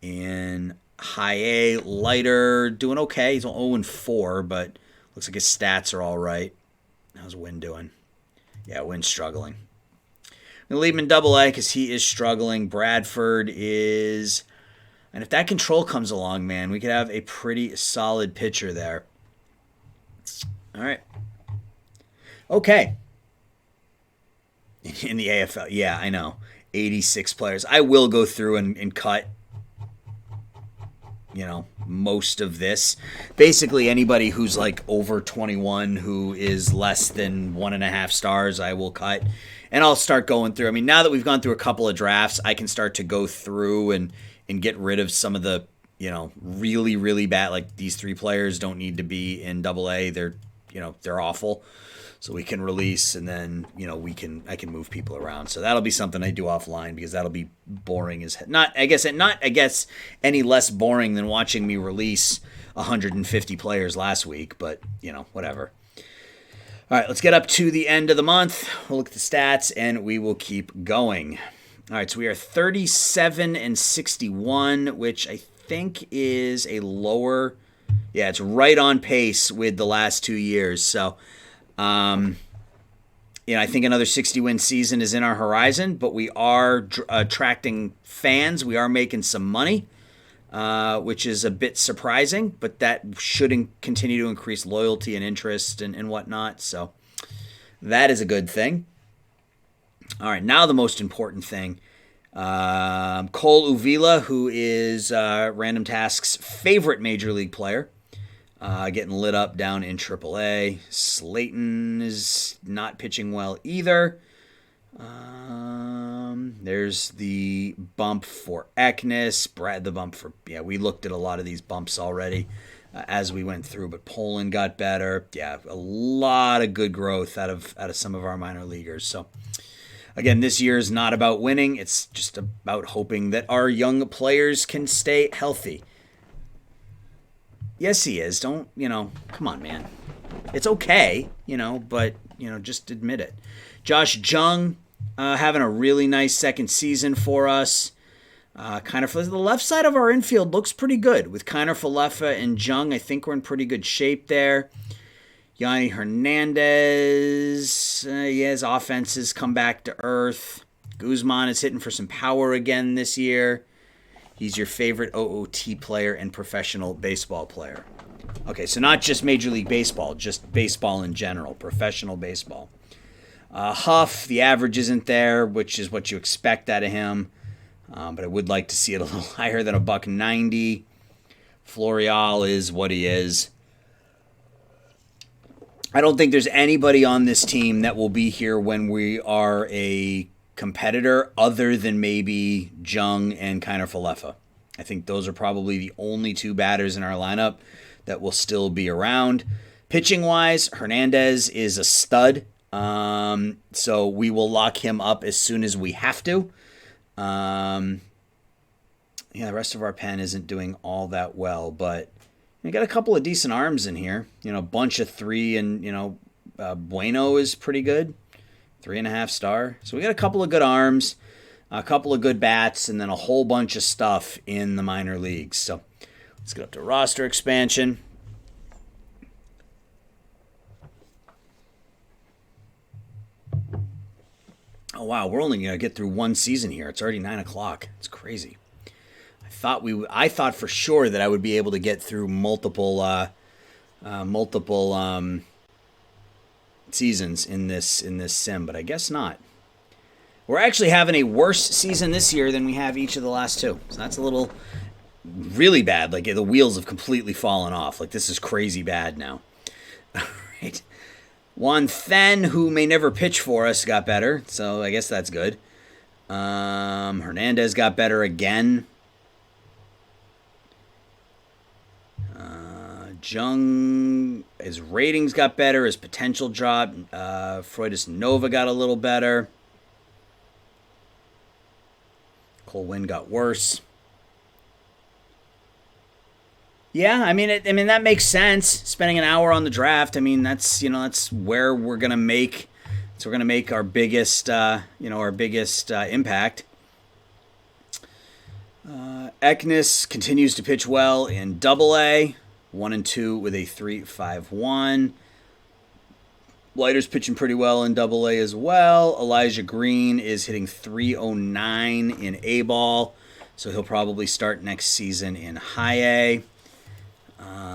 in high A. Leiter doing okay. He's 0-4, but looks like his stats are all right. How's Wynn doing? Yeah, Wynn's struggling. I'm going to leave him in Double A because he is struggling. Bradford is... And if that control comes along, man, we could have a pretty solid pitcher there. All right. Okay. In the AFL. Yeah, I know. 86 players. I will go through and cut, most of this. Basically, anybody who's like over 21 who is less than 1.5 stars, I will cut. And I'll start going through. I mean, now that we've gone through a couple of drafts, I can start to go through and get rid of some of the, really, really bad. Like these 3 players don't need to be in Double A. They're awful. So we can release and then, I can move people around. So that'll be something I do offline because that'll be boring as not any less boring than watching me release 150 players last week, but whatever. All right, let's get up to the end of the month. We'll look at the stats and we will keep going. All right, so we are 37-61, which I think is a lower. Yeah, it's right on pace with the last 2 years. So, I think another 60-win season is in our horizon, but we are attracting fans. We are making some money, which is a bit surprising, but that should continue to increase loyalty and interest and whatnot. So that is a good thing. All right, now the most important thing. Cole Uvila, who is Random Task's favorite Major League player, getting lit up down in AAA. Slayton is not pitching well either. There's the bump for Eknis. Brad, the bump for... Yeah, we looked at a lot of these bumps already as we went through, but Poland got better. Yeah, a lot of good growth out of some of our minor leaguers. So, again, this year is not about winning. It's just about hoping that our young players can stay healthy. Yes, he is. Don't, come on, man. It's okay, but, just admit it. Josh Jung having a really nice second season for us. Kind of the left side of our infield looks pretty good. With Kiner Falefa and Jung, I think we're in pretty good shape there. Yanni Hernandez, his offense has come back to earth. Guzman is hitting for some power again this year. He's your favorite OOT player and professional baseball player. Okay, so not just Major League Baseball, just baseball in general, professional baseball. Huff, the average isn't there, which is what you expect out of him. But I would like to see it a little higher than $1.90. Florial is what he is. I don't think there's anybody on this team that will be here when we are a competitor other than maybe Jung and Kiner Falefa. I think those are probably the only 2 batters in our lineup that will still be around. Pitching-wise, Hernandez is a stud, so we will lock him up as soon as we have to. The rest of our pen isn't doing all that well, but we got a couple of decent arms in here. A bunch of 3, and, Bueno is pretty good. 3.5 star. So we got a couple of good arms, a couple of good bats, and then a whole bunch of stuff in the minor leagues. So let's get up to roster expansion. Oh, wow. We're only going to get through one season here. It's already 9 o'clock. It's crazy. I thought for sure that I would be able to get through multiple seasons in this sim, but I guess not. We're actually having a worse season this year than we have each of the last 2. So that's a little really bad. Like the wheels have completely fallen off. Like this is crazy bad now. All right. Juan Then, who may never pitch for us, got better. So I guess that's good. Hernandez got better again. Jung, his ratings got better. His potential dropped. Freudis Nova got a little better. Cole Winn got worse. Yeah, I mean, that makes sense. Spending an hour on the draft. I mean, that's where we're gonna make. So we're gonna make our biggest, impact. Eknis continues to pitch well in Double A. 1 and 2 with a 3.51. Leiter's pitching pretty well in Double-A as well. Elijah Green is hitting .309 in A-ball, so he'll probably start next season in High A.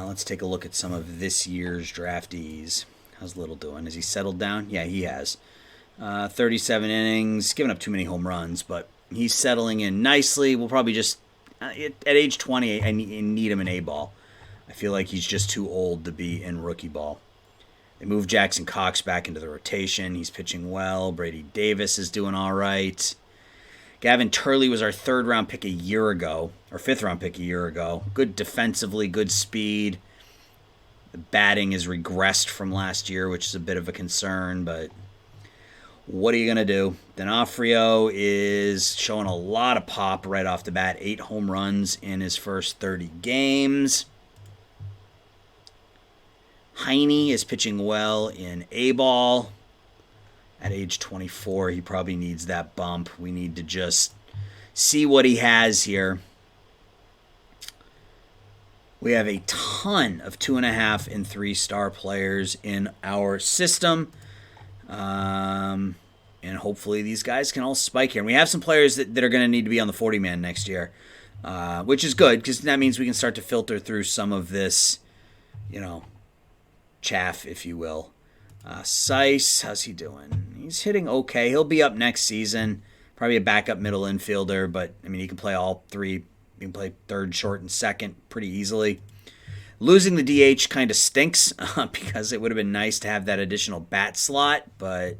Let's take a look at some of this year's draftees. How's Little doing? Has he settled down? Yeah, he has. 37 innings, giving up too many home runs, but he's settling in nicely. We'll probably just, at age 20, I need him in A-ball. I feel like he's just too old to be in rookie ball. They moved Jackson Cox back into the rotation. He's pitching well. Brady Davis is doing all right. Gavin Turley was our 3rd-round pick a year ago, or 5th-round pick a year ago. Good defensively, good speed. The batting has regressed from last year, which is a bit of a concern, but what are you going to do? D'Onofrio is showing a lot of pop right off the bat. 8 home runs in his first 30 games. Heine is pitching well in A-ball. At age 24, he probably needs that bump. We need to just see what he has here. We have a ton of 2.5 and 3-star players in our system. And hopefully these guys can all spike here. And we have some players that are going to need to be on the 40-man next year, which is good because that means we can start to filter through some of this, chaff, if you will. Seiss, how's he doing? He's hitting okay. He'll be up next season. Probably a backup middle infielder, but, he can play all 3. He can play 3rd, short, and 2nd pretty easily. Losing the DH kind of stinks because it would have been nice to have that additional bat slot, but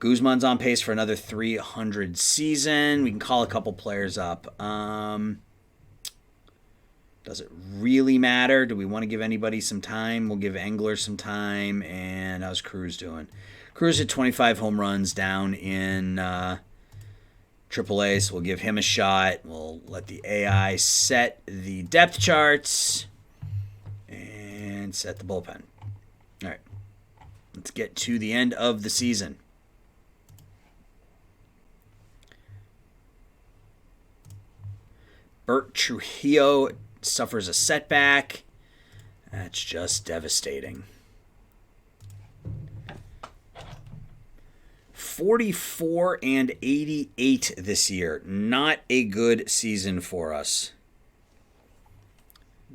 Guzman's on pace for another 300 season. We can call a couple players up. Does it really matter? Do we want to give anybody some time? We'll give Engler some time. And how's Cruz doing? Cruz had 25 home runs down in AAA, so we'll give him a shot. We'll let the AI set the depth charts and set the bullpen. All right. Let's get to the end of the season. Bert Trujillo suffers a setback. That's just devastating. 44 and 88 this year. Not a good season for us.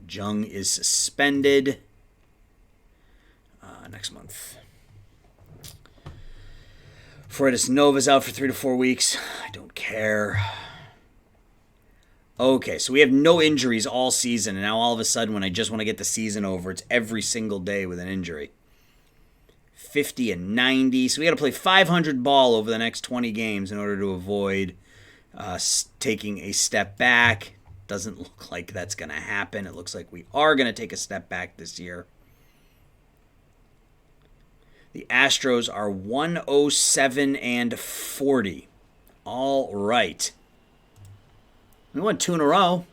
Jung is suspended next month. Fredis Nova's out for 3 to 4 weeks. I don't care. Okay, so we have no injuries all season, and now all of a sudden when I just want to get the season over, it's every single day with an injury. 50 and 90, so we got to play 500 ball over the next 20 games in order to avoid taking a step back. Doesn't look like that's going to happen. It looks like we are going to take a step back this year. The Astros are 107 and 40. All right. We won 2 in a row.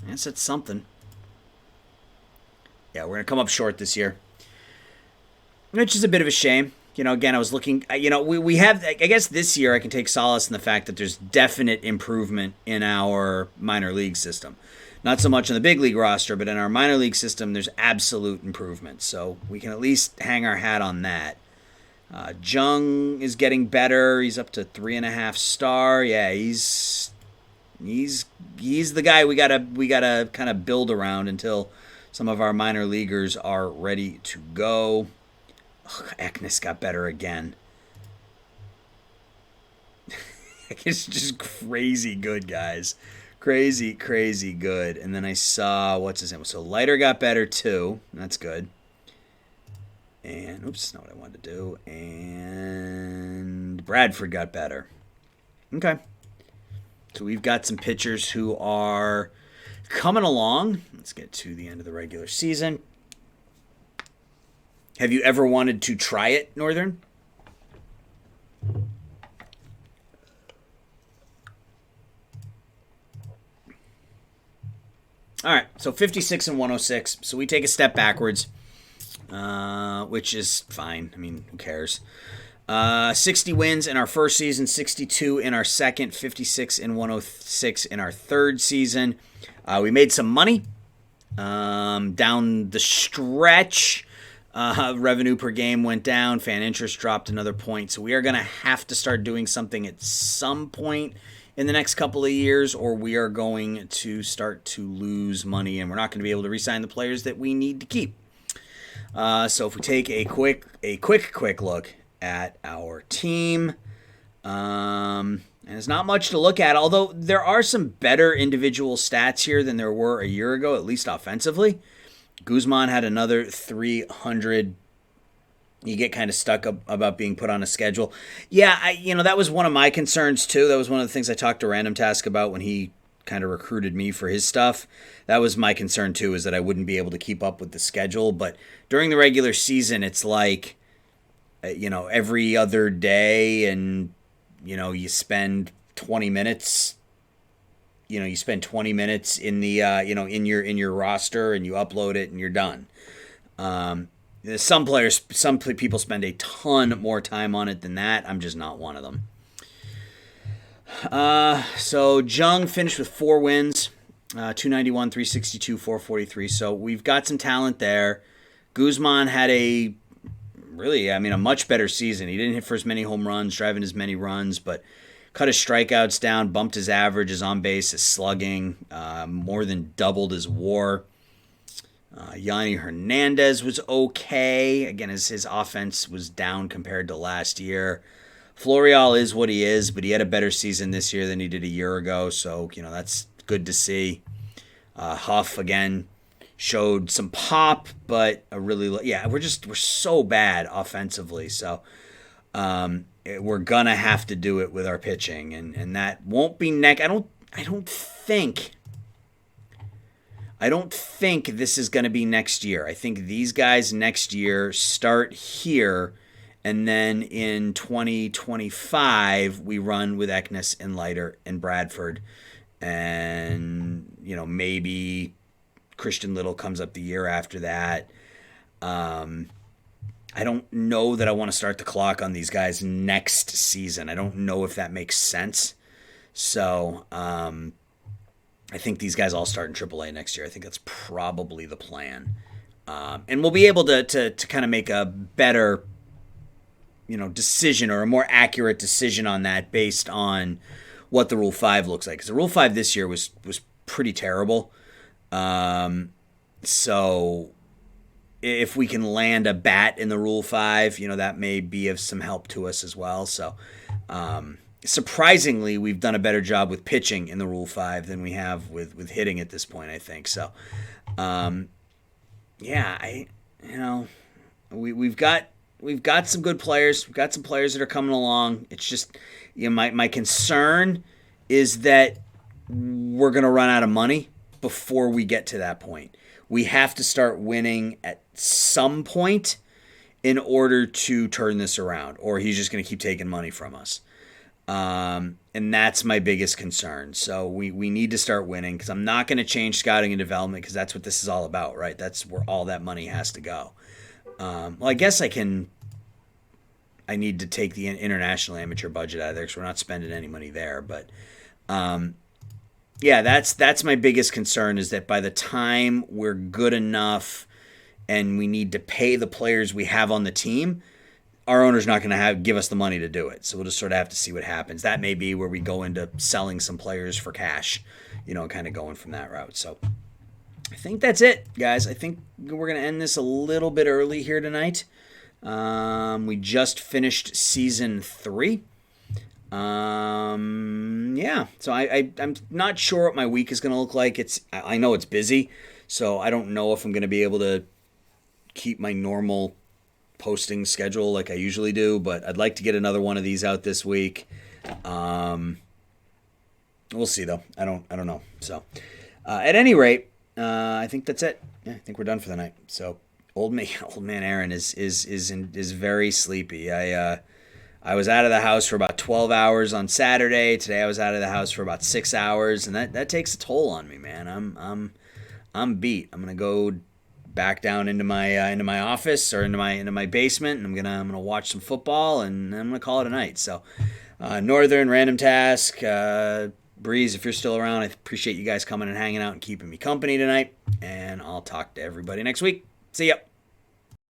I guess that's something. Yeah, we're going to come up short this year. Which is a bit of a shame. Again, I was looking, we have, I guess this year I can take solace in the fact that there's definite improvement in our minor league system. Not so much in the big league roster, but in our minor league system, there's absolute improvement. So we can at least hang our hat on that. Jung is getting better. He's up to 3.5 star. Yeah, he's the guy we gotta kind of build around until some of our minor leaguers are ready to go. Eknis got better again. It's just crazy good, guys. Crazy good. And then I saw, what's his name? So Leiter got better too. That's good. And, oops, not what I wanted to do. And Bradford got better. Okay. So we've got some pitchers who are coming along. Let's get to the end of the regular season. Have you ever wanted to try it, Northern? All right, so 56 and 106. So we take a step backwards, which is fine. Who cares? 60 wins in our first season, 62 in our second, 56 and 106 in our third season. We made some money down the stretch. Revenue per game went down. Fan interest dropped another point. So we are going to have to start doing something at some point in the next couple of years, or we are going to start to lose money, and we're not going to be able to re-sign the players that we need to keep. So if we take a quick look at our team, and there's not much to look at, although there are some better individual stats here than there were a year ago, at least offensively. Guzman had another 300. You get kind of stuck about being put on a schedule. Yeah, that was one of my concerns too. That was one of the things I talked to Random Task about when he kind of recruited me for his stuff. That was my concern too, is that I wouldn't be able to keep up with the schedule. But during the regular season, it's like, every other day, and, you spend 20 minutes. You spend 20 minutes in the, in your roster, and you upload it, and you're done. Some people spend a ton more time on it than that. I'm just not one of them. So Jung finished with 4 wins, 291, 362, 443. So we've got some talent there. Guzman had a much better season. He didn't hit for as many home runs, driving as many runs, but cut his strikeouts down, bumped his average, his on base, his slugging, more than doubled his WAR. Yanni Hernandez was okay. Again, his offense was down compared to last year. Florial is what he is, but he had a better season this year than he did a year ago, so that's good to see. Huff, again, showed some pop, but we're so bad offensively, so we're gonna have to do it with our pitching, and that won't be I don't think this is going to be next year. I think these guys next year start here, and then in 2025 we run with Eknes and Leiter and Bradford, and maybe Christian Little comes up the year after that. I don't know that I want to start the clock on these guys next season. I don't know if that makes sense. So I think these guys all start in AAA next year. I think that's probably the plan. And we'll be able to kind of make a better, decision, or a more accurate decision on that based on what the Rule 5 looks like. Because the Rule 5 this year was pretty terrible. So if we can land a bat in the Rule 5, that may be of some help to us as well. So surprisingly, we've done a better job with pitching in the Rule 5 than we have with hitting at this point, I think. So, we've got some good players. We've got some players that are coming along. It's just, my concern is that we're going to run out of money before we get to that point. We have to start winning at some point in order to turn this around, or he's just going to keep taking money from us. And that's my biggest concern. So we need to start winning, because I'm not going to change scouting and development, because that's what this is all about, right? That's where all that money has to go. I guess I need to take the international amateur budget out of there, because we're not spending any money there. But that's my biggest concern, is that by the time we're good enough and we need to pay the players we have on the team, our owner's not going to give us the money to do it. So we'll just sort of have to see what happens. That may be where we go into selling some players for cash, kind of going from that route. So I think that's it, guys. I think we're going to end this a little bit early here tonight. We just finished season 3. So I'm not sure what my week is going to look like. I know it's busy, so I don't know if I'm going to be able to keep my normal posting schedule like I usually do, but I'd like to get another one of these out this week. We'll see though. I don't know. So, at any rate, I think that's it. Yeah, I think we're done for the night. So, old man Aaron is very sleepy. I was out of the house for about 12 hours on Saturday. Today I was out of the house for about 6 hours, and that takes a toll on me, man. I'm beat. I'm gonna go back down into my office, or into my basement, and I'm gonna watch some football, and I'm gonna call it a night. So, Northern, Random Task, Breeze, if you're still around, I appreciate you guys coming and hanging out and keeping me company tonight. And I'll talk to everybody next week. See ya.